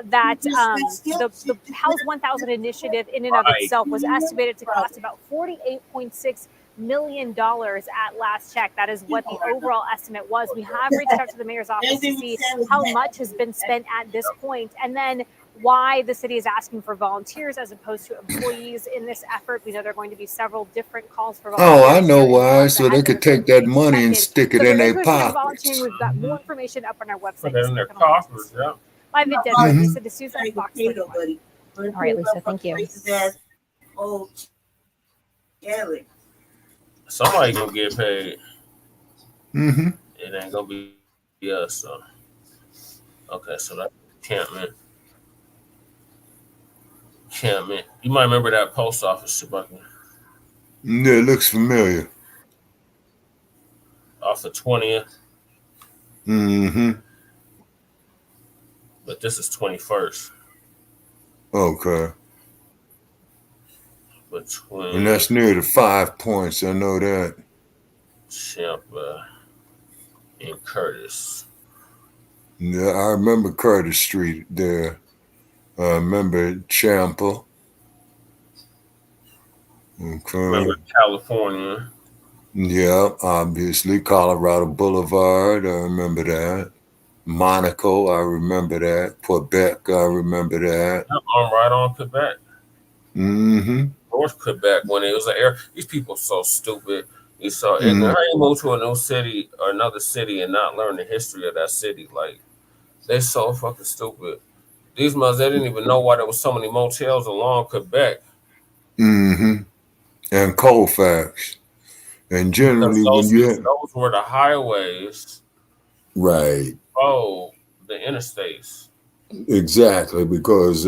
that the House 1000 initiative in and of itself was estimated to cost about $48.6 million at last check. That is what the overall estimate was. We have reached out to the mayor's office to see how much has been spent at this point, and then why the city is asking for volunteers as opposed to employees in this effort. We know there are going to be several different calls for volunteers. Oh, I know why. So they could take that money and stick it in their pockets. We've got more information up on our website. Put it in their coffers, yeah. Live at Denver, Lisa D'Souza, Fox 31. All right, Lisa, thank you. Somebody gonna get paid. Mm-hmm. It ain't gonna be us. So. Okay, so that's encampment. Encampment. You might remember that post office, Shabaki. Yeah, it looks familiar. Off the 20th. Mm-hmm. But this is 21st. Okay. Between and that's near the 5 Points. I know that. Champa and Curtis. Yeah, I remember Curtis Street there. I remember Champa. Okay. Remember California. Yeah, obviously. Colorado Boulevard. I remember that. Monaco. I remember that. Quebec. I remember that. I'm right on Quebec. Mm-hmm. North Quebec when it was an air. These people so stupid. You saw ignorant. How you move to a new city or another city and not learn the history of that city? Like, they're so fucking stupid. These mothers, they didn't even know why there was so many motels along Quebec. Mm-hmm. And Colfax. And generally those when were the highways. Right. Oh, the interstates. Exactly, because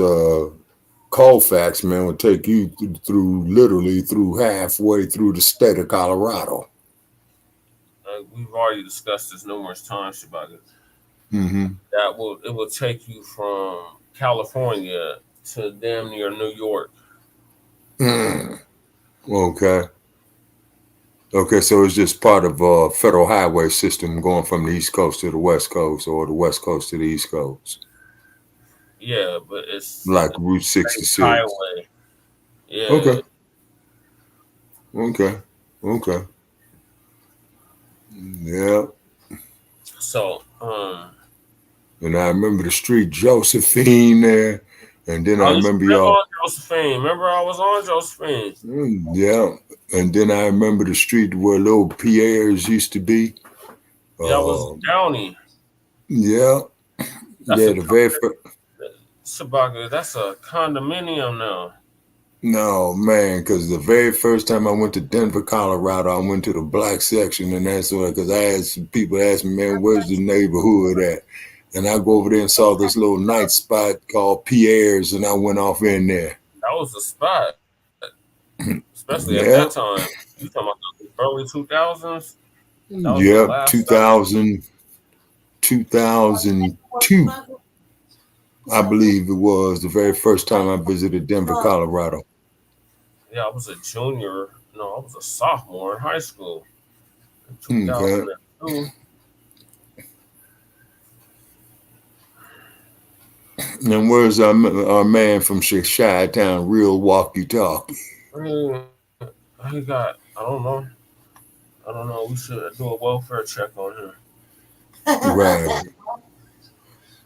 Colfax, man, would take you literally through halfway through the state of Colorado. We've already discussed this numerous times about it. Mm-hmm. It will take you from California to damn near New York. Okay. Okay, so it's just part of a federal highway system going from the East Coast to the West Coast or the West Coast to the East Coast. Yeah, but it's like Route 66. Highway. Yeah. Okay. Yeah. So, and I remember the street Josephine there. And then I remember y'all. Josephine. Remember I was on Josephine. Yeah. And then I remember the street where little Pierre's used to be. That was Downey. Yeah. The very first. Sabaka, that's a condominium now. No, man, because the very first time I went to Denver, Colorado, I went to the Blacc section, and that's why, because people asked me, man, where's the neighborhood at? And I go over there and saw this little night spot called Pierre's, and I went off in there. That was the spot, especially at that time. You talking about the early 2000s? Yep, 2002. I believe it was the very first time I visited Denver, Colorado. Yeah, I was a junior. No, I was a sophomore in high school. In 2002. And where's our man from Chi-Town, Real Walkie Talkie? He got, I don't know. We should do a welfare check on him. Right.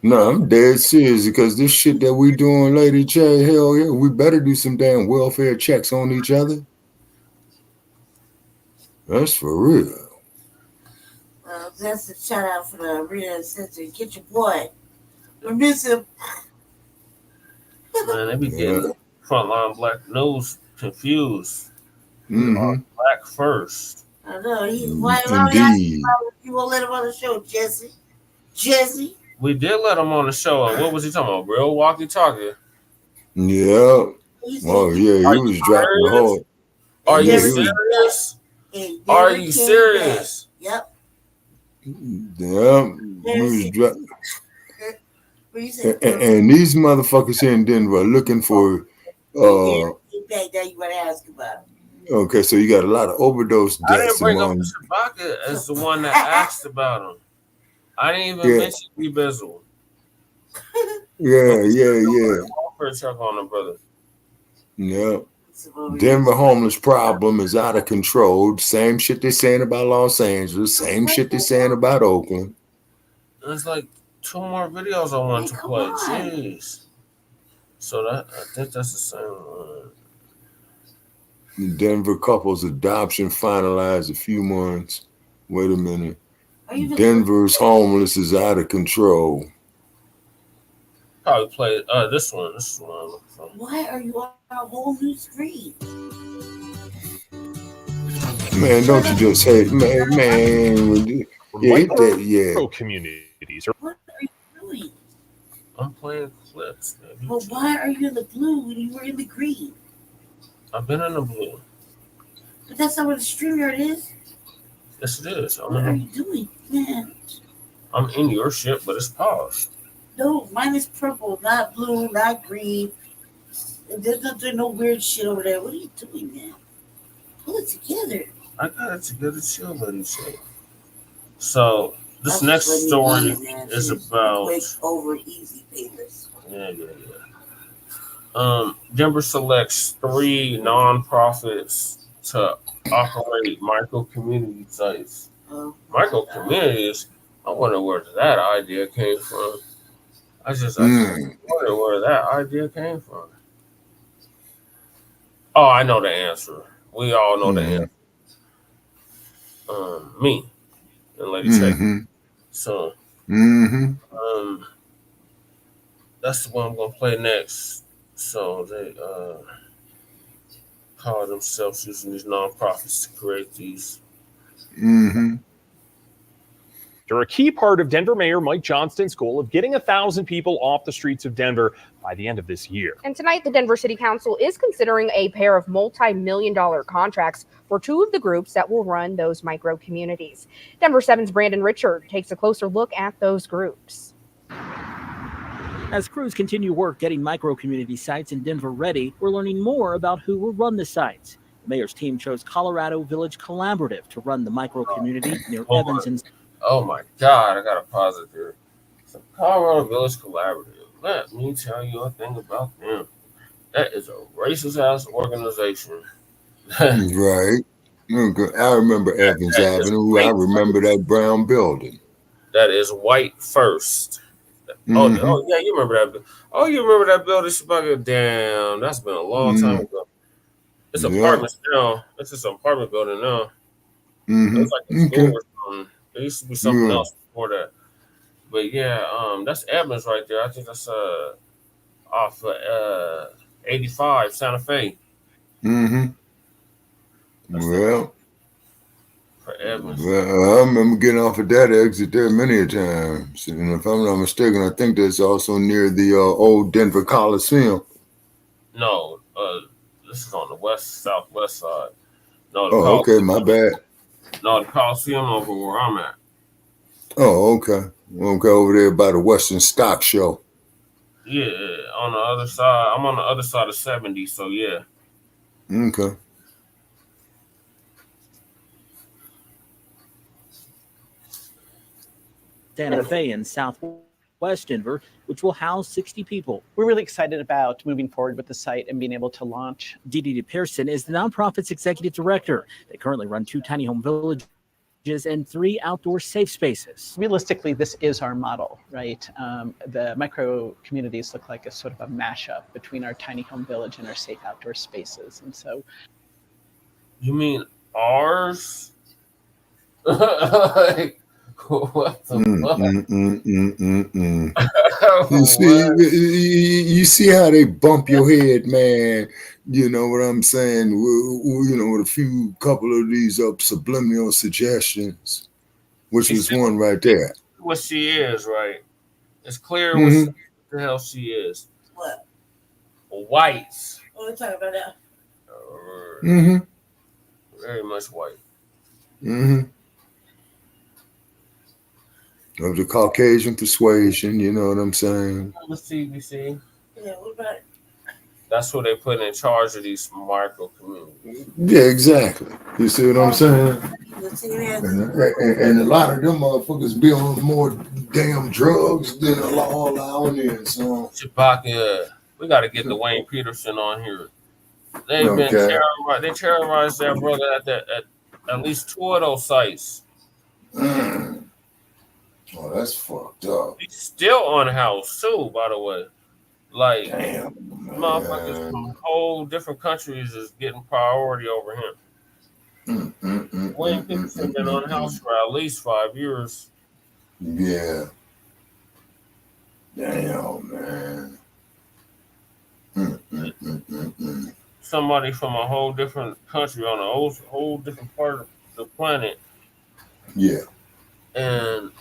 No, I'm dead serious because this shit that we doing, Lady J, hell yeah, we better do some damn welfare checks on each other. That's for real. That's a shout out for the arena center. Get your boy. We miss him. Man, they be getting frontline black news confused. Mm-hmm. Black first. I know. Indeed. You won't let him on the show, Jesse. We did let him on the show. And what was he talking about? Real walkie talkie. Yeah. Oh yeah, he was dropping the whole. Are you serious? Are you serious? Yep. Yeah. He was dropping. And these motherfuckers here in Denver are looking for. Now you want to ask about him. Okay, so you got a lot of overdose deaths. I didn't bring up Shabaka as the one that asked about him. I didn't even mention Bebezzle. Yeah. Check on him, brother. Yeah. Denver homeless problem is out of control. Same shit they're saying about Los Angeles. Same shit they're saying about Oakland. There's like 2 more videos I want to play. Jeez. So I think that's the same one. The Denver couple's adoption finalized a few months. Wait a minute. Denver's homeless is out of control. Probably play this one. This is one. Why are you on a whole new screen? Man, don't you just hate, man. Yeah, hit that, yeah. Communities. What are you doing? I'm playing clips, baby. Well, why are you in the blue when you were in the green? I've been in the blue. But that's not what the StreamYard is. Yes, it is. What are you doing, man? I'm in your shit, but it's paused. No, mine is purple, not blue, not green. There's no weird shit over there. What are you doing, man? Pull it together. I got it together too, buddy. So this next story is about quick, over, easy, painless. Yeah. Denver selects 3 nonprofits to operate micro community sites. Micro communities. I wonder where that idea came from. I wonder where that idea came from. Oh, I know the answer. We all know the answer. Me and Lady Check. So, that's the one I'm gonna play next. So they call themselves using these nonprofits to create these. They're a key part of Denver Mayor Mike Johnston's goal of getting 1,000 people off the streets of Denver by the end of this year. And tonight, the Denver City Council is considering a pair of multi-million-dollar contracts for 2 of the groups that will run those micro communities. Denver 7's Brandon Richard takes a closer look at those groups. As crews continue work getting micro community sites in Denver ready, we're learning more about who will run the sites. The mayor's team chose Colorado Village Collaborative to run the micro community near Evans and... Oh my God, I gotta pause it there. So Colorado Village Collaborative. Let me tell you a thing about them. That is a racist ass organization. Right. I remember Evans Avenue. I remember that brown building. That is white first. Oh yeah, you remember that? Oh, you remember that building? Damn, that's been a long time ago. It's apartments now. It's just an apartment building now. It's like a school or something. There used to be something else before that. But yeah, that's Evans right there. I think that's off of 85 Santa Fe. Well, for Evans. Well, I remember getting off of that exit there many a times. And if I'm not mistaken, I think that's also near the old Denver Coliseum. No, this is on the southwest side. No, okay, my bad. No, the Coliseum over where I'm at. Oh, okay. Over there by the Western Stock Show. Yeah, on the other side. I'm on the other side of 70, so yeah. Okay. Santa Fe in southwest Denver, which will house 60 people. We're really excited about moving forward with the site and being able to launch. Dee Pearson is the nonprofit's executive director. They currently run 2 tiny home villages and 3 outdoor safe spaces. Realistically, this is our model, right? The micro communities look like a sort of a mashup between our tiny home village and our safe outdoor spaces. And so... You mean ours? What the fuck? You see how they bump your head, man. You know what I'm saying? You know, with a couple of these subliminal suggestions, which is one right there. What she is, right? It's clear what the hell she is. What? Whites. Oh, we're talking about that. Very much white. Of the Caucasian persuasion, you know what I'm saying? The CBC. Yeah, what about it? That's who they put in charge of these micro communities. Yeah, exactly. You see what I'm saying? And a lot of them motherfuckers be on more damn drugs than the law allowing in. So Chewbacca, we got to get Dwayne Peterson on here. They've been terrorized. They terrorized their brother at least 2 of those sites. Oh, that's fucked up. He's still unhoused too, by the way. Like, damn, motherfuckers from whole different countries is getting priority over him. Wayne Peterson been unhoused for at least 5 years. Yeah. Damn, man. Somebody from a whole different country on a whole different part of the planet. Yeah. And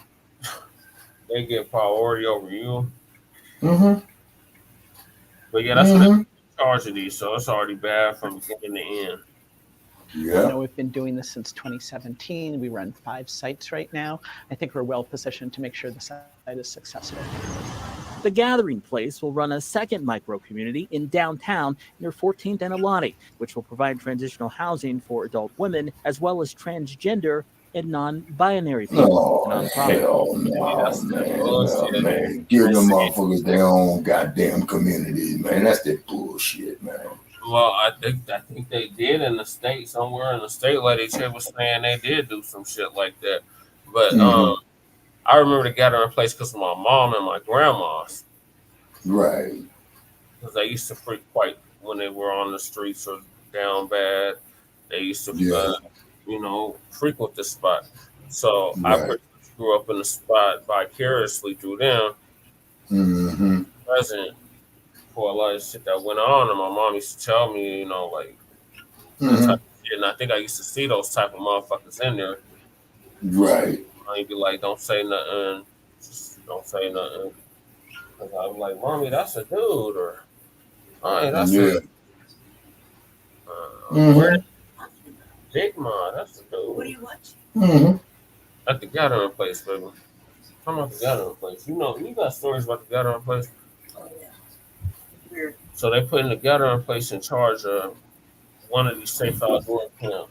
they get priority over you. Mm-hmm. But yeah, that's what they're in charge of these, so it's already bad from beginning to end. Yeah. I know we've been doing this since 2017. We run 5 sites right now. I think we're well positioned to make sure the site is successful. The Gathering Place will run a second micro-community in downtown near 14th and Elati, which will provide transitional housing for adult women as well as transgender and non-binary people. Oh, hell no, man. Give them motherfuckers their own goddamn communities, man. That's that bullshit, man. Well, I think they did in the state, somewhere in the state. Lady Che was saying they did do some shit like that. But I remember the Gathering Place because of my mom and my grandma's. Right. Because they used to freak quite when they were on the streets or down bad. They used to, frequent the spot. So I pretty much grew up in the spot vicariously through them. Present for a lot of shit that went on, and my mom used to tell me, that type of shit. And I think I used to see those type of motherfuckers in there. Right. I'd be like, don't say nothing. Just don't say nothing. Because I was like, Mommy, that's a dude. Or, hey, that's a Big Ma, that's a dude. What do you watch? At the Gathering Place, baby. Talking about the Gathering Place. You got stories about the Gathering Place. Oh, yeah. Weird. So they put in the Gathering Place in charge of one of these safe outdoor camps.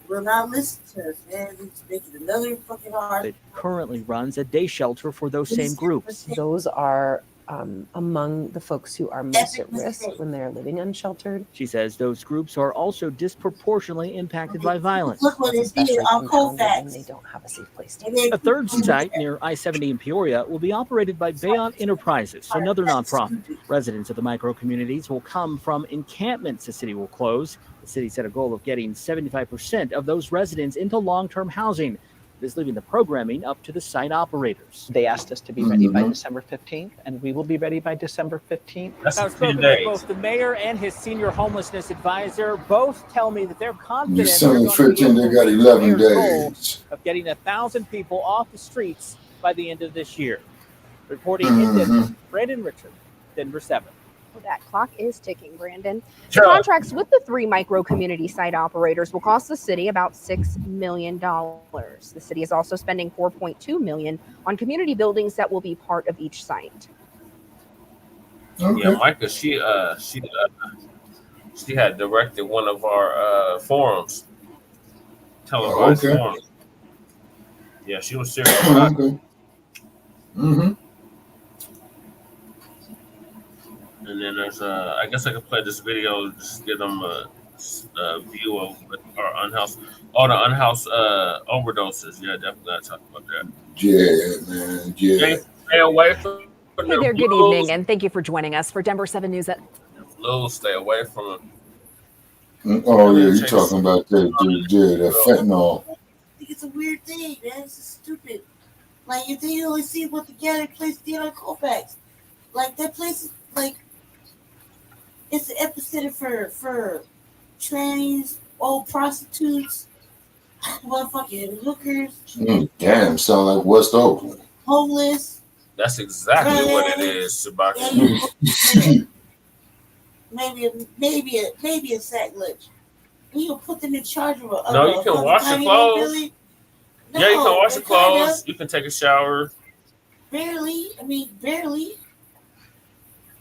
Will not listen to us, man. It's making another fucking hard. It currently runs a day shelter for those same groups. Those are among the folks who are most at risk when they're living unsheltered. She says those groups are also disproportionately impacted by violence. Look what it's being on Colfax. They don't have a safe place to be. A third site near I-70 in Peoria will be operated by Bayont Enterprises, another nonprofit. Residents of the micro-communities will come from encampments the city will close. The city set a goal of getting 75% of those residents into long-term housing. It is leaving the programming up to the site operators. They asked us to be ready by December 15th, and we will be ready by December 15th. I've spoken to both the mayor and his senior homelessness advisor. Both tell me that they're confident December 15th, they got 11 days of getting 1,000 people off the streets by the end of this year. Reporting in Denver, Brandon Richard, Denver 7. That clock is ticking, Brandon. The contracts with the 3 micro-community site operators will cost the city about $6 million. The city is also spending $4.2 million on community buildings that will be part of each site. Okay. Yeah, Micah, she had directed one of our forums, televised forums. Yeah, she was serious about it. And then there's I guess I could play this video just to give them a view of our unhoused, all the unhoused overdoses. Yeah, definitely gotta talk about that. Yeah, man. Yeah. Stay away from Hey there, good evening, and thank you for joining us for Denver 7 News. Flu, stay away from them. Oh yeah, you're talking about that fentanyl. I think it's a weird thing, man. It's just stupid. Like if they only see what the Gathering Place did on Colfax, like that place is like. It's the epicenter for trannies, old prostitutes, motherfucking hookers. Damn, sound like West Oakland. Homeless. That's exactly what it is, Shabaki. maybe a sack lunch. You can put them in charge of a. No, you can wash your clothes. Yeah, you can wash your clothes. You can take a shower. Barely.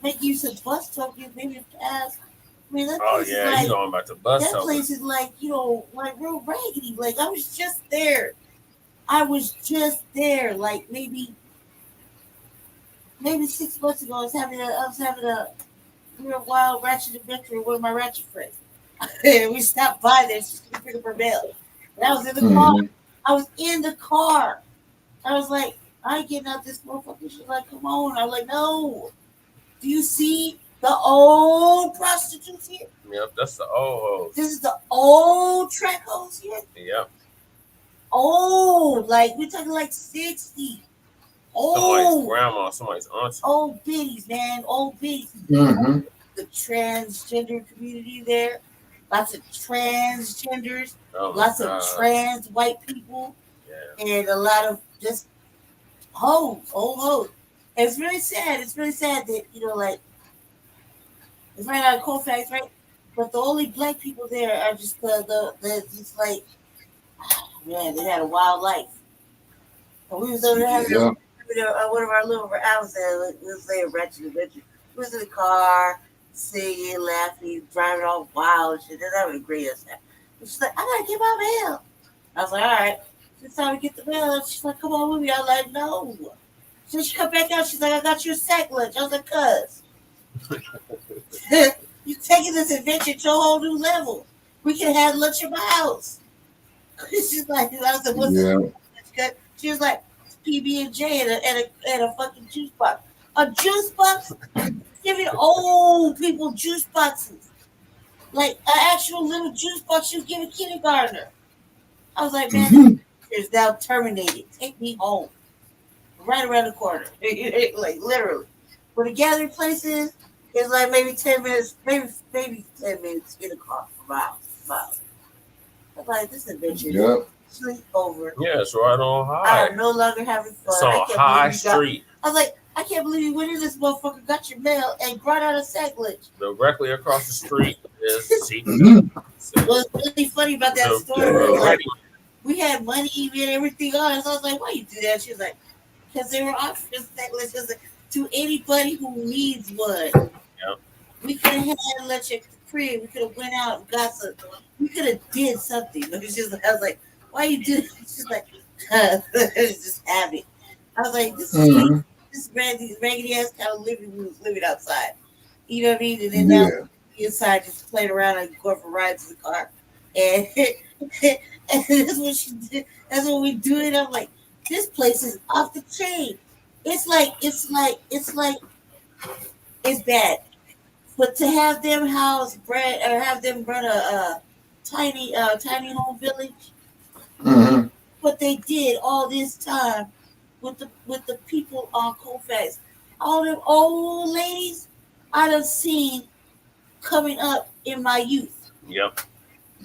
Make use of bus tokens, maybe a pass. I mean, that place is like, you going about the bus that place is like, like real raggedy. Like I was just there. Like maybe 6 months ago, I was having a we were wild ratchet adventure with my ratchet friends. And we stopped by there just to pick up her mail. And I was in the car. I was in the car. I was like, I ain't getting out this motherfucker. She's like, come on. I was like, no. Do you see the old prostitutes here? Yep, that's the old hoes. This is the old track hoes here. Yep. Old, like we're talking like 60. Somebody's grandma, somebody's auntie. Old biddies, man. Old biddies. The transgender community there. Lots of transgenders. Lots of trans white people. Yeah. And a lot of just hoes, old hoes. And it's really sad. It's really sad that, you know, like, it's right out of Colfax, right? But the only black people there are just the just like, man, they had a wild life. And we was over there having one of our little hours there. We was there, Ratchet Adventure. We was in the car, singing, laughing, driving all wild and shit. They're having a great time. And she's like, I gotta get my mail. I was like, all right. It's time to get the mail. And she's like, come on with me. I was like, no. So she come back out. She's like, I got your sack lunch. I was like, cuz. You're taking this adventure to a whole new level. We can have lunch in my house. She's like, I was like, what's this? She was like, PB&J and a fucking juice box. A juice box? Giving old people juice boxes. Like an actual little juice box you give a kindergartner. I was like, man, it's now terminated. Take me home. Right around the corner. Like literally. Where the gathering place is like maybe 10 minutes, maybe 10 minutes in a car for miles. I'm like, this adventure is sleep over. Yeah, it's right on High. I'm no longer having fun. It's on High Street. I was like, I can't believe you went in this motherfucker, got your mail, and brought out a sack lunch. Directly across the street is What's really funny about that story was like, we had money and everything on us. I was like, why you do that? She was like, because they were offering sack lunches to anybody who needs one. Yep. We could have had lunch at the crib. We could have went out and got something. We could have did something. But it's just, I was like, why you do this? She's like, it's just habit. I was like, this is this raggedy ass kind of living we was living outside. You know what I mean? And then now inside just playing around and going for rides in the car. And that's what she did. That's what we do it. I'm like, this place is off the chain. It's bad. But to have them house bread or have them run a tiny home village, what they did all this time with the people on Colfax, all them old ladies I done seen coming up in my youth. Yep.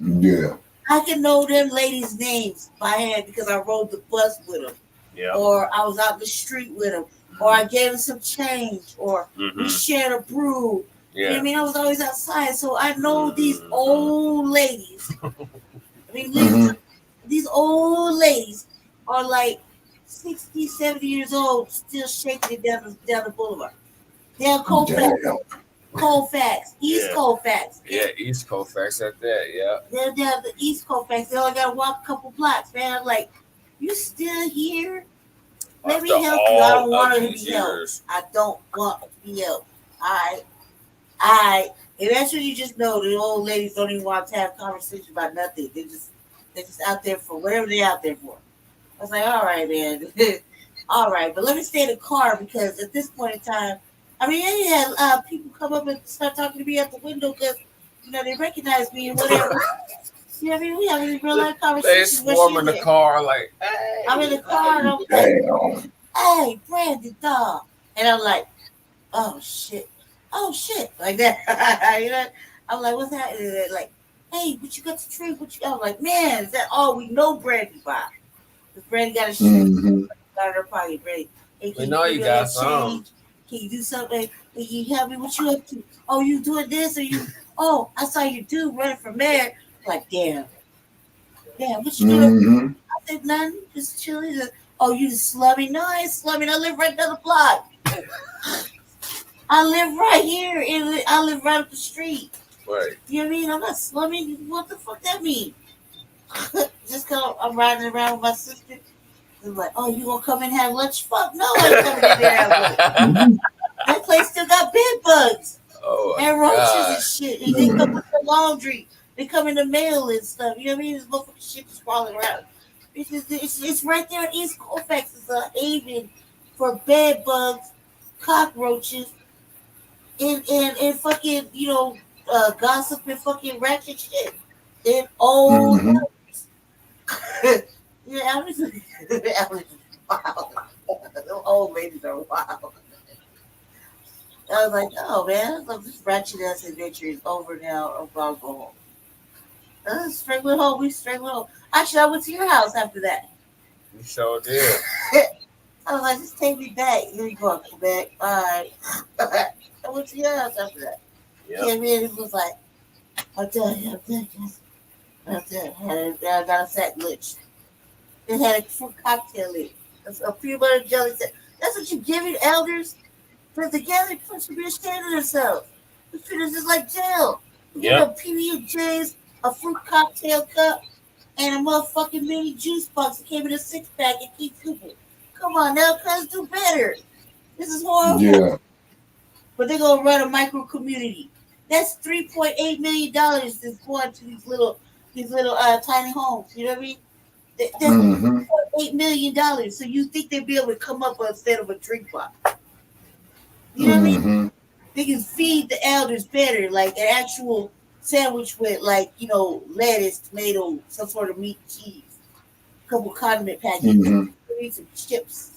Yeah. I can know them ladies' names by hand because I rode the bus with them. Yeah. Or I was out the street with them. Or I gave them some change. Or we shared a brew. Yeah. You know what I mean? I was always outside. So I know these old ladies. I mean, these old ladies are like 60, 70 years old, still shaking it down the boulevard. They're Colfax, East Colfax. Yeah, East Colfax at that, yeah. They're down the East Colfax. They only got to walk a couple blocks, man. I'm like, you still here? Let me help you. I don't want to be helped. I don't want to be helped. And that's when you just know the old ladies don't even want to have conversation about nothing. They're just out there for whatever they're out there for. I was like, all right, man. All right, but let me stay in the car because at this point in time, I mean, I had people come up and start talking to me at the window because, you know, they recognize me and whatever. You know what I mean? We having a real life conversation. They swarm in the car like, hey. I'm in the car and I'm like, hey, Brandon, dog. And I'm like, oh, shit, like that. You know, I'm like, what's happening? And they're like, hey, what you got to drink? I'm like, man, is that all we know Brandon by? Because Brandon got a shit out of her pocket, Brandon. Hey, we know you got some. Can you do something? Can you help me? What you up to? Oh, you doing this? Or you? Oh, I saw you do running for mayor. Like, damn, what you doing? I said, nothing, just chilling. Oh, you just slumming? No, I ain't slumming. I live right down the block. I live right here. I live right up the street. Right. You know what I mean? I'm not slumming. What the fuck that mean? Just because I'm riding around with my sister. They're like, oh, you gonna come and have lunch? Fuck no, I ain't coming in there and have lunch. That place still got bed bugs. and roaches and shit. And they come with the laundry. They come in the mail and stuff. You know what I mean? This motherfucking shit is crawling around. It's right there in East Colfax. It's a haven for bed bugs, cockroaches, and fucking, gossip and fucking ratchet shit. And old yeah, Alex is wild. Those old ladies are wild. I was like, oh man, this ratchet ass adventure is over now. I'm gonna go home. Straight with home. We straight with home. Actually, I went to your house after that. You sure did. I was like, just take me back. Here you go, come back. All right. I went to your house after that. Yep. Came in and was like, I'm done. I got a sack lunch. It had a fruit cocktail in it. A peanut butter jelly. That's what you give your elders. Put together, put some real ashamed of themselves. The shit is just like jail. You get a PB&J's, a fruit cocktail cup, and a motherfucking mini juice box that came in a 6-pack and keep scooping. Come on now, cuz do better. This is horrible. Yeah. But they're gonna run a micro community. That's $3.8 million that's going to these little tiny homes. You know what I mean? That's $3.8 million. So you think they'd be able to come up instead of a drink box? You know what I mean? They can feed the elders better, like an actual sandwich with, like, lettuce, tomato, some sort of meat, cheese, a couple condiment packages, some chips.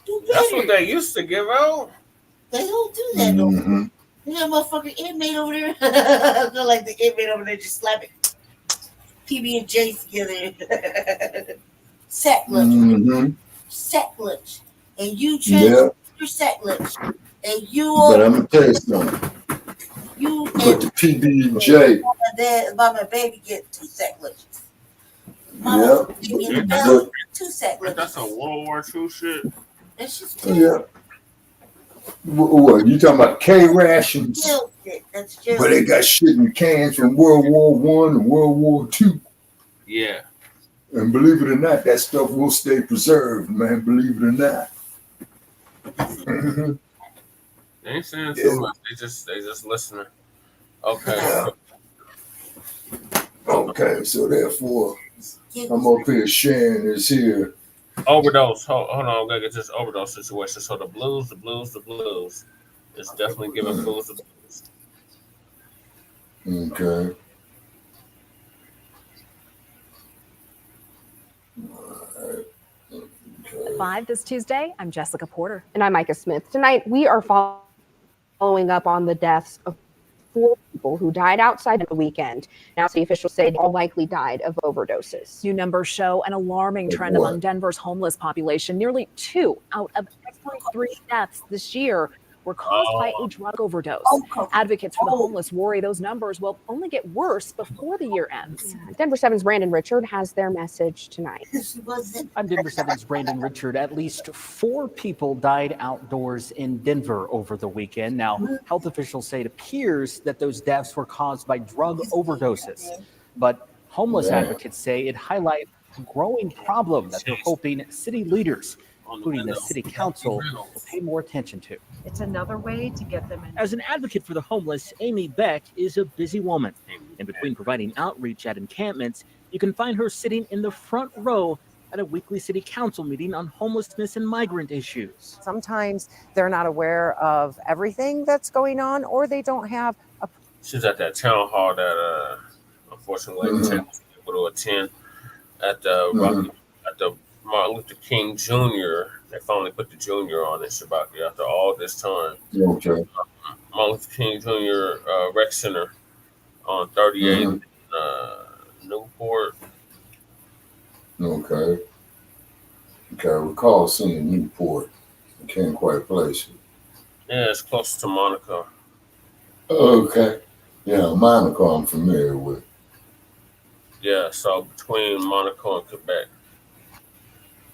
Do better. That's what they used to give out. They don't do that no more. You got a motherfucking inmate over there. I feel like the inmate over there just slapping PB&J's together. Sack lunch. Sack lunch. And you your sack lunch. And you But I'm gonna tell you something. But the PB&J. Mama and baby get 2 sack lunches. Yeah. 2 sack lunches. That's a World War II shit. That's just yeah. What you talking about? K rations? That's just. But they got shit in cans from World War I and World War II. Yeah. And believe it or not, that stuff will stay preserved, man. Believe it or not. They ain't saying too much. They just listening. Okay. Okay, so therefore, I'm up here sharing this here. Overdose. Hold on, I'm gonna get this overdose situation. So the blues is definitely giving fools the blues. Okay. At 5 this Tuesday, I'm Jessica Porter. And I'm Micah Smith. Tonight, we are following up on the deaths of 4 people who died outside of the weekend. Now, city officials say they all likely died of overdoses. New numbers show an alarming trend among Denver's homeless population. Nearly 2 out of every 3 deaths this year were caused by a drug overdose. Advocates for the homeless worry those numbers will only get worse before the year ends. Denver 7's Brandon Richard has their message tonight. I'm Denver 7's Brandon Richard. At least 4 people died outdoors in Denver over the weekend. Now, health officials say it appears that those deaths were caused by drug overdoses. But homeless advocates say it highlights a growing problem that they're hoping city leaders, including the city council, will pay more attention to. It's another way to get them in. As an advocate for the homeless, Amy Beck is a busy woman. In between providing outreach at encampments, you can find her sitting in the front row at a weekly city council meeting on homelessness and migrant issues. Sometimes they're not aware of everything that's going on, or they don't have a... She's at that town hall that unfortunately was able to attend at the Martin Luther King Jr. They finally put the Jr. on this about after all this time. Okay. Martin Luther King Jr. Rec Center on 38th Newport. Okay. I recall seeing Newport. I can't quite place it. Yeah, it's close to Monaco. Okay. Yeah, Monaco I'm familiar with. Yeah, so between Monaco and Quebec.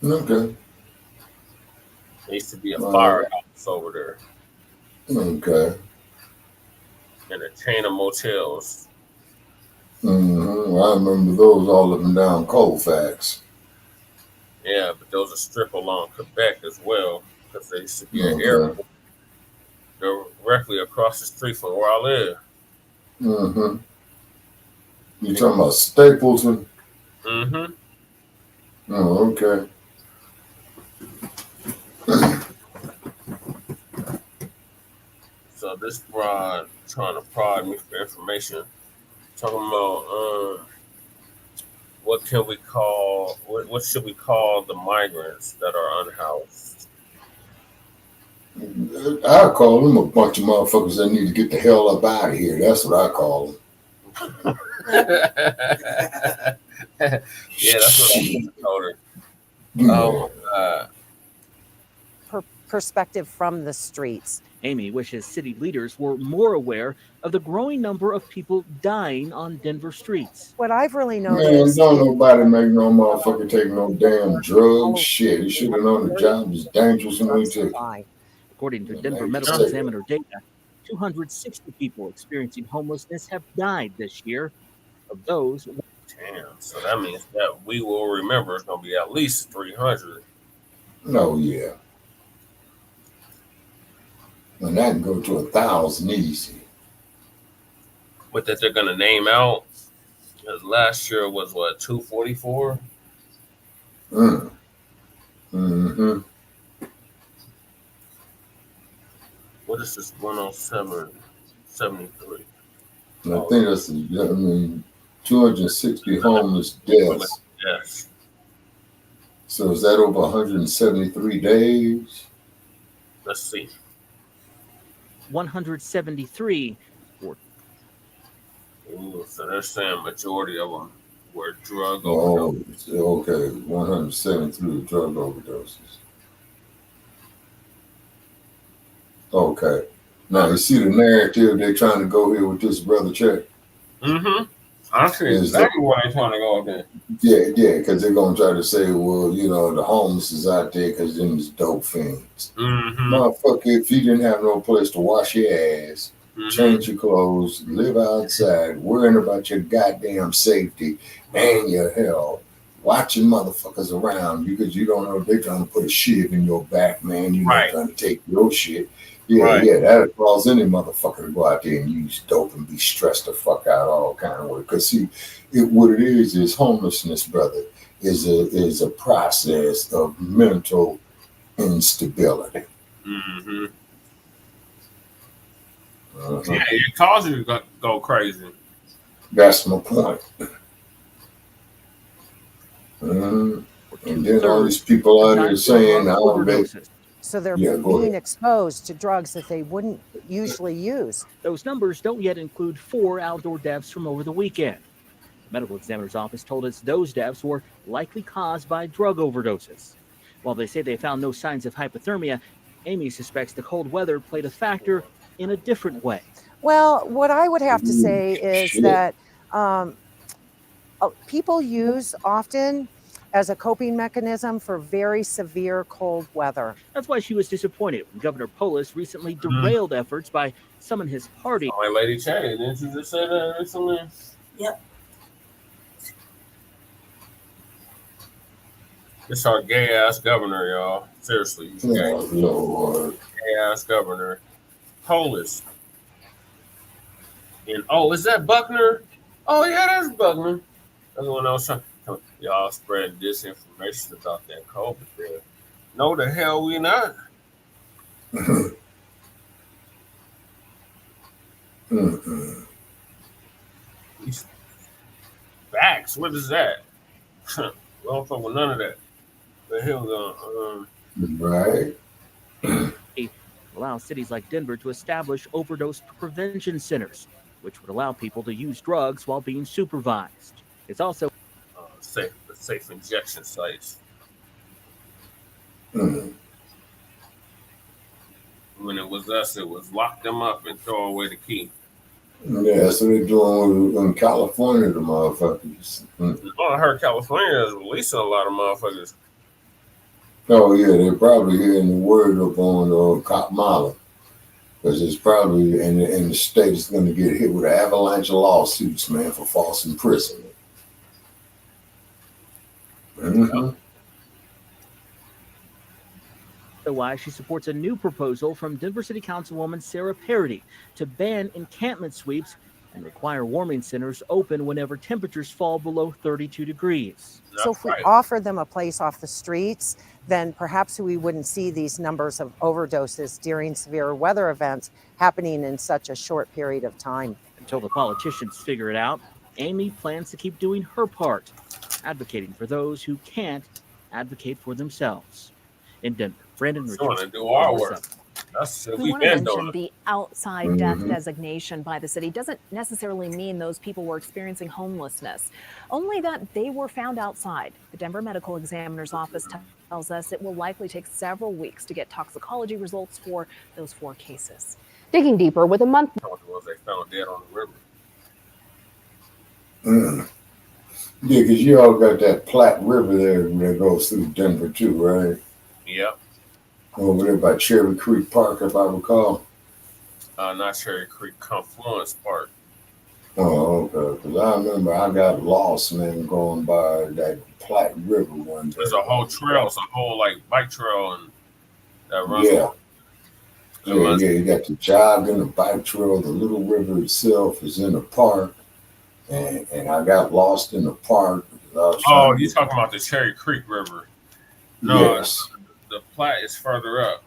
Okay. There used to be a firehouse over there. Okay. And a chain of motels. I remember those, all of them down Colfax. Yeah, but those are strip along Quebec as well, because there used to be an airport. directly across the street from where I live. Mm-hmm. You talking about Stapleton? Mm-hmm. Oh, okay. So this broad trying to prod me for information, talking about what can we call what should we call the migrants that are unhoused? I call them a bunch of motherfuckers that need to get the hell up out of here. That's what I call them. Yeah, that's what I told her. Perspective from the streets. Amy wishes city leaders were more aware of the growing number of people dying on Denver streets. What I've really Man, noticed. don't nobody make no motherfucker take no damn drugs. Shit, you should have known the job was dangerous when they took it. According to Denver Medical Examiner data, 260 people experiencing homelessness have died this year. Of those, damn, so that means that we will remember it's gonna be at least 300. Oh yeah. And that can go to 1,000 easy. But that they're gonna name out, because last year was what, 244? Mm-hmm. What is this 107.73? I think that's 260 homeless deaths. Yes. So is that over 173 days? Let's see. 173. Ooh, so they're saying majority of them were drug overdoses. Oh, okay. 173 drug overdoses. Okay. Now you see the narrative they're trying to go here with this, Brother Check. Mm-hmm. I see exactly why they're trying to go there. Yeah, because they're gonna try to say, well, the homeless is out there because them is dope fiends. Mm-hmm. Motherfucker, if you didn't have no place to wash your ass, change your clothes, live outside, worrying about your goddamn safety and your health, watching motherfuckers around you because you don't know if they're trying to put a shiv in your back, man. You're not trying to take your shit. Yeah, that'll cause any motherfucker to go out there and use dope and be stressed the fuck out all kind of way. Because see, what it is homelessness, brother, is a process of mental instability. Mm-hmm. Yeah, it causes you to go crazy. That's my point. And then all these people out here saying, so they're being exposed to drugs that they wouldn't usually use. Those numbers don't yet include 4 outdoor deaths from over the weekend. The medical examiner's office told us those deaths were likely caused by drug overdoses. While they say they found no signs of hypothermia, Amy suspects the cold weather played a factor in a different way. Well, what I would have to say is that people use often as a coping mechanism for very severe cold weather. That's why she was disappointed when Governor Polis recently derailed efforts by some in his party. Oh, my Lady Chatty, didn't you just say that recently? Yep. It's our gay ass governor, y'all. Seriously, he's gay. Lord. Gay ass governor. Polis. And is that Buckner? Oh yeah, that's Buckner. That's the one I was trying. Y'all spread disinformation about that COVID thing. No, the hell we not. Facts. What is that? We don't fuck with none of that. The hell right. Allow cities like Denver to establish overdose prevention centers, which would allow people to use drugs while being supervised. It's also safe injection sites. Mm. When it was us, it was lock them up and throw away the key. Yeah, that's what they're doing in California, the motherfuckers. I heard California is releasing a lot of motherfuckers. Oh yeah, they're probably hearing the word up on Cop Mala, because it's probably in the state is going to get hit with an avalanche of lawsuits, man, for false imprisonment. Mm-hmm. Otherwise, she supports a new proposal from Denver City Councilwoman Sarah Parody to ban encampment sweeps and require warming centers open whenever temperatures fall below 32 degrees. So if we offer them a place off the streets, then perhaps we wouldn't see these numbers of overdoses during severe weather events happening in such a short period of time. Until the politicians figure it out, Amy plans to keep doing her part, advocating for those who can't advocate for themselves. In Denver, Brandon We want Richards. to do our work. That's what We we've want to been mention doing. the outside death designation by the city doesn't necessarily mean those people were experiencing homelessness, only that they were found outside. The Denver Medical Examiner's Office tells us it will likely take several weeks to get toxicology results for those 4 cases. Digging deeper with a month. The ones they found dead on the river. Yeah, because you all got that Platte River there that goes through Denver too, right? Yep. Over there by Cherry Creek Park, if I recall. Not Cherry Creek, Confluence Park. Oh, okay. Because I remember I got lost, man, going by that Platte River one day. There's a whole trail. It's a whole like bike trail and that runs. Yeah. Yeah, you got the jogging, the bike trail, the little river itself is in the park. And I got lost in the park. Oh, you're talking about the Cherry Creek River. No, yes. The Platte is further up.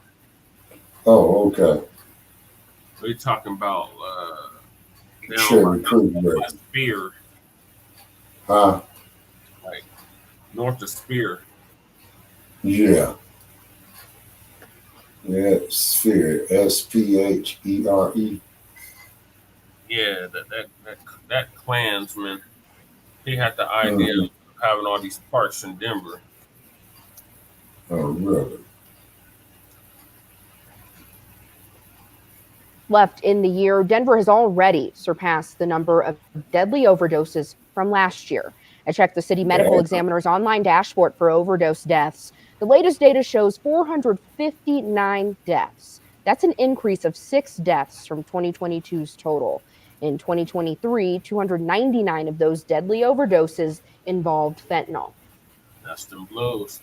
Oh, okay. We're talking about Cherry Creek River. Spear. Huh? Like north of Spear. Yeah. Yeah, Sphere. S-P-H-E-R-E. Yeah, that Klansman. He had the idea of having all these parks in Denver. Oh, really? Left in the year, Denver has already surpassed the number of deadly overdoses from last year. I checked the city medical examiner's online dashboard for overdose deaths. The latest data shows 459 deaths. That's an increase of 6 deaths from 2022's total. In 2023, 299 of those deadly overdoses involved fentanyl. That's them blues.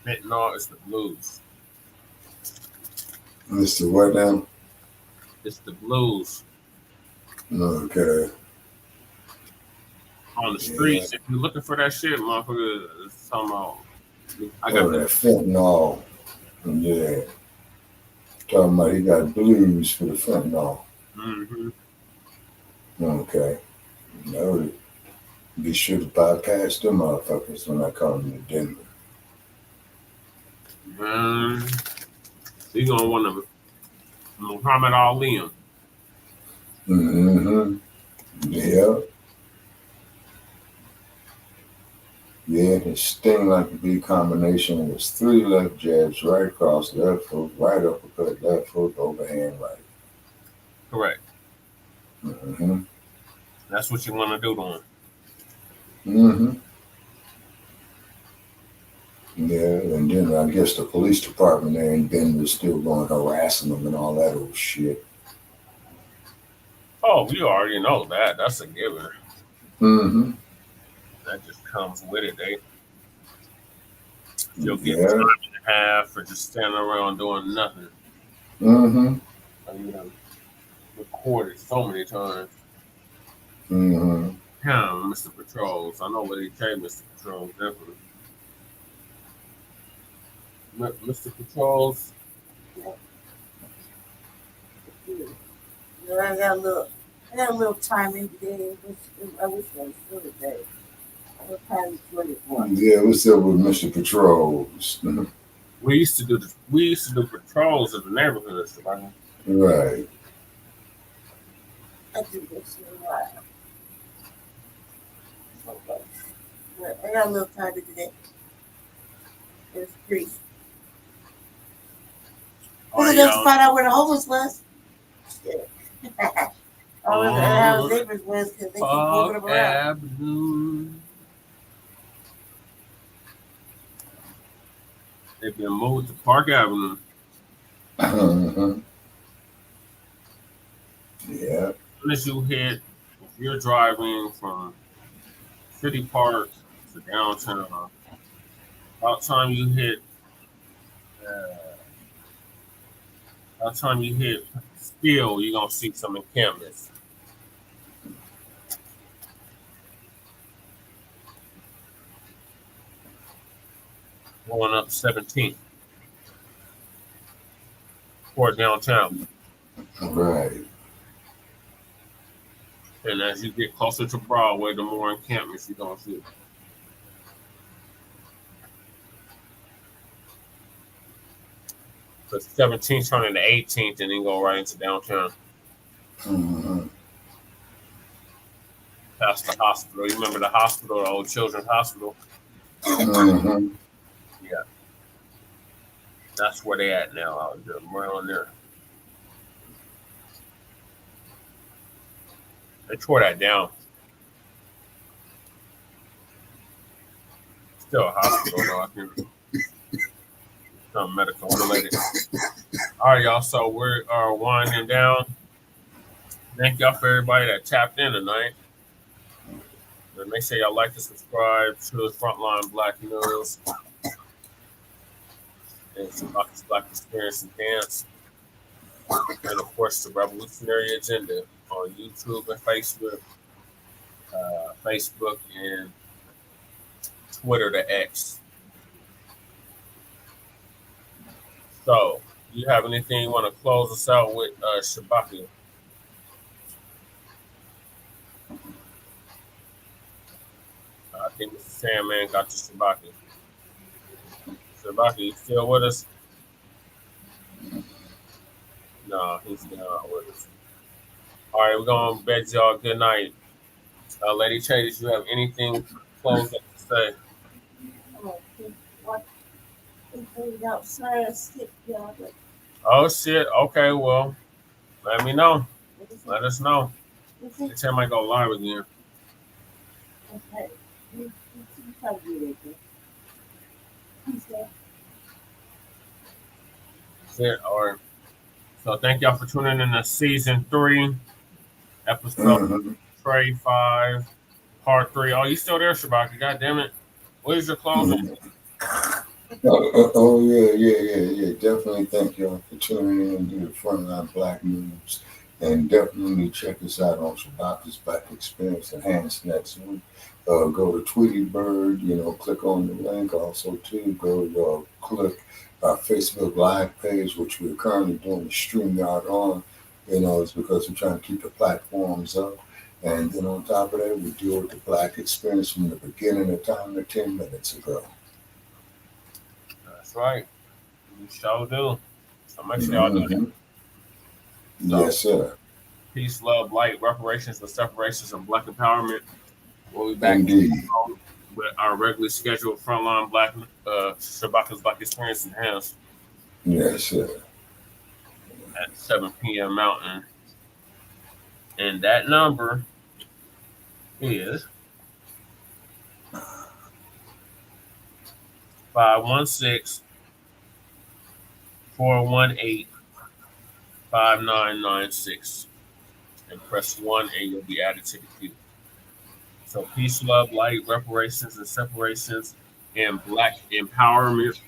Fentanyl is the blues. It's the what now? It's the blues. Okay. On the streets, if you're looking for that shit, motherfucker, it's talking about. I got that fentanyl. Yeah. Talking about he got blues for the fentanyl. Mm-hmm. Okay. Noted. Be sure to bypass them motherfuckers when I come to Denver. Man, you're gonna want to Muhammad Ali him. Mm-hmm. Yeah. Yeah, his sting like a big combination was 3 left jabs, right across left foot, right uppercut, left foot, overhand right. Correct. Mm-hmm. That's what you want to do to him. Mm-hmm. Yeah, and then I guess the police department there in Denver is still going harassing them and all that old shit. Oh, we already know that. That's a given. Mm-hmm. That just comes with it, You'll get time and a half for just standing around doing nothing. Mm-hmm. You know, recorded so many times. Mm-hmm. Him, Mr. Patrols. I know what he came, Mr. Patrols, definitely. Mr. Patrols. Yeah, I got a little time in today. I wish I was still today. Yeah, what's up with Mr. Patrols? We used to do patrols in the neighborhoods, right? Right. I do this in a while. I got a little time today. It's free. I was to find out where the homeless was. Shit. I was how his neighbors was because they keep moving them around. Avenue. They've been moved to Park Avenue. Mm-hmm. Yeah. Unless you hit, if you're driving from City Park to downtown. About time you hit. By the time you hit Steel, you're gonna see some encampments. Going up 17th toward downtown. Right. And as you get closer to Broadway, the more encampments you're gonna see. So 17th turning to 18th, and then go right into downtown. Mm-hmm. Past the hospital. You remember the hospital, the old children's hospital? Mm-hmm. Yeah. That's where they at now, out there, around there. They tore that down. Still a hospital, though, I think. Something medical related. All right, y'all. So we are winding down. Thank y'all for everybody that tapped in tonight. And make sure y'all like and subscribe to the Frontline Blacc News and Shabaka's Black Experience and Dance. And of course, the Revolutionary Agenda on YouTube and Facebook, and Twitter to X. So, do you have anything you want to close us out with, Shabaka? I think Mr. Sandman got to Shabaka. Shabaka, you still with us? No, he's not with us. All right, we're going to bed y'all good night. Lady Chase, you have anything close up to say? Oh, shit. Okay, well, let me know. Let us know. Next time I go live again. Okay. That's it. All right. So thank y'all for tuning in to season 3, episode Trey 5, part 3. Oh, you still there, Shabaka? God damn it. What is your closing? Yeah. Definitely thank y'all for tuning in to the Frontline Blacc News. And definitely check us out on Shabaka's Black Experience Enhanced next week. Go to Tweety Bird, click on the link. Also, too, go click our Facebook Live page, which we're currently doing the StreamYard on. It's because we're trying to keep the platforms up. And then on top of that, we deal with the Black Experience from the beginning of time to 10 minutes ago. That's right. We sure do. So make sure y'all do that. So, yes, sir. Peace, love, light, reparations, and separations, and Black empowerment. We'll be back with our regularly scheduled Frontline Black Shabaka's Black Experience Enhanced. Yes, sir. At 7 p.m. Mountain. And that number is 516-418-5996. And press 1 and you'll be added to the queue. So peace, love, light, reparations, and separations, and Black empowerment.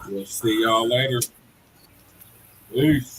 We'll see y'all later. Peace.